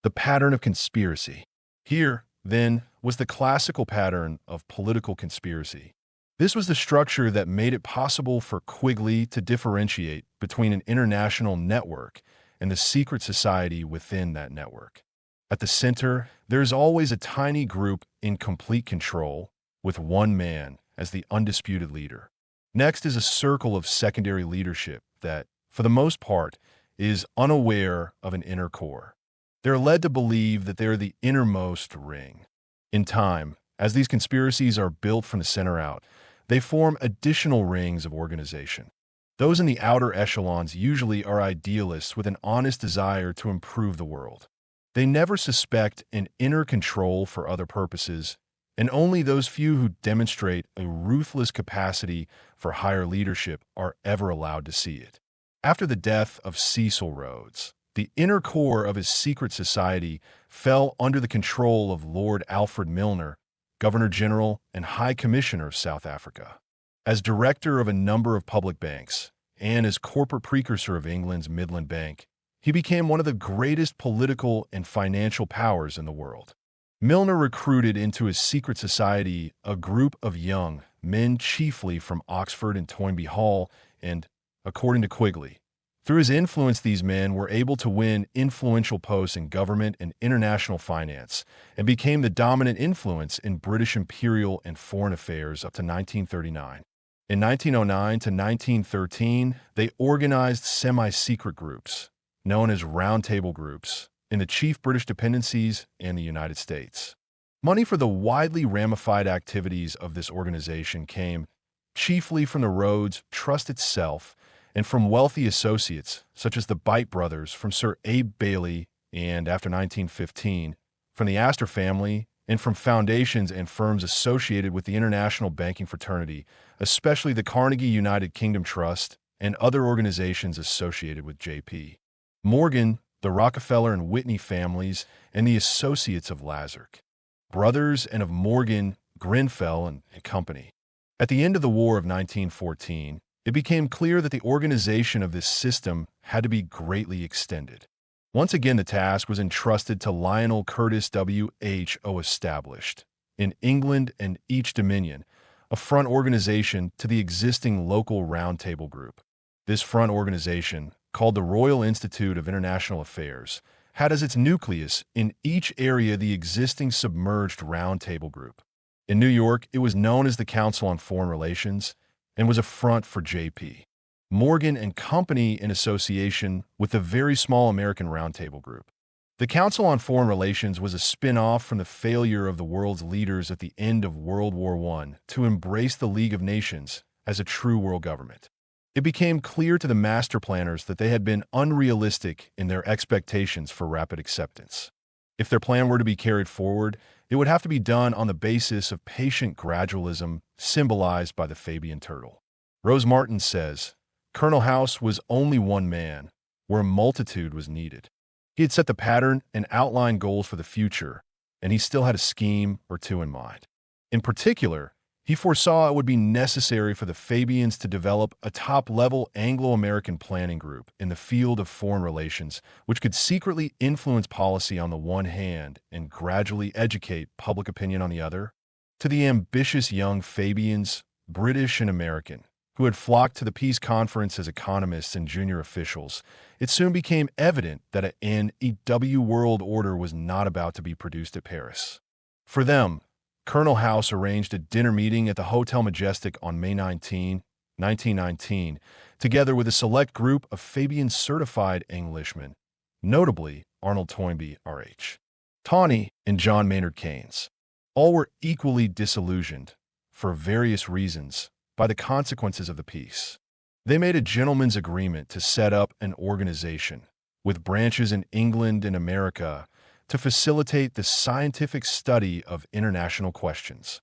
The pattern of conspiracy. Here, then, was the classical pattern of political conspiracy. This was the structure that made it possible for Quigley to differentiate between an international network and the secret society within that network. At the center, there is always a tiny group in complete control, with one man as the undisputed leader. Next is a circle of secondary leadership that, for the most part, is unaware of an inner core. They're led to believe that they're the innermost ring. In time, as these conspiracies are built from the center out, they form additional rings of organization. Those in the outer echelons usually are idealists with an honest desire to improve the world. They never suspect an inner control for other purposes, and only those few who demonstrate a ruthless capacity for higher leadership are ever allowed to see it. After the death of Cecil Rhodes, the inner core of his secret society fell under the control of Lord Alfred Milner, Governor-General and High Commissioner of South Africa. As director of a number of public banks, and as corporate precursor of England's Midland Bank, he became one of the greatest political and financial powers in the world. Milner recruited into his secret society a group of young men chiefly from Oxford and Toynbee Hall, and, according to Quigley, through his influence these men were able to win influential posts in government and international finance, and became the dominant influence in British imperial and foreign affairs up to 1939. In 1909 to 1913, they organized semi-secret groups, known as Round Table groups, in the chief British dependencies and the United States. Money for the widely ramified activities of this organization came chiefly from the Rhodes Trust itself and from wealthy associates such as the Bite brothers from Sir Abe Bailey and, after 1915, from the Astor family and from foundations and firms associated with the international banking fraternity, especially the Carnegie United Kingdom Trust and other organizations associated with J.P. Morgan, the Rockefeller and Whitney families, and the associates of Lazark, brothers, and of Morgan, Grenfell, and Company. At the end of the War of 1914, it became clear that the organization of this system had to be greatly extended. Once again, the task was entrusted to Lionel Curtis W.H.O. established, in England and each dominion, a front organization to the existing local roundtable group. This front organization, called the Royal Institute of International Affairs, had as its nucleus in each area the existing submerged roundtable group. In New York, it was known as the Council on Foreign Relations and was a front for J.P. Morgan and Company in association with the very small American Roundtable Group. The Council on Foreign Relations was a spin-off from the failure of the world's leaders at the end of World War I to embrace the League of Nations as a true world government. It became clear to the master planners that they had been unrealistic in their expectations for rapid acceptance. If their plan were to be carried forward, it would have to be done on the basis of patient gradualism symbolized by the Fabian turtle. Rose Martin says, Colonel House was only one man, where a multitude was needed. He had set the pattern and outlined goals for the future, and he still had a scheme or two in mind. In particular, he foresaw it would be necessary for the Fabians to develop a top-level Anglo-American planning group in the field of foreign relations, which could secretly influence policy on the one hand and gradually educate public opinion on the other. To the ambitious young Fabians, British and American, who had flocked to the peace conference as economists and junior officials, it soon became evident that an NEW world order was not about to be produced at Paris. For them, Colonel House arranged a dinner meeting at the Hotel Majestic on May 19, 1919, together with a select group of Fabian-certified Englishmen, notably Arnold Toynbee, R.H. Tawney, and John Maynard Keynes. All were equally disillusioned, for various reasons, by the consequences of the peace. They made a gentleman's agreement to set up an organization, with branches in England and America, to facilitate the scientific study of international questions.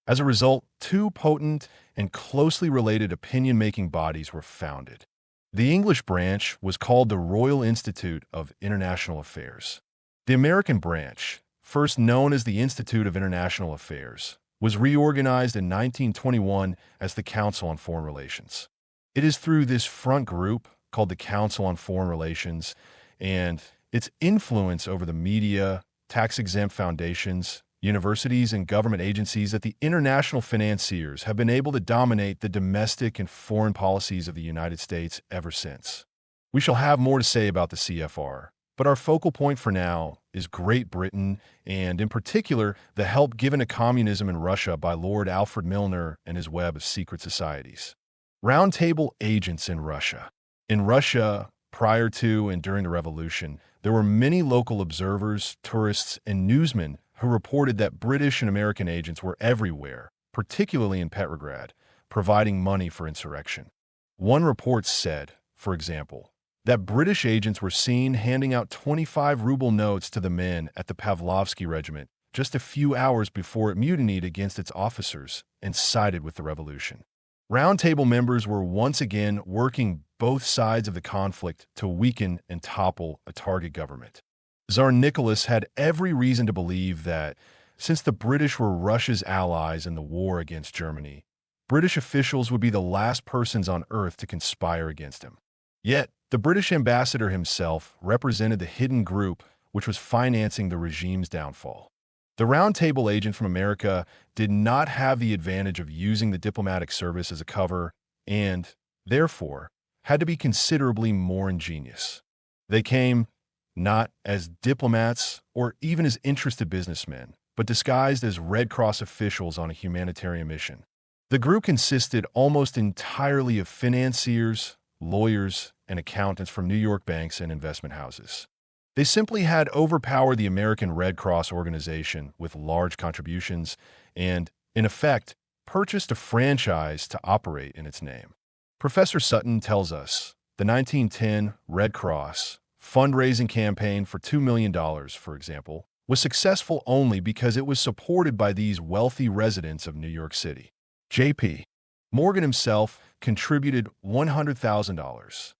As a result, two potent and closely related opinion-making bodies were founded. The English branch was called the Royal Institute of International Affairs. The American branch, first known as the Institute of International Affairs, was reorganized in 1921 as the Council on Foreign Relations. It is through this front group, called the Council on Foreign Relations, and its influence over the media, tax-exempt foundations, universities, and government agencies that the international financiers have been able to dominate the domestic and foreign policies of the United States ever since. We shall have more to say about the CFR, but our focal point for now is Great Britain and, in particular, the help given to communism in Russia by Lord Alfred Milner and his web of secret societies. Roundtable agents in Russia. In Russia, prior to and during the revolution, there were many local observers, tourists, and newsmen who reported that British and American agents were everywhere, particularly in Petrograd, providing money for insurrection. One report said, for example, that British agents were seen handing out 25-ruble notes to the men at the Pavlovsky Regiment just a few hours before it mutinied against its officers and sided with the revolution. Roundtable members were once again working both sides of the conflict to weaken and topple a target government. Tsar Nicholas had every reason to believe that, since the British were Russia's allies in the war against Germany, British officials would be the last persons on earth to conspire against him. Yet, the British ambassador himself represented the hidden group which was financing the regime's downfall. The Roundtable agent from America did not have the advantage of using the diplomatic service as a cover and, therefore, had to be considerably more ingenious. They came not as diplomats or even as interested businessmen, but disguised as Red Cross officials on a humanitarian mission. The group consisted almost entirely of financiers, lawyers, and accountants from New York banks and investment houses. They simply had overpowered the American Red Cross organization with large contributions and, in effect, purchased a franchise to operate in its name. Professor Sutton tells us the 1910 Red Cross fundraising campaign for $2 million, for example, was successful only because it was supported by these wealthy residents of New York City. J.P. Morgan himself contributed $100,000.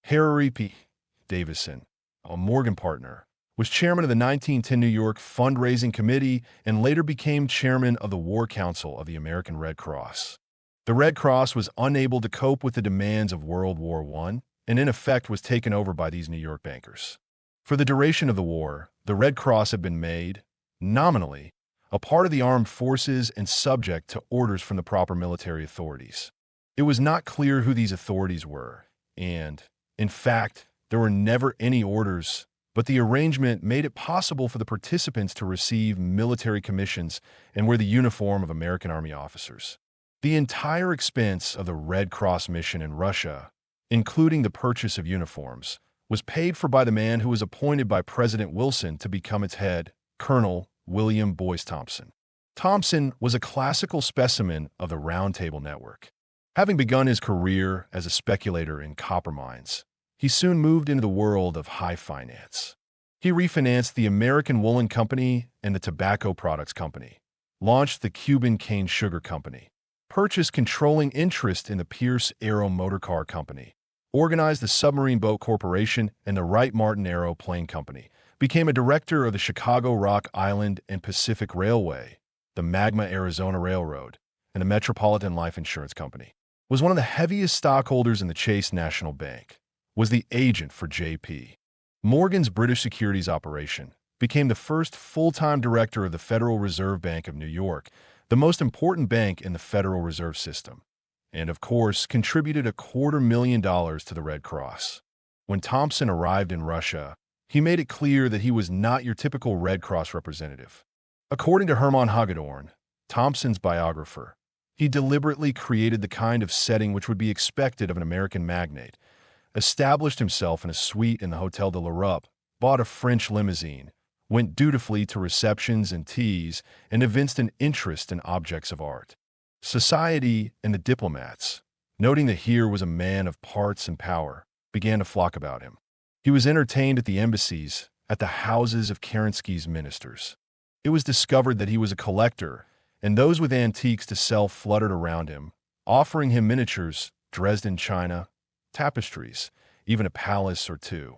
Harry P. Davison, a Morgan partner, was chairman of the 1910 New York Fundraising Committee and later became chairman of the War Council of the American Red Cross. The Red Cross was unable to cope with the demands of World War I and in effect was taken over by these New York bankers. For the duration of the war, the Red Cross had been made, nominally, a part of the armed forces and subject to orders from the proper military authorities. It was not clear who these authorities were, and, in fact, there were never any orders, but the arrangement made it possible for the participants to receive military commissions and wear the uniform of American Army officers. The entire expense of the Red Cross mission in Russia, including the purchase of uniforms, was paid for by the man who was appointed by President Wilson to become its head, Colonel William Boyce Thompson. Thompson was a classical specimen of the Round Table Network. Having begun his career as a speculator in copper mines, he soon moved into the world of high finance. He refinanced the American Woolen Company and the Tobacco Products Company, launched the Cuban Cane Sugar Company, purchased controlling interest in the Pierce Aero Motorcar Company, organized the Submarine Boat Corporation and the Wright-Martin Aeroplane Company, became a director of the Chicago Rock Island and Pacific Railway, the Magma Arizona Railroad, and the Metropolitan Life Insurance Company, was one of the heaviest stockholders in the Chase National Bank, was the agent for J.P. Morgan's British securities operation, became the first full-time director of the Federal Reserve Bank of New York, the most important bank in the Federal Reserve System, and of course contributed $250,000 to the Red Cross. When Thompson arrived in Russia, he made it clear that he was not your typical Red Cross representative. According to Hermann Hagedorn, Thompson's biographer, he deliberately created the kind of setting which would be expected of an American magnate, established himself in a suite in the Hotel de l'Europe, bought a French limousine, went dutifully to receptions and teas, and evinced an interest in objects of art. Society and the diplomats, noting that here was a man of parts and power, began to flock about him. He was entertained at the embassies, at the houses of Kerensky's ministers. It was discovered that he was a collector, and those with antiques to sell fluttered around him, offering him miniatures, Dresden china, tapestries, even a palace or two.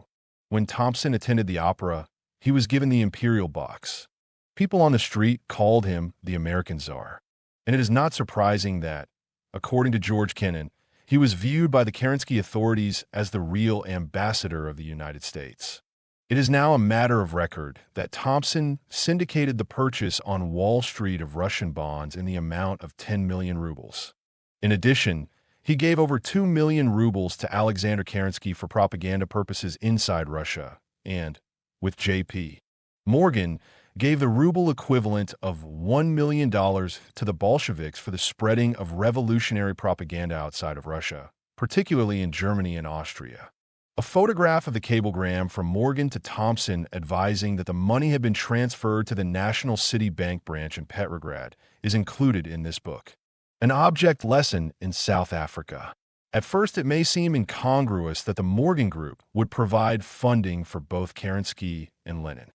When Thompson attended the opera, he was given the imperial box. People on the street called him the American Tsar. And it is not surprising that, according to George Kennan, he was viewed by the Kerensky authorities as the real ambassador of the United States. It is now a matter of record that Thompson syndicated the purchase on Wall Street of Russian bonds in the amount of 10 million rubles. In addition, he gave over 2 million rubles to Alexander Kerensky for propaganda purposes inside Russia, and, with J.P. Morgan, gave the ruble equivalent of $1 million to the Bolsheviks for the spreading of revolutionary propaganda outside of Russia, particularly in Germany and Austria. A photograph of the cablegram from Morgan to Thompson advising that the money had been transferred to the National City Bank branch in Petrograd is included in this book. An object lesson in South Africa. At first, it may seem incongruous that the Morgan Group would provide funding for both Kerensky and Lenin.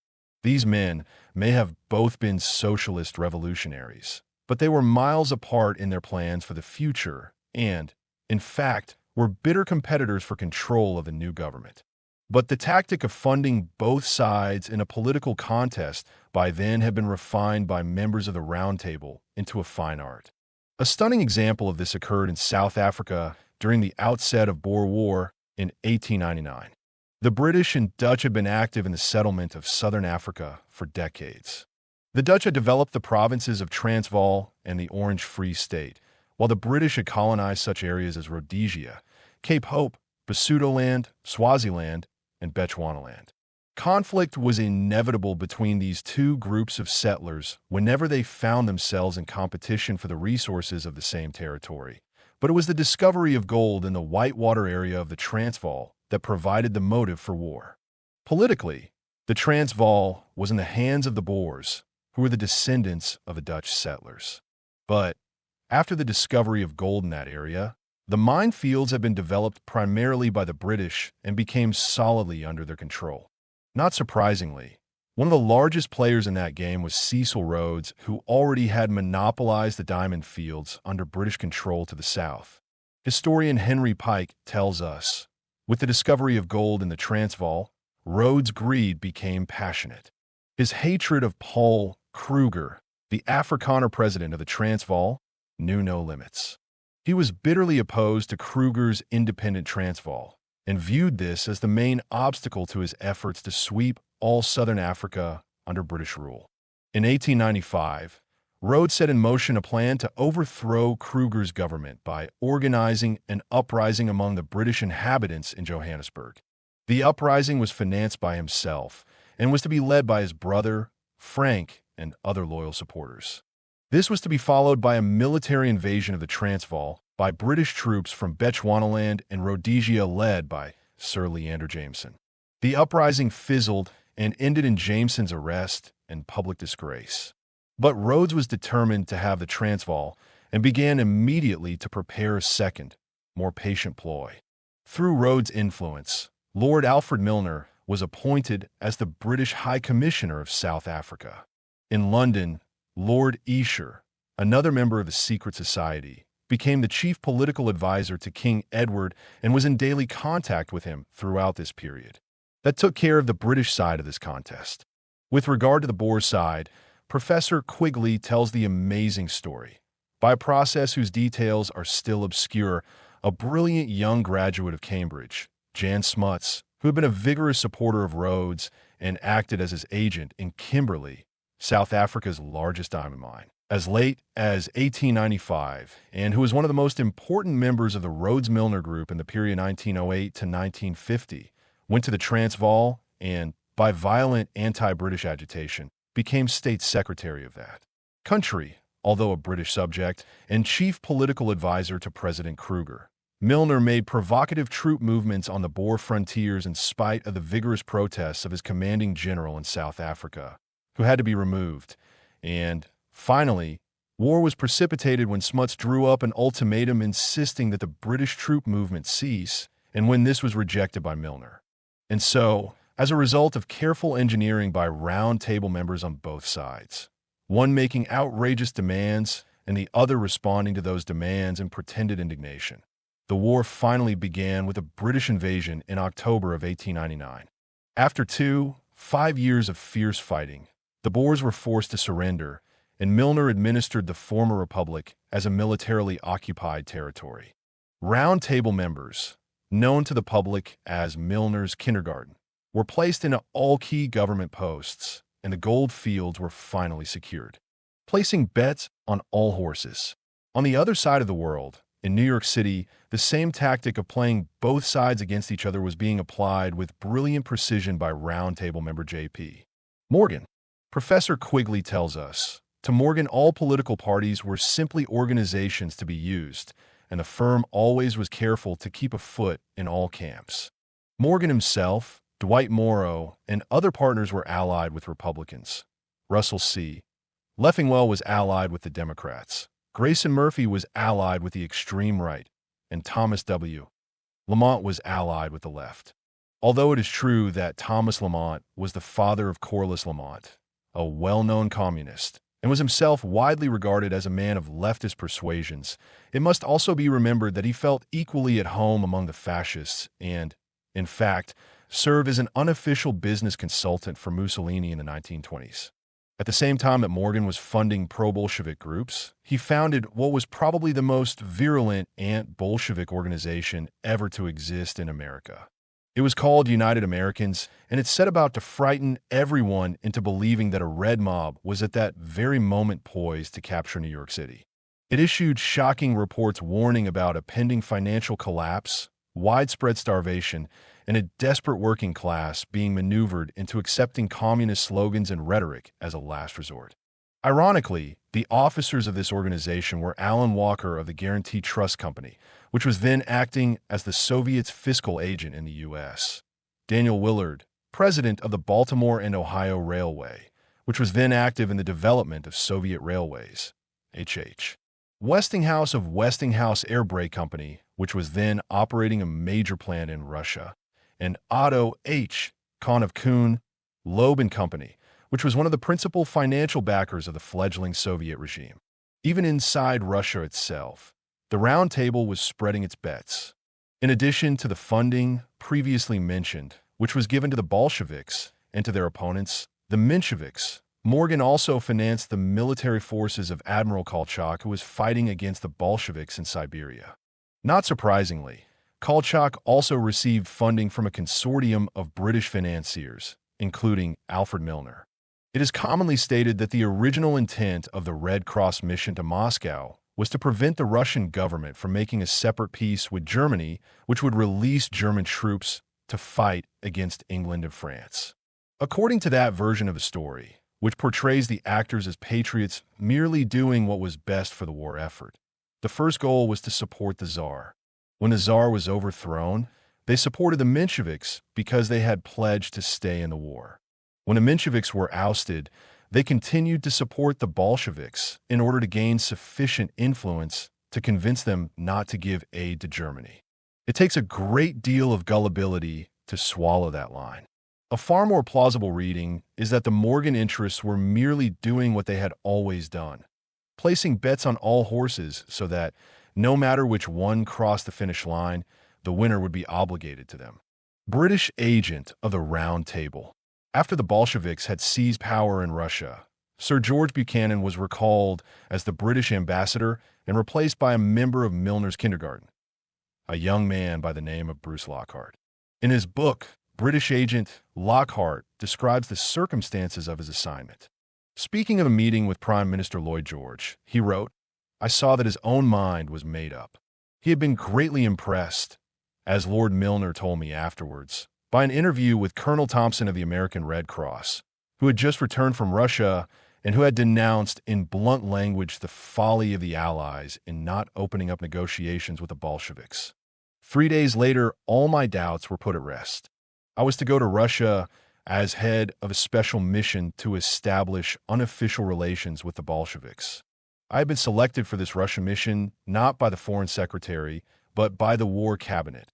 These men may have both been socialist revolutionaries, but they were miles apart in their plans for the future and, in fact, were bitter competitors for control of the new government. But the tactic of funding both sides in a political contest by then had been refined by members of the Round Table into a fine art. A stunning example of this occurred in South Africa during the outset of Boer War in 1899. The British and Dutch had been active in the settlement of southern Africa for decades. The Dutch had developed the provinces of Transvaal and the Orange Free State, while the British had colonized such areas as Rhodesia, Cape Hope, Basutoland, Swaziland, and Bechuanaland. Conflict was inevitable between these two groups of settlers whenever they found themselves in competition for the resources of the same territory. But it was the discovery of gold in the Whitewater area of the Transvaal that provided the motive for war. Politically, the Transvaal was in the hands of the Boers, who were the descendants of the Dutch settlers. But after the discovery of gold in that area, the minefields had been developed primarily by the British and became solidly under their control. Not surprisingly, One of the largest players in that game was Cecil Rhodes, who already had monopolized the diamond fields under British control to the south. Historian Henry Pike tells us, with the discovery of gold in the Transvaal, Rhodes' greed became passionate. His hatred of Paul Kruger, the Afrikaner president of the Transvaal, knew no limits. He was bitterly opposed to Kruger's independent Transvaal and viewed this as the main obstacle to his efforts to sweep all southern Africa under British rule. In 1895, Rhodes set in motion a plan to overthrow Kruger's government by organizing an uprising among the British inhabitants in Johannesburg. The uprising was financed by himself and was to be led by his brother, Frank, and other loyal supporters. This was to be followed by a military invasion of the Transvaal by British troops from Bechuanaland and Rhodesia led by Sir Leander Jameson. The uprising fizzled and ended in Jameson's arrest and public disgrace. But Rhodes was determined to have the Transvaal and began immediately to prepare a second, more patient ploy. Through Rhodes' influence, Lord Alfred Milner was appointed as the British High Commissioner of South Africa. In London, Lord Esher, another member of the secret society, became the chief political advisor to King Edward and was in daily contact with him throughout this period. That took care of the British side of this contest. With regard to the Boer side, Professor Quigley tells the amazing story. By a process whose details are still obscure, a brilliant young graduate of Cambridge, Jan Smuts, who had been a vigorous supporter of Rhodes and acted as his agent in Kimberley, South Africa's largest diamond mine, as late as 1895, and who was one of the most important members of the Rhodes-Milner Group in the period 1908 to 1950, went to the Transvaal and, by violent anti-British agitation, became state secretary of that country, although a British subject, and chief political advisor to President Kruger. Milner made provocative troop movements on the Boer frontiers in spite of the vigorous protests of his commanding general in South Africa, who had to be removed. And, finally, war was precipitated when Smuts drew up an ultimatum insisting that the British troop movement cease, and when this was rejected by Milner. And so, as a result of careful engineering by round table members on both sides, one making outrageous demands and the other responding to those demands in pretended indignation, the war finally began with a British invasion in October of 1899. After 5 years of fierce fighting, the Boers were forced to surrender, and Milner administered the former republic as a militarily occupied territory. Round Table members, known to the public as Milner's kindergarten, were placed in all key government posts, and the gold fields were finally secured, placing bets on all horses. On the other side of the world, in New York City, the same tactic of playing both sides against each other was being applied with brilliant precision by Round Table member J.P. Morgan. Professor Quigley tells us, to Morgan, all political parties were simply organizations to be used, and the firm always was careful to keep a foot in all camps. Morgan himself, Dwight Morrow, and other partners were allied with Republicans. Russell C. Leffingwell was allied with the Democrats. Grayson Murphy was allied with the extreme right, and Thomas W. Lamont was allied with the left. Although it is true that Thomas Lamont was the father of Corliss Lamont, a well-known communist, and was himself widely regarded as a man of leftist persuasions, it must also be remembered that he felt equally at home among the fascists and, in fact, served as an unofficial business consultant for Mussolini in the 1920s. At the same time that Morgan was funding pro-Bolshevik groups, he founded what was probably the most virulent anti-Bolshevik organization ever to exist in America. It was called United Americans, and it set about to frighten everyone into believing that a red mob was at that very moment poised to capture New York City. It issued shocking reports warning about a pending financial collapse, widespread starvation, and a desperate working class being maneuvered into accepting communist slogans and rhetoric as a last resort. Ironically, the officers of this organization were Alan Walker of the Guarantee Trust Company, which was then acting as the Soviets' fiscal agent in the U.S., Daniel Willard, president of the Baltimore and Ohio Railway, which was then active in the development of Soviet railways, H.H. Westinghouse of Westinghouse Air Brake Company, which was then operating a major plant in Russia, and Otto H. Kahn of Kuhn, Loeb and Company, which was one of the principal financial backers of the fledgling Soviet regime. Even inside Russia itself, the Round Table was spreading its bets. In addition to the funding previously mentioned, which was given to the Bolsheviks and to their opponents, the Mensheviks, Morgan also financed the military forces of Admiral Kolchak, who was fighting against the Bolsheviks in Siberia. Not surprisingly, Kolchak also received funding from a consortium of British financiers, including Alfred Milner. It is commonly stated that the original intent of the Red Cross mission to Moscow was to prevent the Russian government from making a separate peace with Germany, which would release German troops to fight against England and France. According to that version of the story, which portrays the actors as patriots merely doing what was best for the war effort, the first goal was to support the Tsar. When the Tsar was overthrown, they supported the Mensheviks because they had pledged to stay in the war. When the Mensheviks were ousted, they continued to support the Bolsheviks in order to gain sufficient influence to convince them not to give aid to Germany. It takes a great deal of gullibility to swallow that line. A far more plausible reading is that the Morgan interests were merely doing what they had always done, placing bets on all horses so that, no matter which one crossed the finish line, the winner would be obligated to them. British agent of the Round Table. After the Bolsheviks had seized power in Russia, Sir George Buchanan was recalled as the British ambassador and replaced by a member of Milner's kindergarten, a young man by the name of Bruce Lockhart. In his book, British Agent, Lockhart describes the circumstances of his assignment. Speaking of a meeting with Prime Minister Lloyd George, he wrote, "I saw that his own mind was made up. He had been greatly impressed, as Lord Milner told me afterwards, by an interview with Colonel Thompson of the American Red Cross, who had just returned from Russia and who had denounced in blunt language the folly of the Allies in not opening up negotiations with the Bolsheviks. 3 days later, all my doubts were put at rest. I was to go to Russia as head of a special mission to establish unofficial relations with the Bolsheviks. I had been selected for this Russia mission not by the Foreign Secretary, but by the War Cabinet,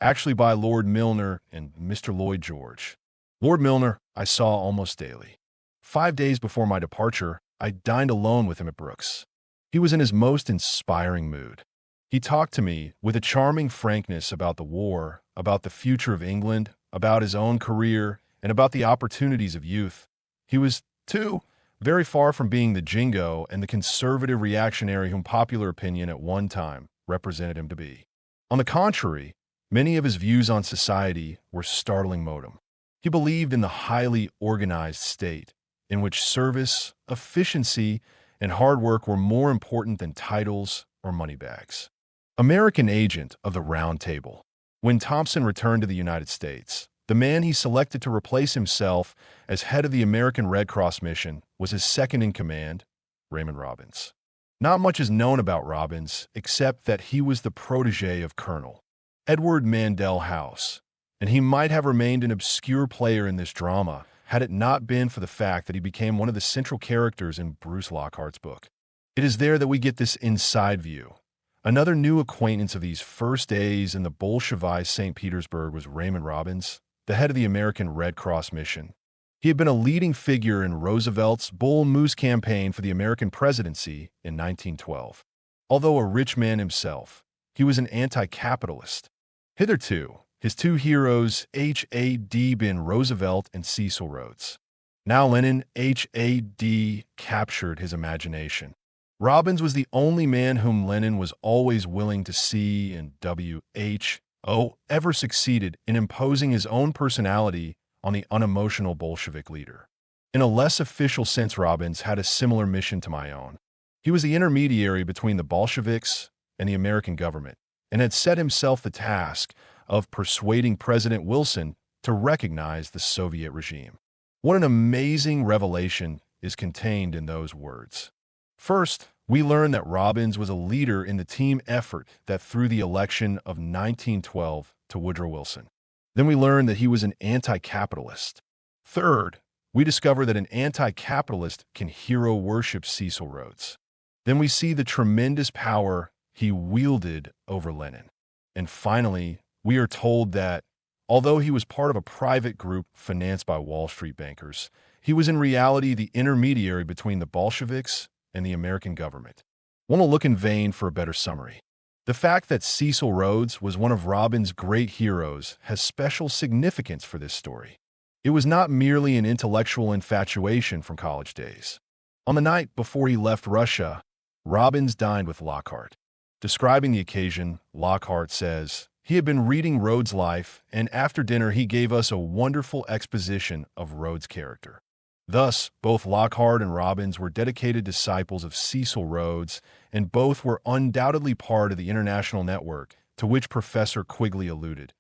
actually by Lord Milner and Mr. Lloyd George. Lord Milner I saw almost daily. 5 days before my departure, I dined alone with him at Brooks. He was in his most inspiring mood. He talked to me with a charming frankness about the war, about the future of England, about his own career, and about the opportunities of youth. He was, too, very far from being the jingo and the conservative reactionary whom popular opinion at one time represented him to be. On the contrary, many of his views on society were startling modem. He believed in the highly organized state, in which service, efficiency, and hard work were more important than titles or money bags. American agent of the Round Table. When Thompson returned to the United States, the man he selected to replace himself as head of the American Red Cross mission was his second-in-command, Raymond Robbins. Not much is known about Robbins, except that he was the protege of Colonel Edward Mandell House, and he might have remained an obscure player in this drama had it not been for the fact that he became one of the central characters in Bruce Lockhart's book. It is there that we get this inside view. Another new acquaintance of these first days in the Bolshevized St. Petersburg was Raymond Robbins, the head of the American Red Cross mission. He had been a leading figure in Roosevelt's Bull Moose campaign for the American presidency in 1912. Although a rich man himself, he was an anti-capitalist. Hitherto, his two heroes, H.A.D. been Roosevelt and Cecil Rhodes. Now Lenin, H.A.D. captured his imagination. Robbins was the only man whom Lenin was always willing to see, and W.H.O. ever succeeded in imposing his own personality on the unemotional Bolshevik leader. In a less official sense, Robbins had a similar mission to my own. He was the intermediary between the Bolsheviks and the American government, and had set himself the task of persuading President Wilson to recognize the Soviet regime. What an amazing revelation is contained in those words. First, we learn that Robbins was a leader in the team effort that threw the election of 1912 to Woodrow Wilson. Then we learn that he was an anti-capitalist. Third, we discover that an anti-capitalist can hero worship Cecil Rhodes. Then we see the tremendous power he wielded over Lenin. And finally, we are told that, although he was part of a private group financed by Wall Street bankers, He was in reality the intermediary between the Bolsheviks and the American government. Want to look in vain for a better summary. The fact that Cecil Rhodes was one of Robin's great heroes has special significance for this story. It was not merely an intellectual infatuation from college days. On the night before he left Russia, Robbins dined with Lockhart. Describing the occasion, Lockhart says, "He had been reading Rhodes' life, and after dinner he gave us a wonderful exposition of Rhodes' character." Thus, both Lockhart and Robbins were dedicated disciples of Cecil Rhodes, and both were undoubtedly part of the international network to which Professor Quigley alluded,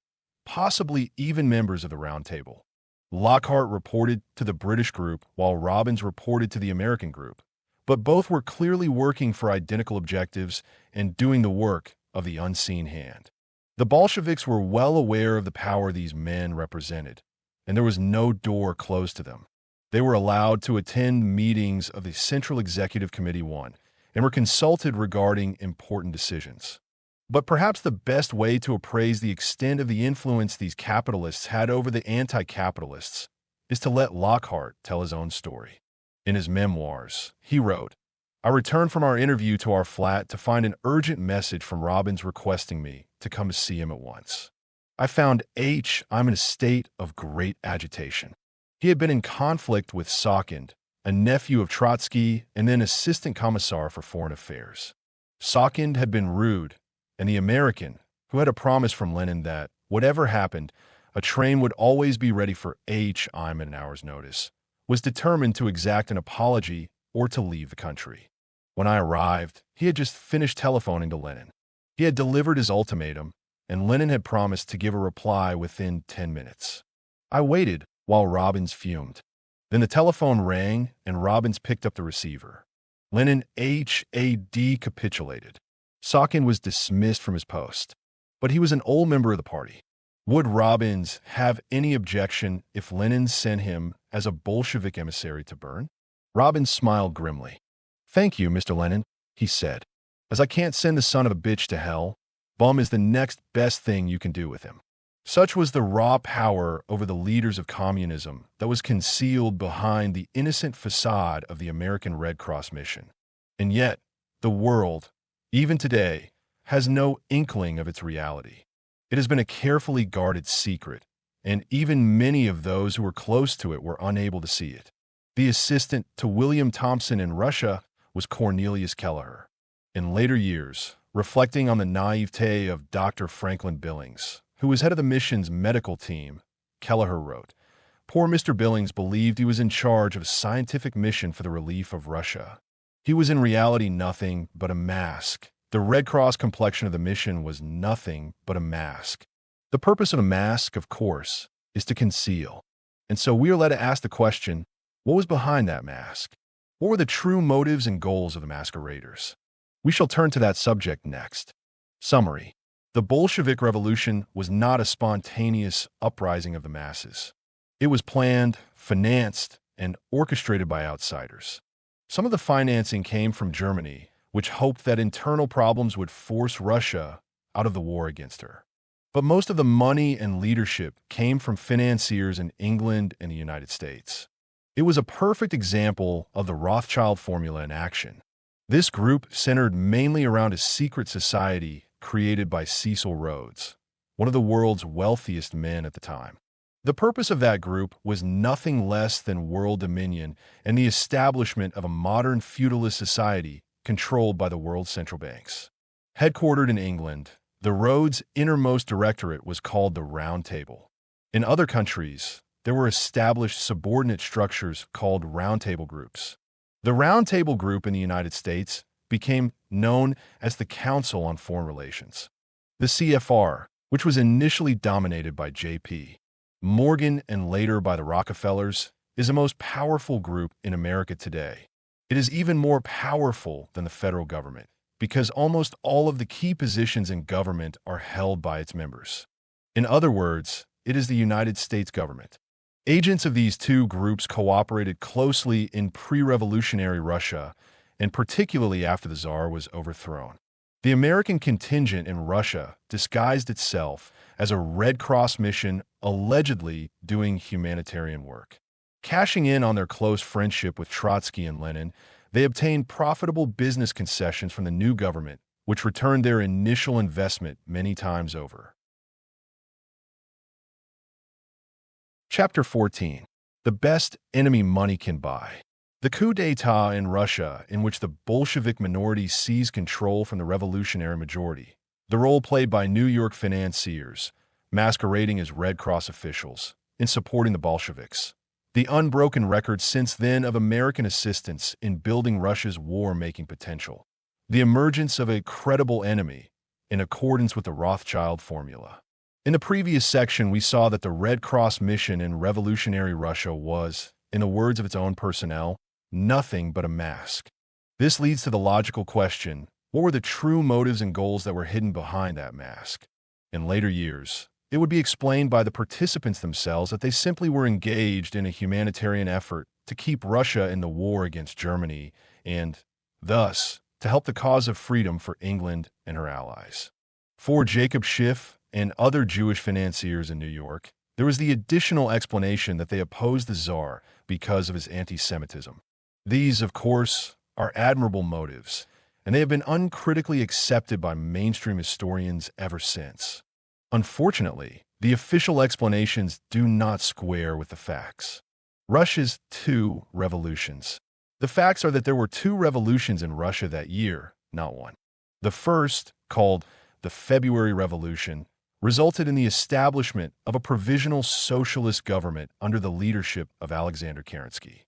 possibly even members of the Round Table. Lockhart reported to the British group while Robbins reported to the American group, but both were clearly working for identical objectives and doing the work of the unseen hand. The Bolsheviks were well aware of the power these men represented, and there was no door closed to them. They were allowed to attend meetings of the Central Executive Committee 1 and were consulted regarding important decisions. But perhaps the best way to appraise the extent of the influence these capitalists had over the anti-capitalists is to let Lockhart tell his own story. In his memoirs, he wrote, "I returned from our interview to our flat to find an urgent message from Robbins requesting me to come to see him at once. I found I'm in a state of great agitation. He had been in conflict with Sakand, a nephew of Trotsky and then assistant commissar for foreign affairs. Sakand had been rude, and the American, who had a promise from Lenin that, whatever happened, a train would always be ready for I'm at an hour's notice, was determined to exact an apology or to leave the country. When I arrived, he had just finished telephoning to Lenin. He had delivered his ultimatum, and Lenin had promised to give a reply within 10 minutes. I waited while Robbins fumed. Then the telephone rang, and Robbins picked up the receiver. Lenin had capitulated. Sakand was dismissed from his post, but he was an old member of the party. Would Robbins have any objection if Lenin sent him as a Bolshevik emissary to Bern? Robbins smiled grimly. "Thank you, Mr. Lenin," he said. "As I can't send the son of a bitch to hell, bum is the next best thing you can do with him." Such was the raw power over the leaders of communism that was concealed behind the innocent facade of the American Red Cross mission. And yet, the world, even today, has no inkling of its reality. It has been a carefully guarded secret, and even many of those who were close to it were unable to see it. The assistant to William Thompson in Russia was Cornelius Kelleher. In later years, reflecting on the naivete of Dr. Franklin Billings, who was head of the mission's medical team, Kelleher wrote, "Poor Mr. Billings believed he was in charge of a scientific mission for the relief of Russia. He was in reality nothing but a mask. The Red Cross complexion of the mission was nothing but a mask. The purpose of a mask, of course, is to conceal. And so we are led to ask the question, what was behind that mask? What were the true motives and goals of the masqueraders? We shall turn to that subject next. Summary. The Bolshevik Revolution was not a spontaneous uprising of the masses. It was planned, financed, and orchestrated by outsiders. Some of the financing came from Germany, which hoped that internal problems would force Russia out of the war against her. But most of the money and leadership came from financiers in England and the United States. It was a perfect example of the Rothschild formula in action. This group centered mainly around a secret society created by Cecil Rhodes, one of the world's wealthiest men at the time. The purpose of that group was nothing less than world dominion and the establishment of a modern feudalist society controlled by the world's central banks. Headquartered in England, the Rhodes' innermost directorate was called the Round Table. In other countries, there were established subordinate structures called Round Table groups. The Round Table group in the United States became known as the Council on Foreign Relations. The CFR, which was initially dominated by J.P. Morgan and later by the Rockefellers, is the most powerful group in America today. It is even more powerful than the federal government because almost all of the key positions in government are held by its members. In other words, it is the United States government. Agents of these two groups cooperated closely in pre-revolutionary Russia, and particularly after the Tsar was overthrown. The American contingent in Russia disguised itself as a Red Cross mission allegedly doing humanitarian work. Cashing in on their close friendship with Trotsky and Lenin, they obtained profitable business concessions from the new government, which returned their initial investment many times over. Chapter 14. The Best Enemy Money Can Buy. The coup d'état in Russia, in which the Bolshevik minority seized control from the revolutionary majority. The role played by New York financiers, masquerading as Red Cross officials, in supporting the Bolsheviks. The unbroken record since then of American assistance in building Russia's war-making potential. The emergence of a credible enemy, in accordance with the Rothschild formula. In the previous section, we saw that the Red Cross mission in revolutionary Russia was, in the words of its own personnel, nothing but a mask. This leads to the logical question, what were the true motives and goals that were hidden behind that mask? In later years, it would be explained by the participants themselves that they simply were engaged in a humanitarian effort to keep Russia in the war against Germany and, thus, to help the cause of freedom for England and her allies. For Jacob Schiff and other Jewish financiers in New York, there was the additional explanation that they opposed the Tsar because of his anti-Semitism. These, of course, are admirable motives, and they have been uncritically accepted by mainstream historians ever since. Unfortunately, the official explanations do not square with the facts. Russia's two revolutions. The facts are that there were two revolutions in Russia that year, not one. The first, called the February Revolution, resulted in the establishment of a provisional socialist government under the leadership of Alexander Kerensky.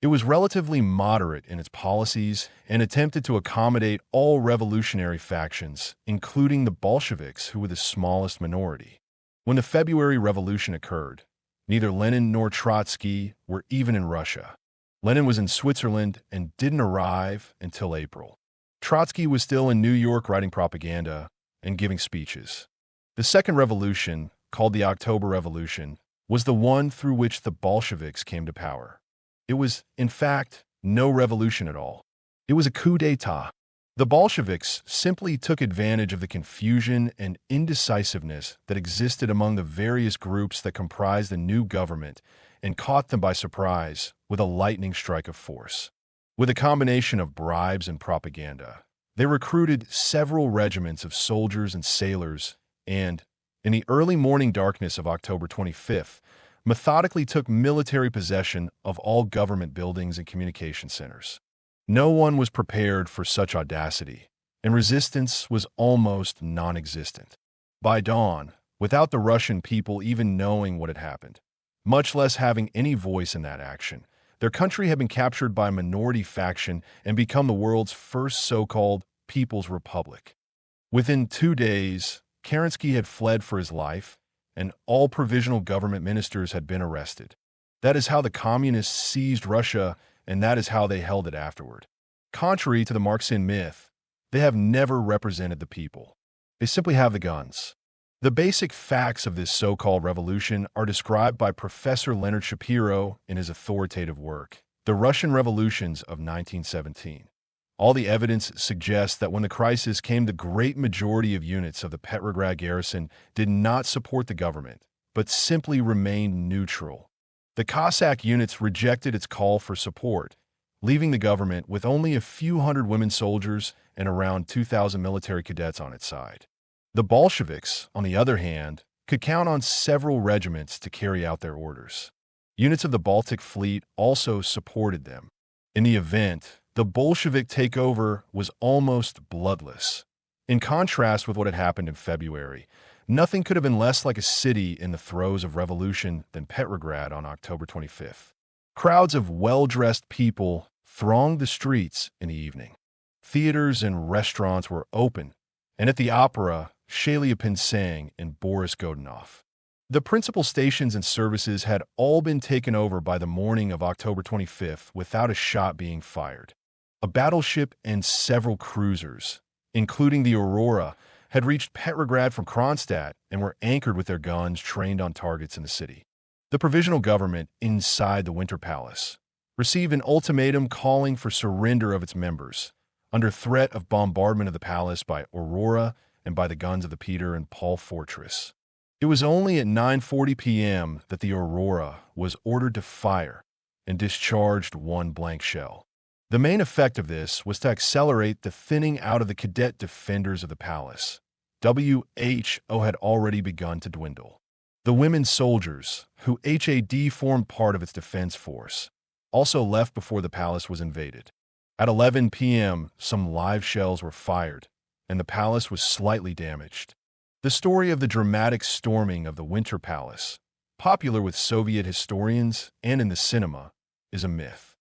It was relatively moderate in its policies and attempted to accommodate all revolutionary factions, including the Bolsheviks, who were the smallest minority. When the February Revolution occurred, neither Lenin nor Trotsky were even in Russia. Lenin was in Switzerland and didn't arrive until April. Trotsky was still in New York writing propaganda and giving speeches. The second revolution, called the October Revolution, was the one through which the Bolsheviks came to power. It was, in fact, no revolution at all. It was a coup d'état. The Bolsheviks simply took advantage of the confusion and indecisiveness that existed among the various groups that comprised the new government and caught them by surprise with a lightning strike of force. With a combination of bribes and propaganda, they recruited several regiments of soldiers and sailors and, in the early morning darkness of October 25th, methodically took military possession of all government buildings and communication centers. No one was prepared for such audacity, and resistance was almost non-existent. By dawn, without the Russian people even knowing what had happened, much less having any voice in that action, their country had been captured by a minority faction and become the world's first so-called People's Republic. Within 2 days, Kerensky had fled for his life, and all provisional government ministers had been arrested. That is how the communists seized Russia, and that is how they held it afterward. Contrary to the Marxian myth, they have never represented the people. They simply have the guns. The basic facts of this so-called revolution are described by Professor Leonard Shapiro in his authoritative work, The Russian Revolutions of 1917. All the evidence suggests that when the crisis came, the great majority of units of the Petrograd garrison did not support the government, but simply remained neutral. The Cossack units rejected its call for support, leaving the government with only a few hundred women soldiers and around 2,000 military cadets on its side. The Bolsheviks, on the other hand, could count on several regiments to carry out their orders. Units of the Baltic Fleet also supported them. In the event, the Bolshevik takeover was almost bloodless. In contrast with what had happened in February, nothing could have been less like a city in the throes of revolution than Petrograd on October 25th. Crowds of well-dressed people thronged the streets in the evening. Theaters and restaurants were open, and at the opera, Chelyabinsk sang and Boris Godunov. The principal stations and services had all been taken over by the morning of October 25th without a shot being fired. A battleship and several cruisers, including the Aurora, had reached Petrograd from Kronstadt and were anchored with their guns trained on targets in the city. The provisional government, inside the Winter Palace, received an ultimatum calling for surrender of its members, under threat of bombardment of the palace by Aurora and by the guns of the Peter and Paul fortress. It was only at 9:40 p.m. that the Aurora was ordered to fire, and discharged one blank shell. The main effect of this was to accelerate the thinning out of the cadet defenders of the palace. WHO had already begun to dwindle. The women soldiers, who HAD formed part of its defense force, also left before the palace was invaded. At 11 p.m., some live shells were fired, and the palace was slightly damaged. The story of the dramatic storming of the Winter Palace, popular with Soviet historians and in the cinema, is a myth.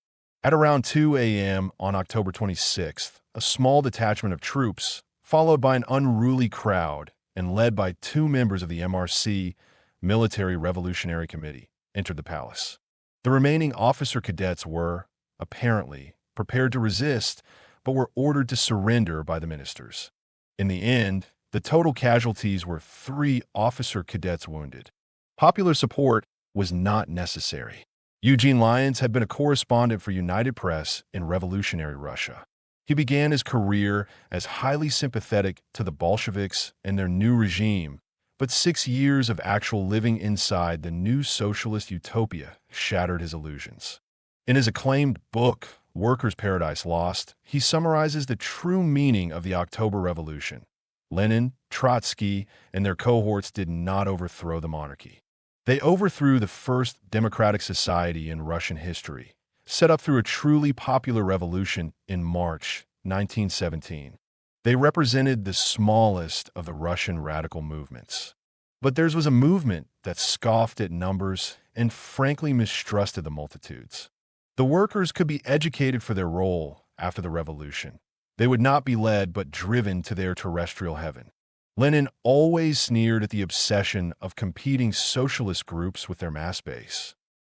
At around 2 a.m. on October 26th, a small detachment of troops, followed by an unruly crowd and led by two members of the MRC, Military Revolutionary Committee, entered the palace. The remaining officer cadets were, apparently, prepared to resist, but were ordered to surrender by the ministers. In the end, the total casualties were 3 officer cadets wounded. Popular support was not necessary. Eugene Lyons had been a correspondent for United Press in revolutionary Russia. He began his career as highly sympathetic to the Bolsheviks and their new regime, but 6 years of actual living inside the new socialist utopia shattered his illusions. In his acclaimed book, Workers' Paradise Lost, he summarizes the true meaning of the October Revolution. Lenin, Trotsky, and their cohorts did not overthrow the monarchy. They overthrew the first democratic society in Russian history, set up through a truly popular revolution in March 1917. They represented the smallest of the Russian radical movements. But theirs was a movement that scoffed at numbers and frankly mistrusted the multitudes. The workers could be educated for their role after the revolution. They would not be led but driven to their terrestrial heaven. Lenin always sneered at the obsession of competing socialist groups with their mass base.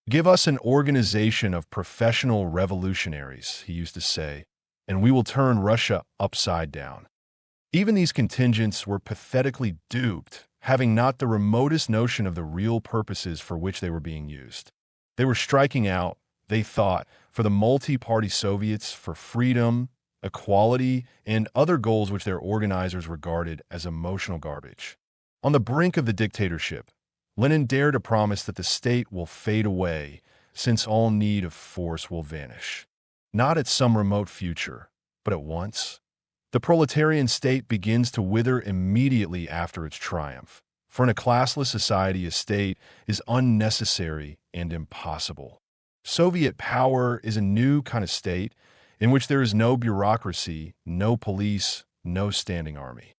"Give us an organization of professional revolutionaries," he used to say, "and we will turn Russia upside down." Even these contingents were pathetically duped, having not the remotest notion of the real purposes for which they were being used. They were striking out, they thought, for the multi-party Soviets, for freedom, equality, and other goals which their organizers regarded as emotional garbage. On the brink of the dictatorship, Lenin dared to promise that the state will fade away since all need of force will vanish. Not at some remote future, but at once. The proletarian state begins to wither immediately after its triumph. For in a classless society, a state is unnecessary and impossible. Soviet power is a new kind of state in which there is no bureaucracy, no police, no standing army.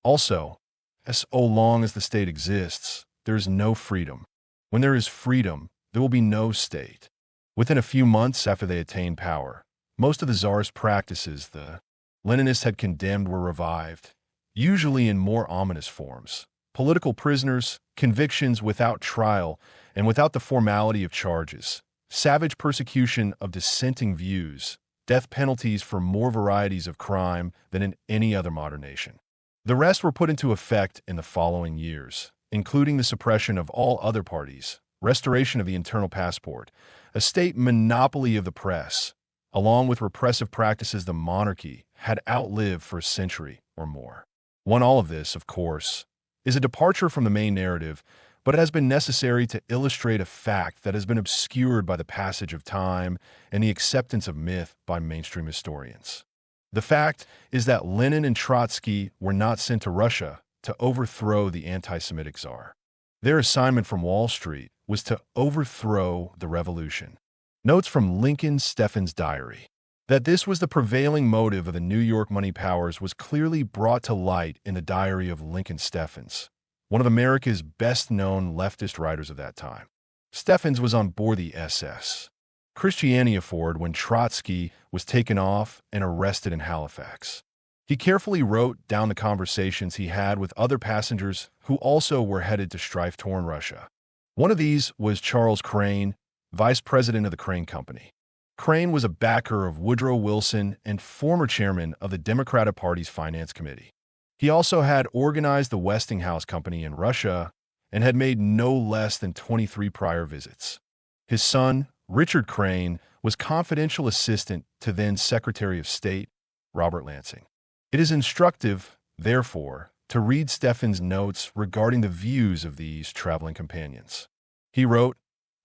Also, as long as the state exists, there is no freedom. When there is freedom, there will be no state. Within a few months after they attained power, most of the Tsar's practices the Leninists had condemned were revived, usually in more ominous forms. Political prisoners, convictions without trial and without the formality of charges, savage persecution of dissenting views, death penalties for more varieties of crime than in any other modern nation. The rest were put into effect in the following years, including the suppression of all other parties, restoration of the internal passport, a state monopoly of the press, along with repressive practices the monarchy had outlived for a century or more. All of this, of course, is a departure from the main narrative, but it has been necessary to illustrate a fact that has been obscured by the passage of time and the acceptance of myth by mainstream historians. The fact is that Lenin and Trotsky were not sent to Russia to overthrow the anti-Semitic Tsar. Their assignment from Wall Street was to overthrow the revolution. Notes from Lincoln Steffen's diary. That this was the prevailing motive of the New York money powers was clearly brought to light in the diary of Lincoln Steffens, one of America's best-known leftist writers of that time. Steffens was on board the SS Christianiaford when Trotsky was taken off and arrested in Halifax. He carefully wrote down the conversations he had with other passengers who also were headed to strife-torn Russia. One of these was Charles Crane, vice president of the Crane Company. Crane was a backer of Woodrow Wilson and former chairman of the Democratic Party's Finance Committee. He also had organized the Westinghouse Company in Russia and had made no less than 23 prior visits. His son, Richard Crane, was confidential assistant to then Secretary of State Robert Lansing. It is instructive, therefore, to read Steffen's notes regarding the views of these traveling companions. He wrote,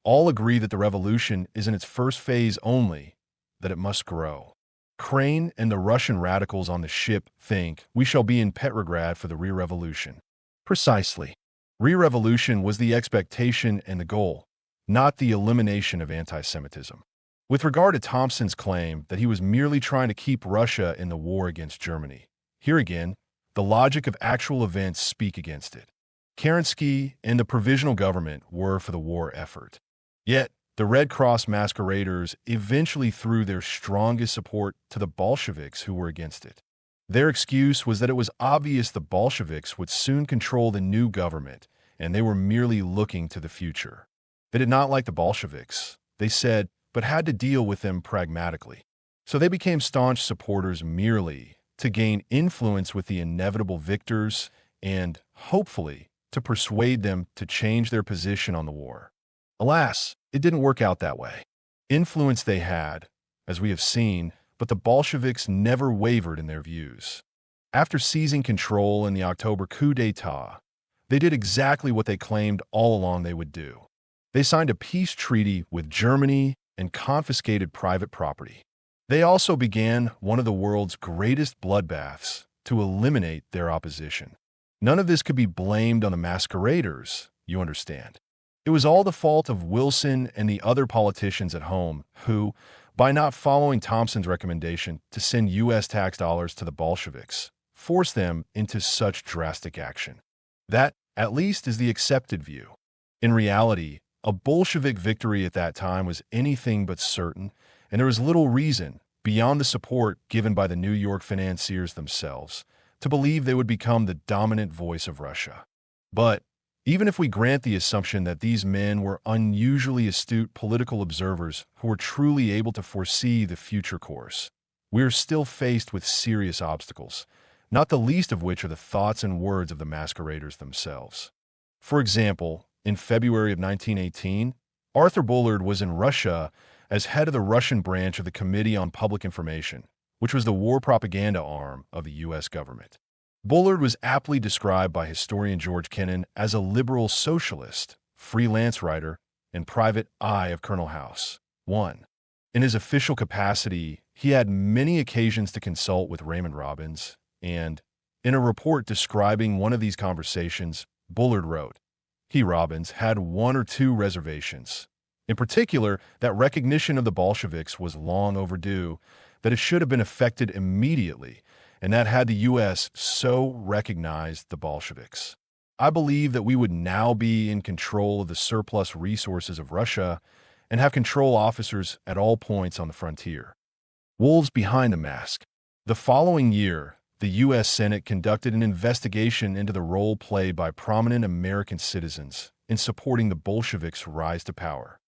all agree that the revolution is in its first phase only, that it must grow. Crane and the Russian radicals on the ship think we shall be in Petrograd for the re-revolution. Precisely. Re-revolution was the expectation and the goal, not the elimination of anti-Semitism. With regard to Thompson's claim that he was merely trying to keep Russia in the war against Germany, here again, the logic of actual events speak against it. Kerensky and the provisional government were for the war effort. Yet, the Red Cross masqueraders eventually threw their strongest support to the Bolsheviks who were against it. Their excuse was that it was obvious the Bolsheviks would soon control the new government, and they were merely looking to the future. They did not like the Bolsheviks, they said, but had to deal with them pragmatically. So they became staunch supporters merely to gain influence with the inevitable victors and, hopefully, to persuade them to change their position on the war. Alas, it didn't work out that way. Influence they had, as we have seen, but the Bolsheviks never wavered in their views. After seizing control in the October coup d'etat, they did exactly what they claimed all along they would do. They signed a peace treaty with Germany and confiscated private property. They also began one of the world's greatest bloodbaths to eliminate their opposition. None of this could be blamed on the masqueraders, you understand. It was all the fault of Wilson and the other politicians at home who, by not following Thompson's recommendation to send U.S. tax dollars to the Bolsheviks, forced them into such drastic action. That, at least, is the accepted view. In reality, a Bolshevik victory at that time was anything but certain, and there was little reason, beyond the support given by the New York financiers themselves, to believe they would become the dominant voice of Russia. But, even if we grant the assumption that these men were unusually astute political observers who were truly able to foresee the future course, we are still faced with serious obstacles, not the least of which are the thoughts and words of the masqueraders themselves. For example, in February of 1918, Arthur Bullard was in Russia as head of the Russian branch of the Committee on Public Information, which was the war propaganda arm of the U.S. government. Bullard was aptly described by historian George Kennan as a liberal socialist, freelance writer, and private eye of Colonel House. 1. In his official capacity, he had many occasions to consult with Raymond Robbins, and, in a report describing one of these conversations, Bullard wrote, he, Robbins, had one or two reservations. In particular, that recognition of the Bolsheviks was long overdue, that it should have been effected immediately, and that had the U.S. so recognized the Bolsheviks. I believe that we would now be in control of the surplus resources of Russia and have control officers at all points on the frontier. Wolves behind the mask. The following year, the U.S. Senate conducted an investigation into the role played by prominent American citizens in supporting the Bolsheviks' rise to power.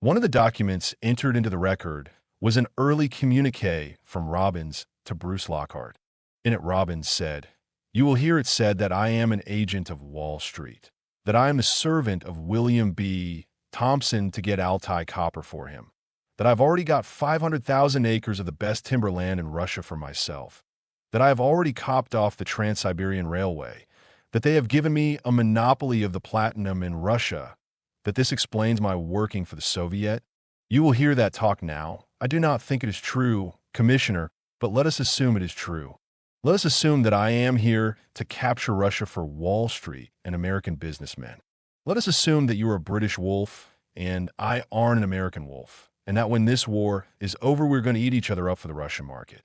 One of the documents entered into the record was an early communiqué from Robbins to Bruce Lockhart. In it, Robbins said, "You will hear it said that I am an agent of Wall Street, that I am the servant of William B. Thompson to get Altai copper for him, that I've already got 500,000 acres of the best timberland in Russia for myself, that I have already copped off the Trans-Siberian Railway, that they have given me a monopoly of the platinum in Russia, that this explains my working for the Soviet. You will hear that talk now. I do not think it is true, Commissioner, but let us assume it is true. Let us assume that I am here to capture Russia for Wall Street and American businessmen. Let us assume that you are a British wolf and I aren't an American wolf, and that when this war is over, we're going to eat each other up for the Russian market.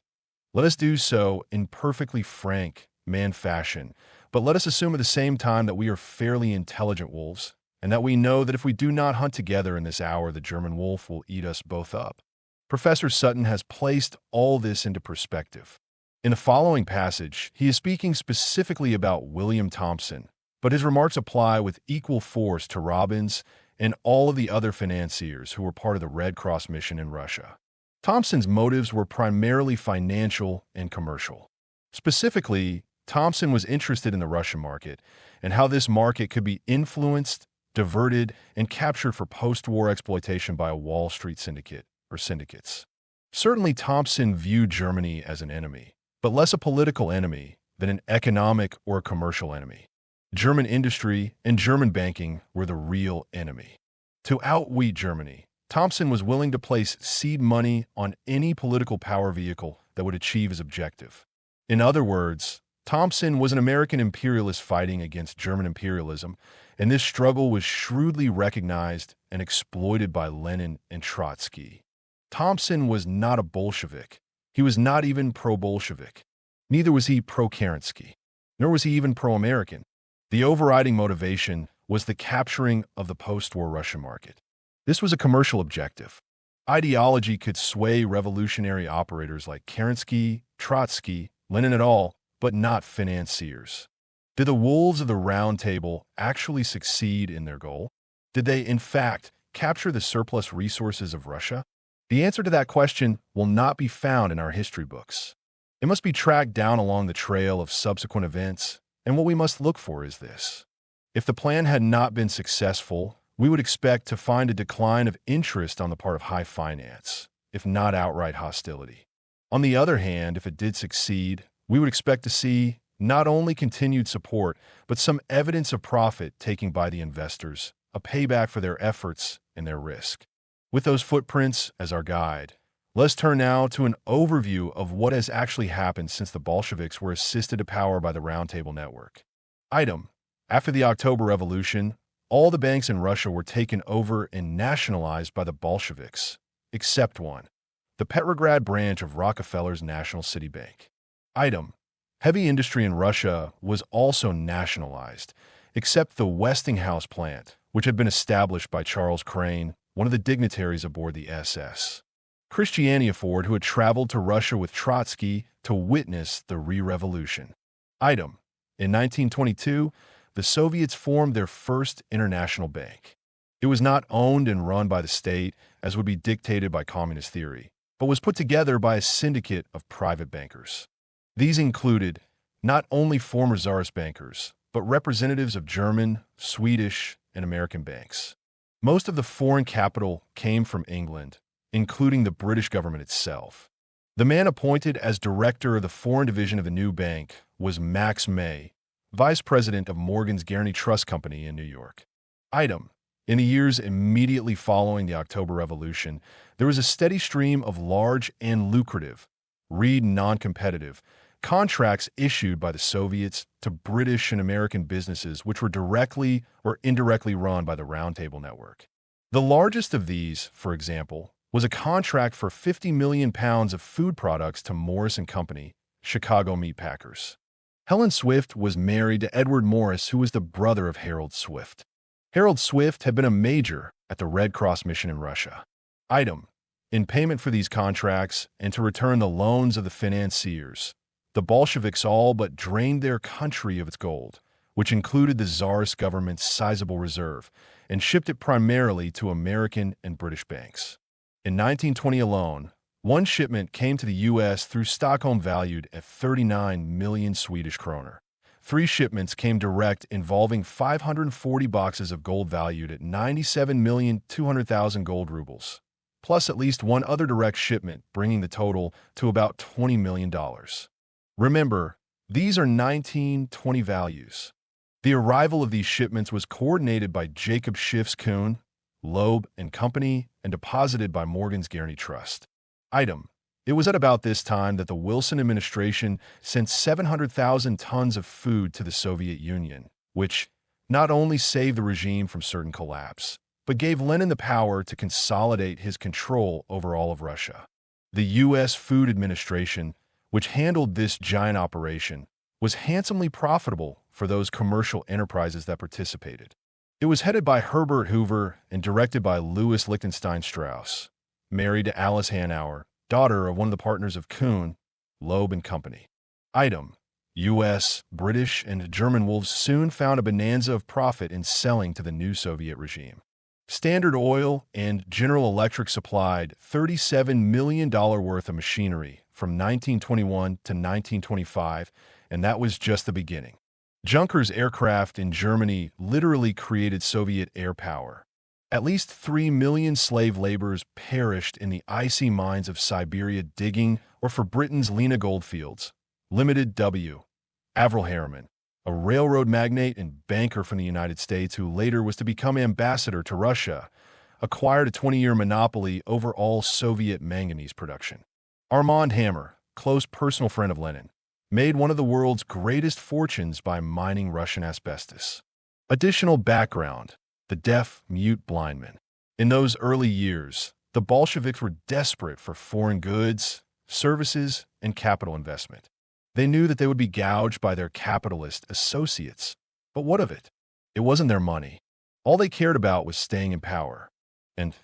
Let us do so in perfectly frank man fashion, but let us assume at the same time that we are fairly intelligent wolves, and that we know that if we do not hunt together in this hour, the German wolf will eat us both up." Professor Sutton has placed all this into perspective. In the following passage, he is speaking specifically about William Thompson, but his remarks apply with equal force to Robbins and all of the other financiers who were part of the Red Cross mission in Russia. Thompson's motives were primarily financial and commercial. Specifically, Thompson was interested in the Russian market and how this market could be influenced, diverted, and captured for post-war exploitation by a Wall Street syndicate or syndicates. Certainly, Thompson viewed Germany as an enemy, but less a political enemy than an economic or a commercial enemy. German industry and German banking were the real enemy. To outwit Germany, Thompson was willing to place seed money on any political power vehicle that would achieve his objective. In other words, Thompson was an American imperialist fighting against German imperialism, and this struggle was shrewdly recognized and exploited by Lenin and Trotsky. Thompson was not a Bolshevik. He was not even pro-Bolshevik. Neither was he pro-Kerensky, nor was he even pro-American. The overriding motivation was the capturing of the post-war Russian market. This was a commercial objective. Ideology could sway revolutionary operators like Kerensky, Trotsky, Lenin et al., but not financiers. Did the wolves of the Round Table actually succeed in their goal? Did they, in fact, capture the surplus resources of Russia? The answer to that question will not be found in our history books. It must be tracked down along the trail of subsequent events, and what we must look for is this. If the plan had not been successful, we would expect to find a decline of interest on the part of high finance, if not outright hostility. On the other hand, if it did succeed, we would expect to see not only continued support, but some evidence of profit taken by the investors, a payback for their efforts and their risk. With those footprints as our guide, let's turn now to an overview of what has actually happened since the Bolsheviks were assisted to power by the Round Table Network. Item: After the October Revolution, all the banks in Russia were taken over and nationalized by the Bolsheviks, except one, the Petrograd branch of Rockefeller's National City Bank. Item: Heavy industry in Russia was also nationalized, except the Westinghouse plant, which had been established by Charles Crane, one of the dignitaries aboard the SS. Christianiaford, who had traveled to Russia with Trotsky to witness the re-revolution. Item: In 1922, the Soviets formed their first international bank. It was not owned and run by the state, as would be dictated by communist theory, but was put together by a syndicate of private bankers. These included not only former Tsarist bankers, but representatives of German, Swedish, and American banks. Most of the foreign capital came from England, including the British government itself. The man appointed as director of the foreign division of the new bank was Max May, vice president of Morgan's Guaranty Trust Company in New York. Item: In the years immediately following the October Revolution, there was a steady stream of large and lucrative, read non-competitive, contracts issued by the Soviets to British and American businesses which were directly or indirectly run by the Round Table Network. The largest of these, for example, was a contract for 50 million pounds of food products to Morris & Company, Chicago meat packers. Helen Swift was married to Edward Morris, who was the brother of Harold Swift. Harold Swift had been a major at the Red Cross mission in Russia. Item: In payment for these contracts and to return the loans of the financiers, the Bolsheviks all but drained their country of its gold, which included the Tsarist government's sizable reserve, and shipped it primarily to American and British banks. In 1920 alone, one shipment came to the U.S. through Stockholm valued at 39 million Swedish kroner. 3 shipments came direct involving 540 boxes of gold valued at 97,200,000 gold rubles, plus at least one other direct shipment, bringing the total to about $20 million. Remember, these are 1920 values. The arrival of these shipments was coordinated by Jacob Schiff's Kuhn, Loeb and Company, and deposited by Morgan's Guaranty Trust. Item: It was at about this time that the Wilson administration sent 700,000 tons of food to the Soviet Union, which not only saved the regime from certain collapse, but gave Lenin the power to consolidate his control over all of Russia. The U.S. Food Administration, which handled this giant operation, was handsomely profitable for those commercial enterprises that participated. It was headed by Herbert Hoover and directed by Louis Lichtenstein Strauss, married to Alice Hanauer, daughter of one of the partners of Kuhn, Loeb and Company. Item: U.S., British, and German wolves soon found a bonanza of profit in selling to the new Soviet regime. Standard Oil and General Electric supplied $37 million worth of machinery from 1921 to 1925, and that was just the beginning. Junkers aircraft in Germany literally created Soviet air power. At least 3 million slave laborers perished in the icy mines of Siberia digging or for Britain's Lena Goldfields. Limited W. Averell Harriman, a railroad magnate and banker from the United States who later was to become ambassador to Russia, acquired a 20-year monopoly over all Soviet manganese production. Armand Hammer, close personal friend of Lenin, made one of the world's greatest fortunes by mining Russian asbestos. Additional background: the deaf, mute, blind men. In those early years, the Bolsheviks were desperate for foreign goods, services, and capital investment. They knew that they would be gouged by their capitalist associates. But what of it? It wasn't their money. All they cared about was staying in power. And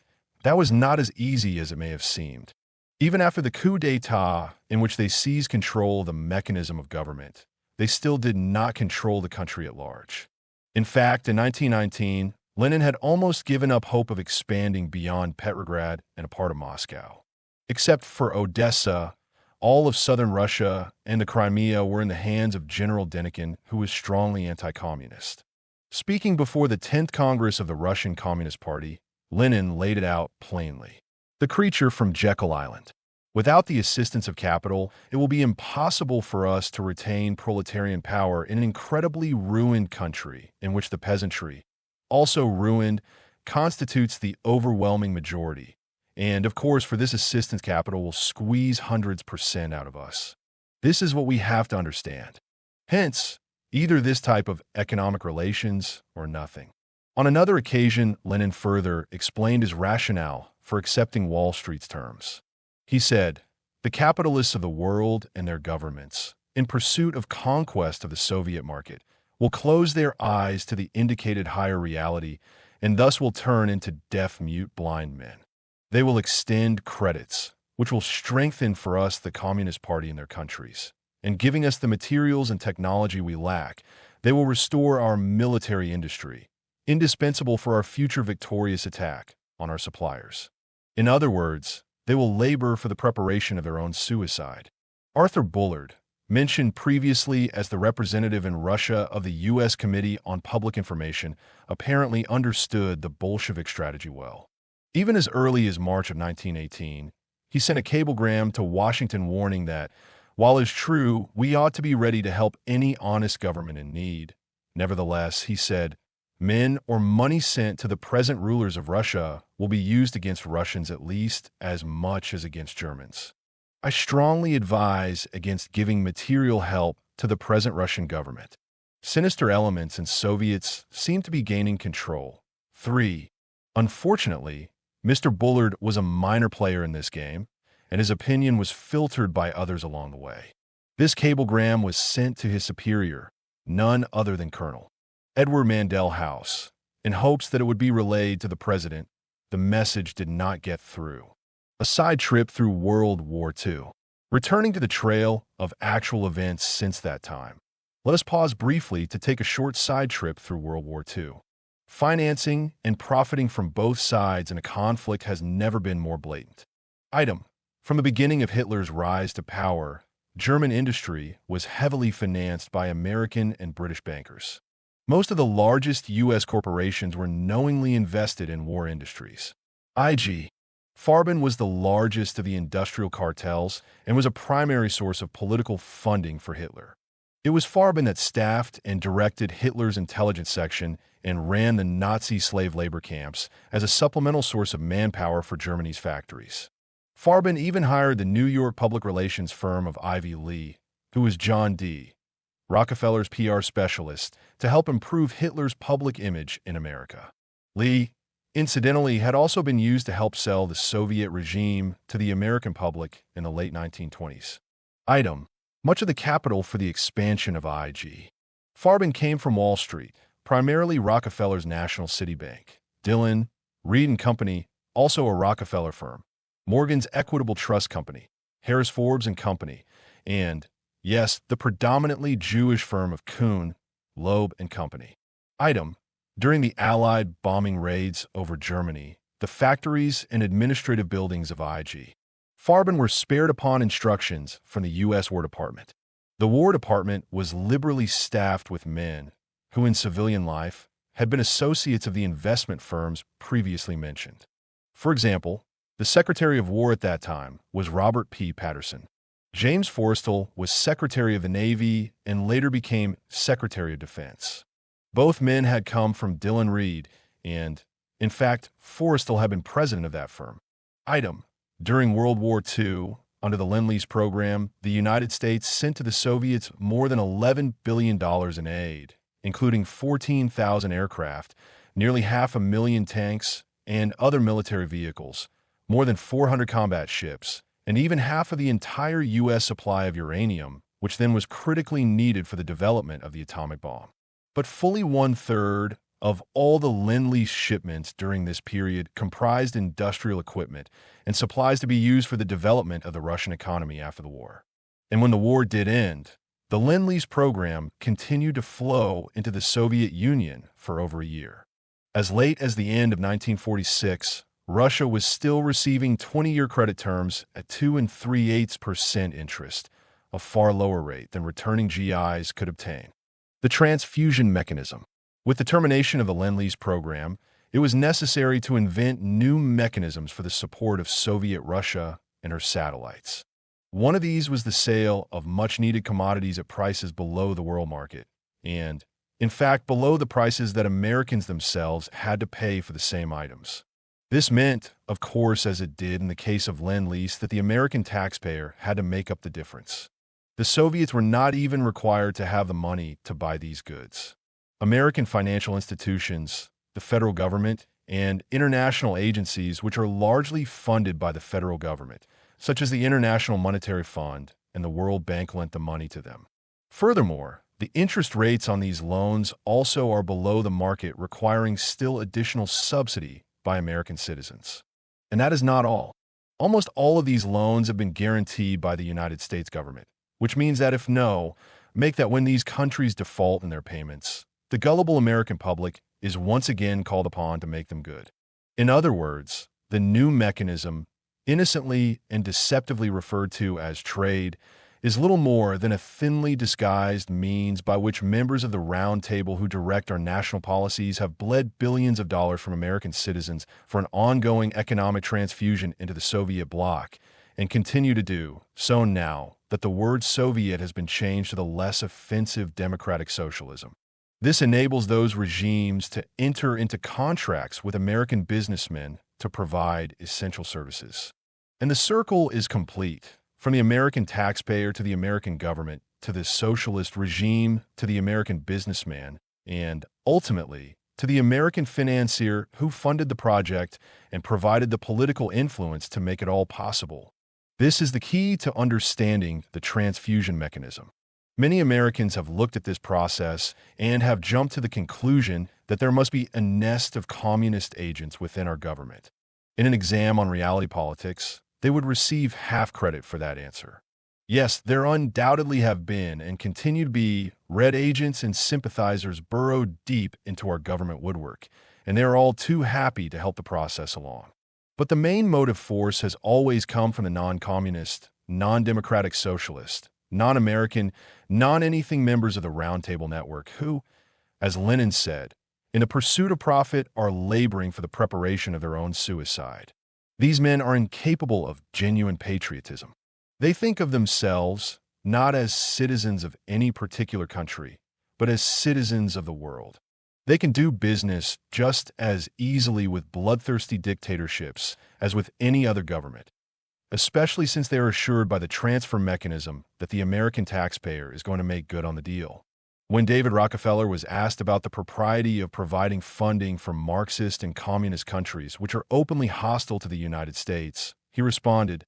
that was not as easy as it may have seemed. Even after the coup d'etat, in which they seized control of the mechanism of government, they still did not control the country at large. In fact, in 1919, Lenin had almost given up hope of expanding beyond Petrograd and a part of Moscow. Except for Odessa, all of southern Russia and the Crimea were in the hands of General Denikin, who was strongly anti-communist. Speaking before the 10th Congress of the Russian Communist Party, Lenin laid it out plainly. The creature from Jekyll Island. Without the assistance of capital, it will be impossible for us to retain proletarian power in an incredibly ruined country in which the peasantry, also ruined, constitutes the overwhelming majority. And, of course, for this assistance, capital will squeeze hundreds% out of us. This is what we have to understand. Hence, either this type of economic relations or nothing. On another occasion, Lenin further explained his rationale for accepting Wall Street's terms. He said, "The capitalists of the world and their governments, in pursuit of conquest of the Soviet market, will close their eyes to the indicated higher reality and thus will turn into deaf, mute, blind men. They will extend credits, which will strengthen for us the Communist Party in their countries, and giving us the materials and technology we lack, they will restore our military industry, indispensable for our future victorious attack on our suppliers. In other words, they will labor for the preparation of their own suicide." Arthur Bullard, mentioned previously as the representative in Russia of the U.S. Committee on Public Information, apparently understood the Bolshevik strategy well. Even as early as March of 1918, he sent a cablegram to Washington warning that, while it's true we ought to be ready to help any honest government in need, nevertheless, he said, men or money sent to the present rulers of Russia will be used against Russians at least as much as against Germans. I strongly advise against giving material help to the present Russian government. Sinister elements and Soviets seem to be gaining control. 3. Unfortunately, Mr. Bullard was a minor player in this game, and his opinion was filtered by others along the way. This cablegram was sent to his superior, none other than Colonel Edward Mandell House, in hopes that it would be relayed to the president. The message did not get through. A side trip through World War II. Returning to the trail of actual events since that time, let us pause briefly to take a short side trip through World War II. Financing and profiting from both sides in a conflict has never been more blatant. Item: from the beginning of Hitler's rise to power, German industry was heavily financed by American and British bankers. Most of the largest U.S. corporations were knowingly invested in war industries. IG. Farben was the largest of the industrial cartels and was a primary source of political funding for Hitler. It was Farben that staffed and directed Hitler's intelligence section and ran the Nazi slave labor camps as a supplemental source of manpower for Germany's factories. Farben even hired the New York public relations firm of Ivy Lee, who was John D. Rockefeller's PR specialist, to help improve Hitler's public image in America. Lee, incidentally, had also been used to help sell the Soviet regime to the American public in the late 1920s. Item: much of the capital for the expansion of IG. Farben came from Wall Street, primarily Rockefeller's National City Bank, Dillon, Reed & Company, also a Rockefeller firm, Morgan's Equitable Trust Company, Harris Forbes & Company, and, yes, the predominantly Jewish firm of Kuhn, Loeb & Company. Item: during the Allied bombing raids over Germany, the factories and administrative buildings of IG. Farben were spared upon instructions from the U.S. War Department. The War Department was liberally staffed with men who, in civilian life, had been associates of the investment firms previously mentioned. For example, the Secretary of War at that time was Robert P. Patterson. James Forrestal was Secretary of the Navy and later became Secretary of Defense. Both men had come from Dillon Reed and, In fact, Forrestal had been president of that firm. Item. During World War II, under the Lend-Lease program, the United States sent to the Soviets more than $11 billion in aid, including 14,000 aircraft, nearly 500,000 tanks, and other military vehicles, more than 400 combat ships, and even half of the entire U.S. supply of uranium, which then was critically needed for the development of the atomic bomb. But fully one-third of all the Lend-Lease shipments during this period comprised industrial equipment and supplies to be used for the development of the Russian economy after the war. And when the war did end, the Lend-Lease program continued to flow into the Soviet Union for over a year. As late as the end of 1946, Russia was still receiving 20-year credit terms at 2 3/8% interest, a far lower rate than returning GIs could obtain. The transfusion mechanism. With the termination of the Lend-Lease program, it was necessary to invent new mechanisms for the support of Soviet Russia and her satellites. One of these was the sale of much-needed commodities at prices below the world market, and, in fact, below the prices that Americans themselves had to pay for the same items. This meant, of course, as it did in the case of Lend-Lease, that the American taxpayer had to make up the difference. The Soviets were not even required to have the money to buy these goods. American financial institutions, the federal government, and international agencies which are largely funded by the federal government, such as the International Monetary Fund and the World Bank, lent the money to them. Furthermore, the interest rates on these loans also are below the market, requiring still additional subsidy by American citizens. And that is not all. Almost all of these loans have been guaranteed by the United States government, which means that make that when these countries default in their payments, the gullible American public is once again called upon to make them good. In other words, the new mechanism, innocently and deceptively referred to as trade, is little more than a thinly disguised means by which members of the Round Table who direct our national policies have bled billions of dollars from American citizens for an ongoing economic transfusion into the Soviet bloc, and continue to do so now that the word Soviet has been changed to the less offensive democratic socialism. This enables those regimes to enter into contracts with American businessmen to provide essential services. And the circle is complete. From the American taxpayer to the American government, to the socialist regime, to the American businessman, and, ultimately, to the American financier who funded the project and provided the political influence to make it all possible. This is the key to understanding the transfusion mechanism. Many Americans have looked at this process and have jumped to the conclusion that there must be a nest of communist agents within our government. In an exam on reality politics, they would receive half credit for that answer. Yes, there undoubtedly have been and continue to be red agents and sympathizers burrowed deep into our government woodwork, and they are all too happy to help the process along. But the main motive force has always come from the non-communist, non-democratic socialist, non-American, non-anything members of the Round Table Network who, as Lenin said, in the pursuit of profit are laboring for the preparation of their own suicide. These men are incapable of genuine patriotism. They think of themselves not as citizens of any particular country, but as citizens of the world. They can do business just as easily with bloodthirsty dictatorships as with any other government, especially since they are assured by the transfer mechanism that the American taxpayer is going to make good on the deal. When David Rockefeller was asked about the propriety of providing funding for Marxist and communist countries which are openly hostile to the United States, he responded,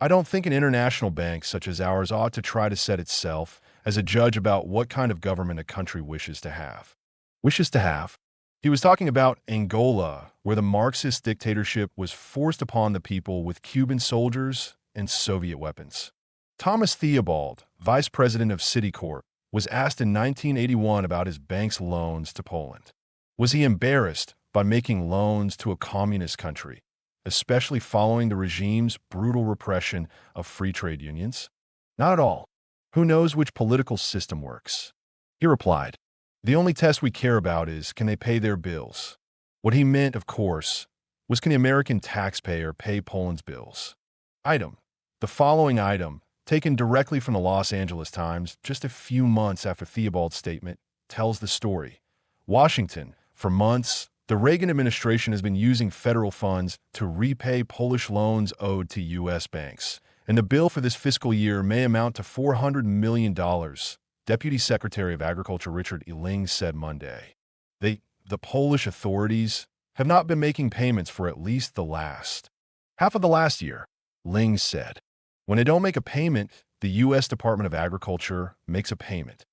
"I don't think an international bank such as ours ought to try to set itself as a judge about what kind of government a country wishes to have." Wishes to have? He was talking about Angola, where the Marxist dictatorship was forced upon the people with Cuban soldiers and Soviet weapons. Thomas Theobald, vice president of Citicorp, was asked in 1981 about his bank's loans to Poland. Was he embarrassed by making loans to a communist country, especially following the regime's brutal repression of free trade unions? Not at all. Who knows which political system works? He replied, "The only test we care about is, can they pay their bills?" What he meant, of course, was, can the American taxpayer pay Poland's bills? Item. The following item, taken directly from the Los Angeles Times just a few months after Theobald's statement, tells the story. Washington, for months, The Reagan administration has been using federal funds to repay Polish loans owed to U.S. banks, and the bill for this fiscal year may amount to $400 million, Deputy Secretary of Agriculture Richard Eling said Monday. The Polish authorities have not been making payments for at least the last half of the last year, Ling said. When they don't make a payment, the U.S. Department of Agriculture makes a payment.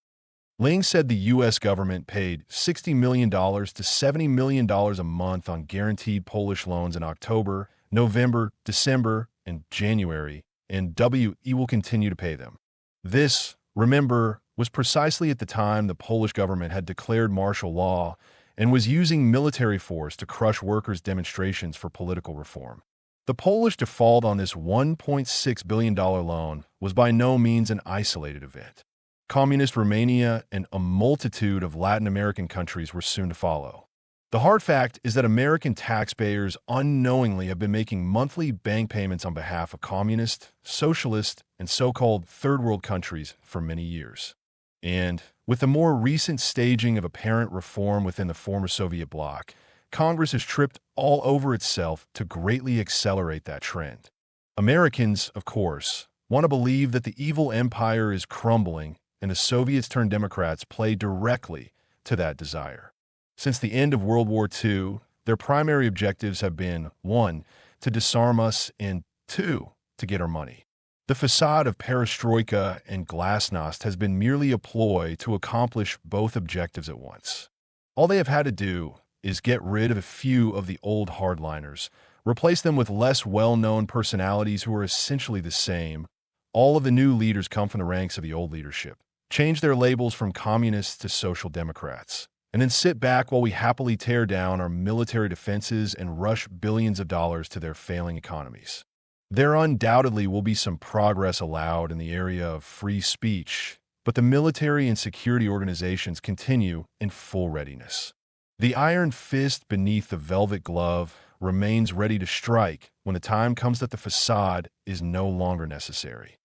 Ling said the U.S. government paid $60 million to $70 million a month on guaranteed Polish loans in October, November, December, and January, and WE will continue to pay them. This, remember, was precisely at the time the Polish government had declared martial law and was using military force to crush workers' demonstrations for political reform. The Polish default on this $1.6 billion loan was by no means an isolated event. Communist Romania and a multitude of Latin American countries were soon to follow. The hard fact is that American taxpayers unknowingly have been making monthly bank payments on behalf of communist, socialist, and so-called third-world countries for many years. And, with the more recent staging of apparent reform within the former Soviet bloc, Congress has tripped all over itself to greatly accelerate that trend. Americans, of course, want to believe that the evil empire is crumbling, and the Soviets turned Democrats play directly to that desire. Since the end of World War II, their primary objectives have been 1. To disarm us, and 2. To get our money. The facade of perestroika and glasnost has been merely a ploy to accomplish both objectives at once. All they have had to do is get rid of a few of the old hardliners, replace them with less well-known personalities who are essentially the same. All of the new leaders come from the ranks of the old leadership, change their labels from communists to social democrats, and then sit back while we happily tear down our military defenses and rush billions of dollars to their failing economies. There undoubtedly will be some progress allowed in the area of free speech, but the military and security organizations continue in full readiness. The iron fist beneath the velvet glove remains ready to strike when the time comes that the facade is no longer necessary.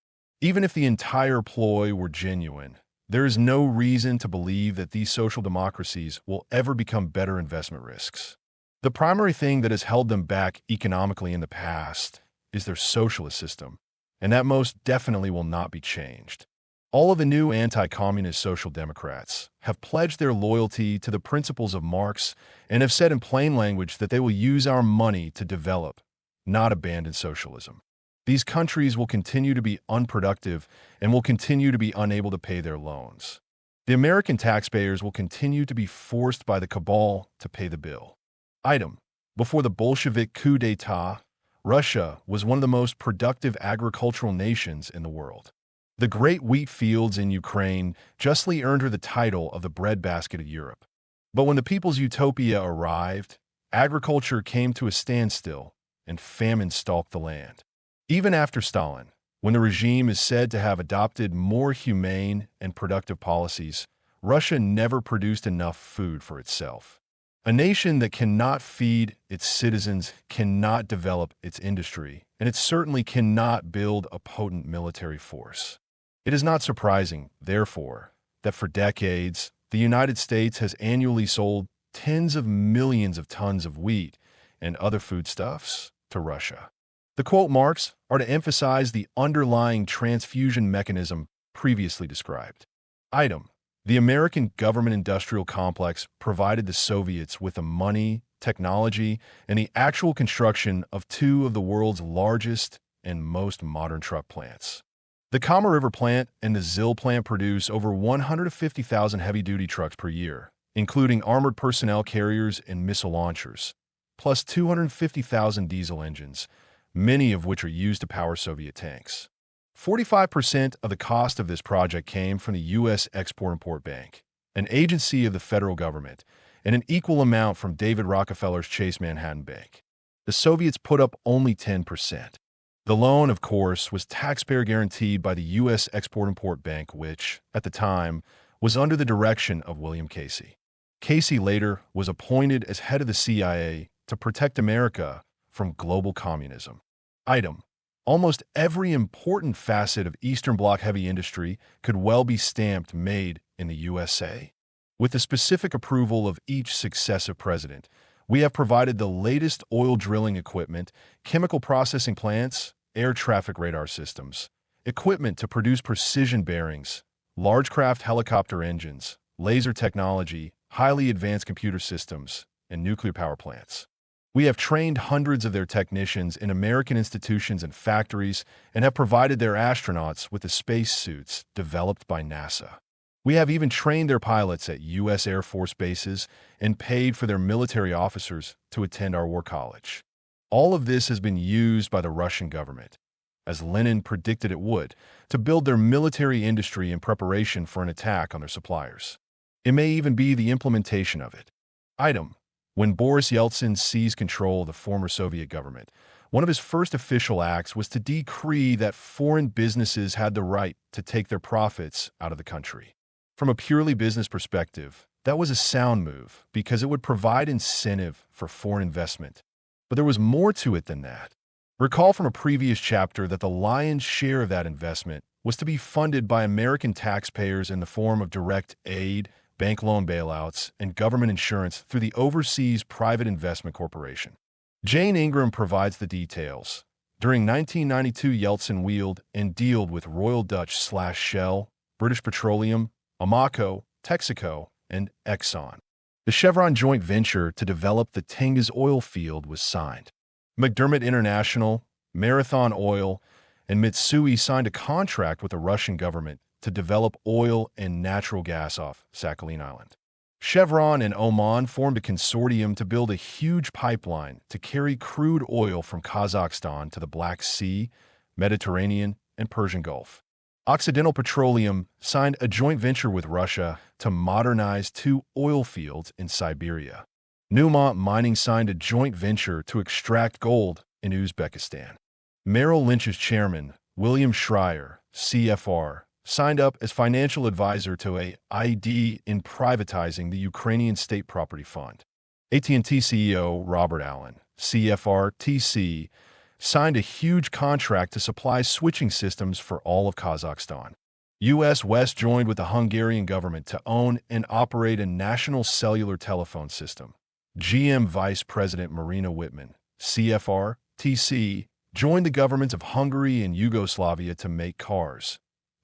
Even if the entire ploy were genuine, there is no reason to believe that these social democracies will ever become better investment risks. The primary thing that has held them back economically in the past is their socialist system, and that most definitely will not be changed. All of the new anti-communist social democrats have pledged their loyalty to the principles of Marx and have said in plain language that they will use our money to develop, not abandon socialism. These countries will continue to be unproductive and will continue to be unable to pay their loans. The American taxpayers will continue to be forced by the cabal to pay the bill. Item: before the Bolshevik coup d'etat, Russia was one of the most productive agricultural nations in the world. The great wheat fields in Ukraine justly earned her the title of the breadbasket of Europe. But when the people's utopia arrived, agriculture came to a standstill and famine stalked the land. Even after Stalin, when the regime is said to have adopted more humane and productive policies, Russia never produced enough food for itself. A nation that cannot feed its citizens cannot develop its industry, and it certainly cannot build a potent military force. It is not surprising, therefore, that for decades, the United States has annually sold tens of millions of tons of wheat and other foodstuffs to Russia. The quote marks are to emphasize the underlying transfusion mechanism previously described. Item: the American government-industrial complex provided the Soviets with the money, technology, and the actual construction of two of the world's largest and most modern truck plants. The Kama River plant and the ZIL plant produce over 150,000 heavy-duty trucks per year, including armored personnel carriers and missile launchers, plus 250,000 diesel engines, many of which are used to power Soviet tanks. 45% of the cost of this project came from the U.S. Export-Import Bank, an agency of the federal government, and an equal amount from David Rockefeller's Chase Manhattan Bank. The Soviets put up only 10%. The loan, of course, was taxpayer guaranteed by the U.S. Export-Import Bank, which, at the time, was under the direction of William Casey. Casey later was appointed as head of the CIA to protect America from global communism. Item: almost every important facet of Eastern Bloc heavy industry could well be stamped made in the USA. With the specific approval of each successive president, We have provided the latest oil drilling equipment, chemical processing plants, air traffic radar systems, equipment to produce precision bearings, large craft helicopter engines, laser technology, highly advanced computer systems, and nuclear power plants. We have trained hundreds of their technicians in American institutions and factories and have provided their astronauts with the spacesuits developed by NASA. We have even trained their pilots at U.S. Air Force bases and paid for their military officers to attend our war college. All of this has been used by the Russian government, as Lenin predicted it would, to build their military industry in preparation for an attack on their suppliers. It may even be the implementation of it. Item: when Boris Yeltsin seized control of the former Soviet government, one of his first official acts was to decree that foreign businesses had the right to take their profits out of the country. From a purely business perspective, that was a sound move because it would provide incentive for foreign investment. But there was more to it than that. Recall from a previous chapter that the lion's share of that investment was to be funded by American taxpayers in the form of direct aid, bank loan bailouts, and government insurance through the Overseas Private Investment Corporation. Jane Ingram provides the details. During 1992, Yeltsin wheeled and dealed with Royal Dutch/Shell, British Petroleum, Amoco, Texaco, and Exxon. The Chevron joint venture to develop the Tengiz oil field was signed. McDermott International, Marathon Oil, and Mitsui signed a contract with the Russian government to develop oil and natural gas off Sakhalin Island. Chevron and Oman formed a consortium to build a huge pipeline to carry crude oil from Kazakhstan to the Black Sea, Mediterranean, and Persian Gulf. Occidental Petroleum signed a joint venture with Russia to modernize 2 oil fields in Siberia. Newmont Mining signed a joint venture to extract gold in Uzbekistan. Merrill Lynch's chairman, William Schreier, CFR, signed up as financial advisor to AID in privatizing the Ukrainian State Property Fund. AT&T CEO Robert Allen, CFR-TC, signed a huge contract to supply switching systems for all of Kazakhstan. U.S. West joined with the Hungarian government to own and operate a national cellular telephone system. GM Vice President Marina Whitman, CFR-TC, joined the governments of Hungary and Yugoslavia to make cars.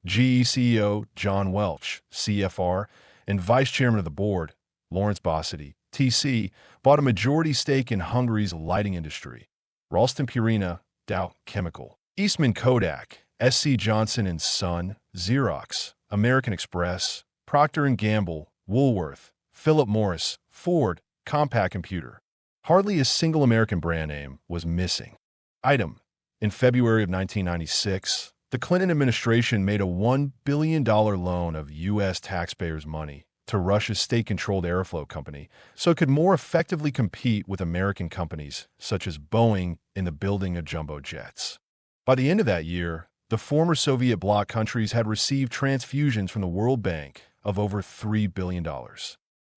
GE CEO John Welch, CFR, and Vice Chairman of the Board, Lawrence Bossidy, TC, bought a majority stake in Hungary's lighting industry. Ralston Purina, Dow Chemical, Eastman Kodak, SC Johnson & Son, Xerox, American Express, Procter & Gamble, Woolworth, Philip Morris, Ford, Compaq Computer. Hardly a single American brand name was missing. Item: in February of 1996, the Clinton administration made a $1 billion loan of U.S. taxpayers' money to Russia's state-controlled Aeroflot company so it could more effectively compete with American companies such as Boeing in the building of jumbo jets. By the end of that year, the former Soviet bloc countries had received transfusions from the World Bank of over $3 billion.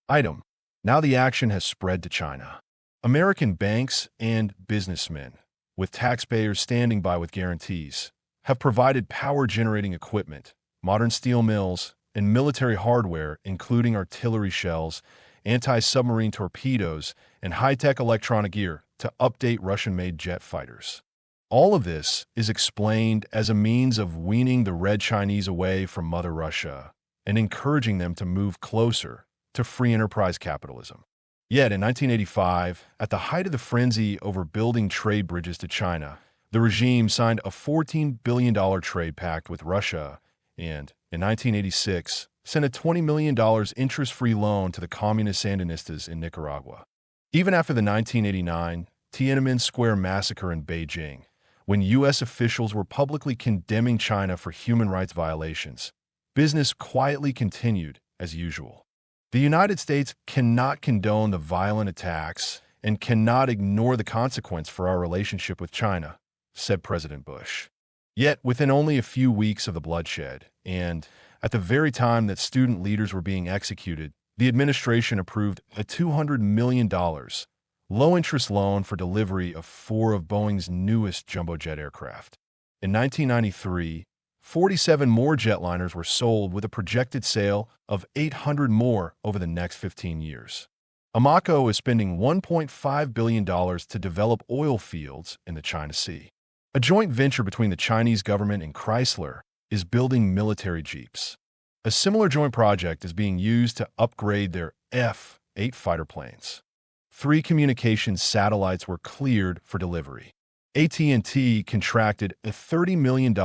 Item: now the action has spread to China. American banks and businessmen, with taxpayers standing by with guarantees, have provided power-generating equipment, modern steel mills, and military hardware including artillery shells, anti-submarine torpedoes, and high-tech electronic gear to update Russian-made jet fighters. All of this is explained as a means of weaning the Red Chinese away from Mother Russia and encouraging them to move closer to free enterprise capitalism. Yet in 1985, at the height of the frenzy over building trade bridges to China, the regime signed a $14 billion trade pact with Russia and, in 1986, sent a $20 million interest-free loan to the communist Sandinistas in Nicaragua. Even after the 1989 Tiananmen Square massacre in Beijing, when U.S. officials were publicly condemning China for human rights violations, business quietly continued as usual. The United States cannot condone the violent attacks and cannot ignore the consequence for our relationship with China, said President Bush. Yet, within only a few weeks of the bloodshed, and at the very time that student leaders were being executed, the administration approved a $200 million low-interest loan for delivery of 4 of Boeing's newest jumbo jet aircraft. In 1993, 47 more jetliners were sold with a projected sale of 800 more over the next 15 years. Amoco is spending $1.5 billion to develop oil fields in the China Sea. A joint venture between the Chinese government and Chrysler is building military jeeps. A similar joint project is being used to upgrade their F-8 fighter planes. 3 communications satellites were cleared for delivery. AT&T contracted a $30 million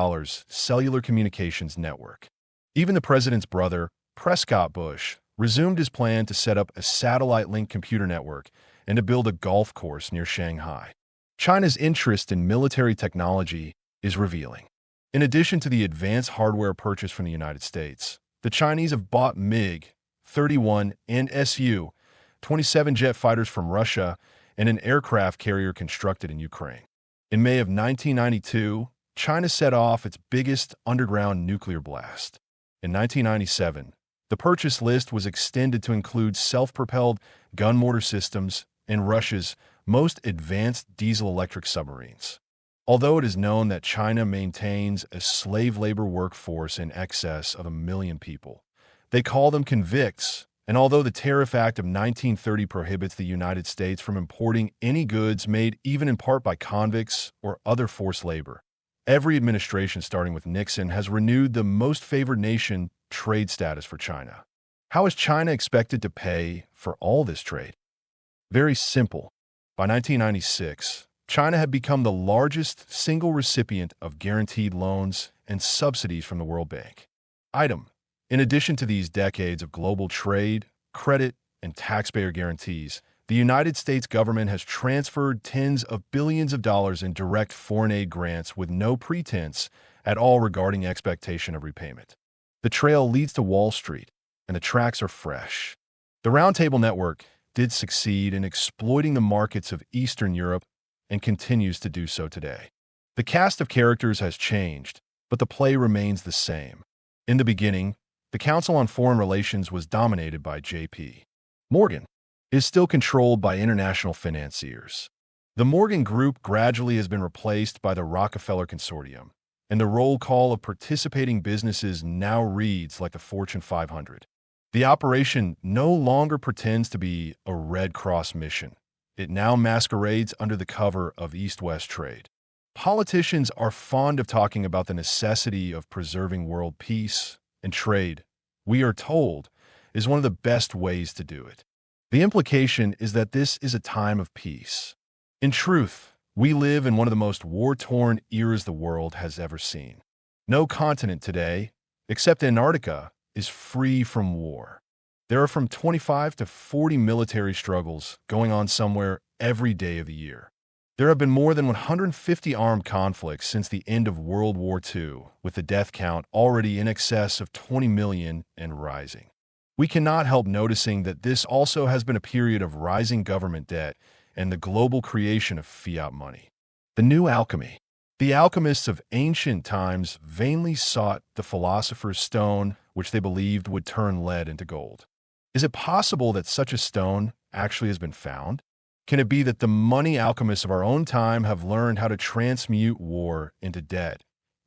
cellular communications network. Even the president's brother, Prescott Bush, resumed his plan to set up a satellite-linked computer network and to build a golf course near Shanghai. China's interest in military technology is revealing. In addition to the advanced hardware purchased from the United States, the Chinese have bought MiG-31 and Su-27 jet fighters from Russia and an aircraft carrier constructed in Ukraine. In May of 1992, China set off its biggest underground nuclear blast. In 1997, the purchase list was extended to include self-propelled gun mortar systems and Russia's most advanced diesel-electric submarines. Although it is known that China maintains a slave labor workforce in excess of 1 million people, they call them convicts, and although the Tariff Act of 1930 prohibits the United States from importing any goods made even in part by convicts or other forced labor, every administration starting with Nixon has renewed the most favored nation trade status for China. How is China expected to pay for all this trade? Very simple. By 1996, China had become the largest single recipient of guaranteed loans and subsidies from the World Bank. Item. In addition to these decades of global trade, credit, and taxpayer guarantees, the United States government has transferred tens of billions of dollars in direct foreign aid grants with no pretense at all regarding expectation of repayment. The trail leads to Wall Street, and the tracks are fresh. The Roundtable Network did succeed in exploiting the markets of Eastern Europe and continues to do so today. The cast of characters has changed, but the play remains the same. In the beginning, the Council on Foreign Relations was dominated by J.P. Morgan. It is still controlled by international financiers. The Morgan Group gradually has been replaced by the Rockefeller Consortium, and the roll call of participating businesses now reads like the Fortune 500. The operation no longer pretends to be a Red Cross mission. It now masquerades under the cover of East-West trade. Politicians are fond of talking about the necessity of preserving world peace, and trade, we are told, is one of the best ways to do it. The implication is that this is a time of peace. In truth, we live in one of the most war-torn eras the world has ever seen. No continent today, except Antarctica, is free from war. There are from 25 to 40 military struggles going on somewhere every day of the year. There have been more than 150 armed conflicts since the end of World War II, with the death count already in excess of 20 million and rising. We cannot help noticing that this also has been a period of rising government debt and the global creation of fiat money. The new alchemy. The alchemists of ancient times vainly sought the philosopher's stone, which they believed would turn lead into gold. Is it possible that such a stone actually has been found? Can it be that the money alchemists of our own time have learned how to transmute war into debt,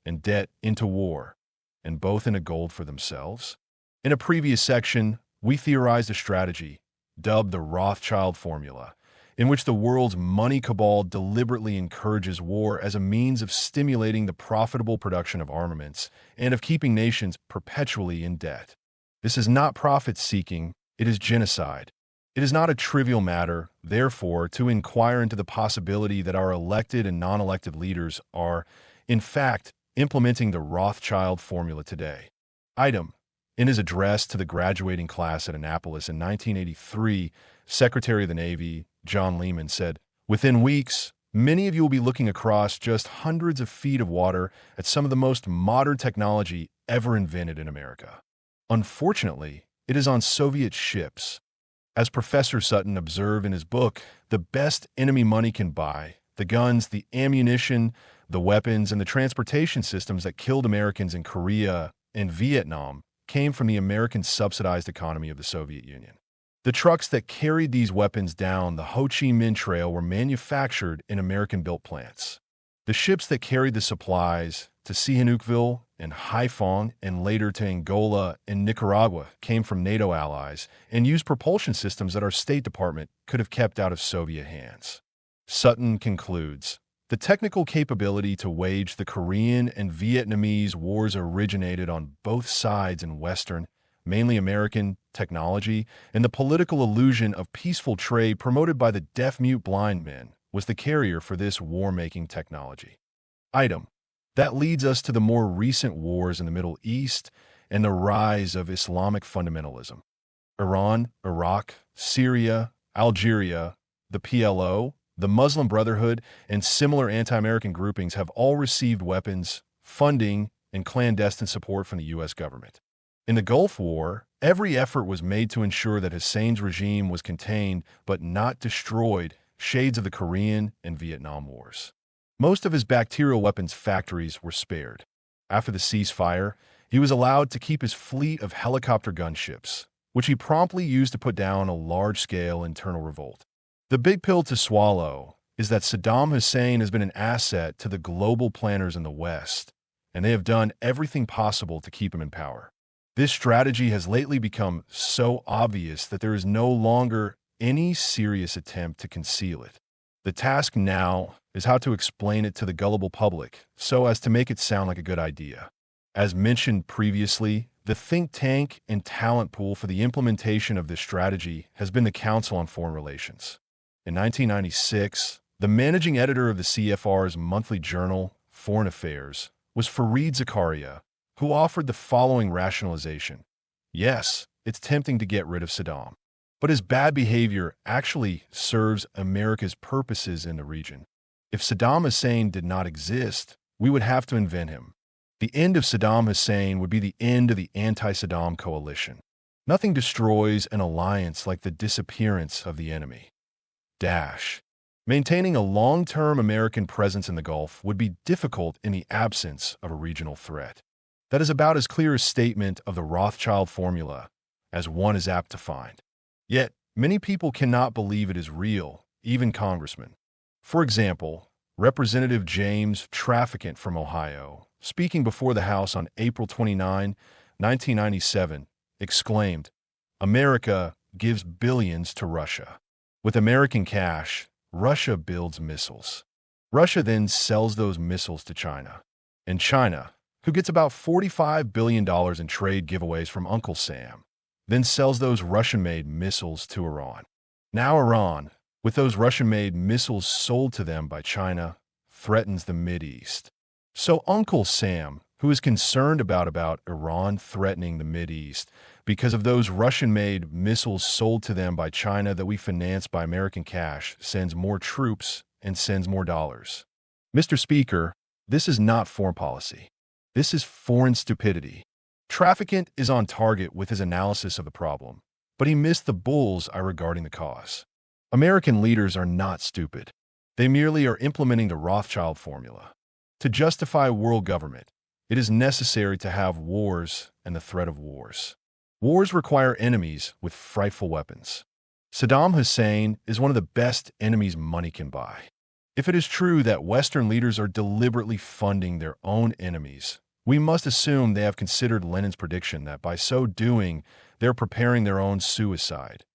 and debt into war, and both into gold for themselves? In a previous section, we theorized a strategy, dubbed the Rothschild formula, in which the world's money cabal deliberately encourages war as a means of stimulating the profitable production of armaments and of keeping nations perpetually in debt. This is not profit-seeking, it is genocide. It is not a trivial matter, therefore, to inquire into the possibility that our elected and non-elected leaders are, in fact, implementing the Rothschild formula today. Item. In his address to the graduating class at Annapolis in 1983, Secretary of the Navy, John Lehman, said, "Within weeks, many of you will be looking across just hundreds of feet of water at some of the most modern technology ever invented in America. Unfortunately, it is on Soviet ships. As Professor Sutton observed in his book, the best enemy money can buy, the guns, the ammunition, the weapons, and the transportation systems that killed Americans in Korea and Vietnam came from the American-subsidized economy of the Soviet Union. The trucks that carried these weapons down the Ho Chi Minh Trail were manufactured in American-built plants. The ships that carried the supplies to Sihanoukville and Haiphong and later to Angola and Nicaragua came from NATO allies and used propulsion systems that our State Department could have kept out of Soviet hands. Sutton concludes, the technical capability to wage the Korean and Vietnamese wars originated on both sides in Western, mainly American, technology, and the political illusion of peaceful trade promoted by the deaf-mute blind men was the carrier for this war-making technology. Item. That leads us to the more recent wars in the Middle East and the rise of Islamic fundamentalism. Iran, Iraq, Syria, Algeria, the PLO, the Muslim Brotherhood, and similar anti-American groupings have all received weapons, funding, and clandestine support from the U.S. government. In the Gulf War, every effort was made to ensure that Hussein's regime was contained but not destroyed, shades of the Korean and Vietnam Wars. Most of his bacterial weapons factories were spared. After the ceasefire, he was allowed to keep his fleet of helicopter gunships, which he promptly used to put down a large-scale internal revolt. The big pill to swallow is that Saddam Hussein has been an asset to the global planners in the West, and they have done everything possible to keep him in power. This strategy has lately become so obvious that there is no longer any serious attempt to conceal it. The task now is how to explain it to the gullible public so as to make it sound like a good idea. As mentioned previously, the think tank and talent pool for the implementation of this strategy has been the Council on Foreign Relations. In 1996, the managing editor of the CFR's monthly journal, Foreign Affairs, was Fareed Zakaria, who offered the following rationalization. Yes, it's tempting to get rid of Saddam, but his bad behavior actually serves America's purposes in the region. If Saddam Hussein did not exist, we would have to invent him. The end of Saddam Hussein would be the end of the anti-Saddam coalition. Nothing destroys an alliance like the disappearance of the enemy. Maintaining a long-term American presence in the Gulf would be difficult in the absence of a regional threat. That is about as clear a statement of the Rothschild formula as one is apt to find. Yet, many people cannot believe it is real, even congressmen. For example, Representative James Traficant from Ohio, speaking before the House on April 29, 1997, exclaimed, "America gives billions to Russia. With American cash, Russia builds missiles. Russia then sells those missiles to China. And China, who gets about $45 billion in trade giveaways from Uncle Sam, then sells those Russian-made missiles to Iran. Now Iran, with those Russian-made missiles sold to them by China, threatens the Mideast. So Uncle Sam, who is concerned about Iran threatening the Mideast because of those Russian-made missiles sold to them by China that we finance by American cash, sends more troops and sends more dollars. Mr. Speaker, this is not foreign policy. This is foreign stupidity." Traficant is on target with his analysis of the problem, but he missed the bull's-eye regarding the cause. American leaders are not stupid. They merely are implementing the Rothschild formula. To justify world government, it is necessary to have wars and the threat of wars. Wars require enemies with frightful weapons. Saddam Hussein is one of the best enemies money can buy. If it is true that Western leaders are deliberately funding their own enemies, we must assume they have considered Lenin's prediction that by so doing, they're preparing their own suicide.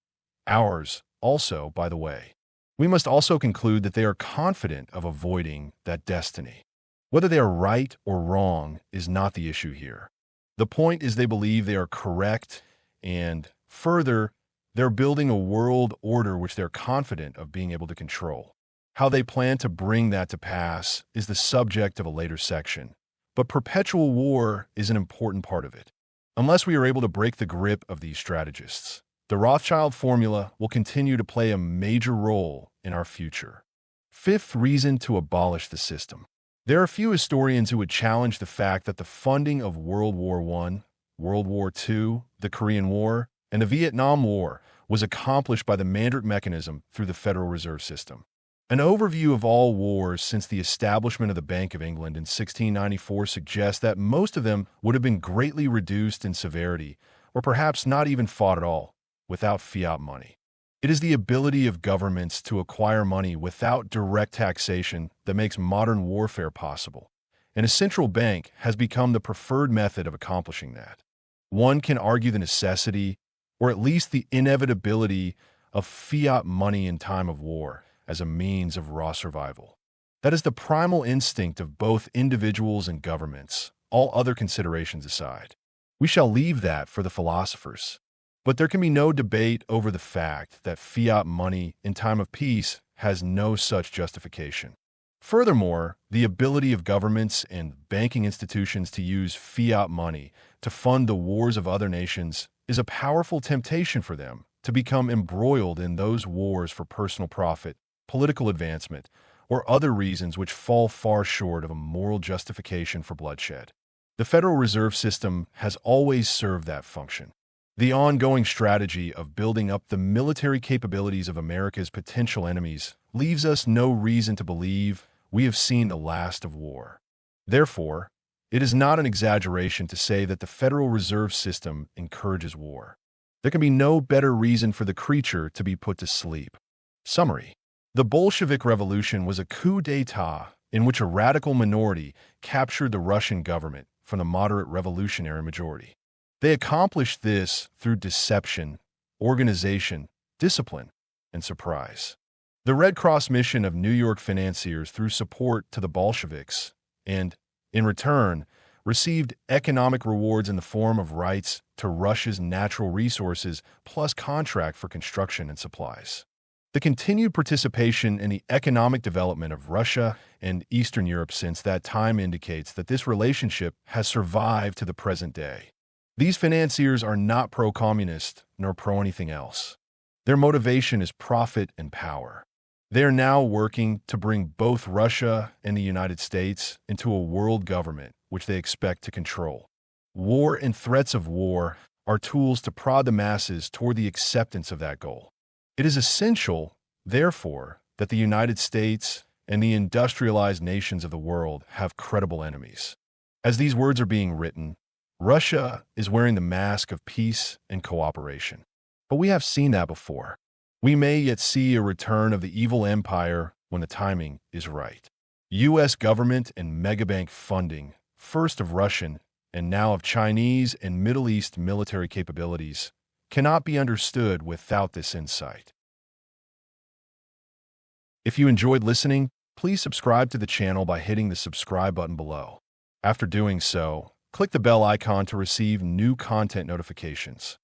Ours also, by the way. We must also conclude that they are confident of avoiding that destiny. Whether they are right or wrong is not the issue here. The point is they believe they are correct, and further, they're building a world order which they're confident of being able to control. How they plan to bring that to pass is the subject of a later section, but perpetual war is an important part of it. Unless we are able to break the grip of these strategists, the Rothschild formula will continue to play a major role in our future. Fifth reason to abolish the system. There are few historians who would challenge the fact that the funding of World War I, World War II, the Korean War, and the Vietnam War was accomplished by the Mandarin mechanism through the Federal Reserve System. An overview of all wars since the establishment of the Bank of England in 1694 suggests that most of them would have been greatly reduced in severity, or perhaps not even fought at all, without fiat money. It is the ability of governments to acquire money without direct taxation that makes modern warfare possible, and a central bank has become the preferred method of accomplishing that. One can argue the necessity, or at least the inevitability, of fiat money in time of war as a means of raw survival. That is the primal instinct of both individuals and governments, all other considerations aside. We shall leave that for the philosophers. But there can be no debate over the fact that fiat money in time of peace has no such justification. Furthermore, the ability of governments and banking institutions to use fiat money to fund the wars of other nations is a powerful temptation for them to become embroiled in those wars for personal profit, political advancement, or other reasons which fall far short of a moral justification for bloodshed. The Federal Reserve System has always served that function. The ongoing strategy of building up the military capabilities of America's potential enemies leaves us no reason to believe we have seen the last of war. Therefore, it is not an exaggeration to say that the Federal Reserve System encourages war. There can be no better reason for the creature to be put to sleep. Summary. The Bolshevik Revolution was a coup d'état in which a radical minority captured the Russian government from the moderate revolutionary majority. They accomplished this through deception, organization, discipline, and surprise. The Red Cross mission of New York financiers threw support to the Bolsheviks and, in return, received economic rewards in the form of rights to Russia's natural resources plus contract for construction and supplies. The continued participation in the economic development of Russia and Eastern Europe since that time indicates that this relationship has survived to the present day. These financiers are not pro-communist nor pro-anything else. Their motivation is profit and power. They are now working to bring both Russia and the United States into a world government which they expect to control. War and threats of war are tools to prod the masses toward the acceptance of that goal. It is essential, therefore, that the United States and the industrialized nations of the world have credible enemies. As these words are being written, Russia is wearing the mask of peace and cooperation. But we have seen that before. We may yet see a return of the evil empire when the timing is right. U.S. government and megabank funding, first of Russian and now of Chinese and Middle East military capabilities, cannot be understood without this insight. If you enjoyed listening, please subscribe to the channel by hitting the subscribe button below. After doing so, click the bell icon to receive new content notifications.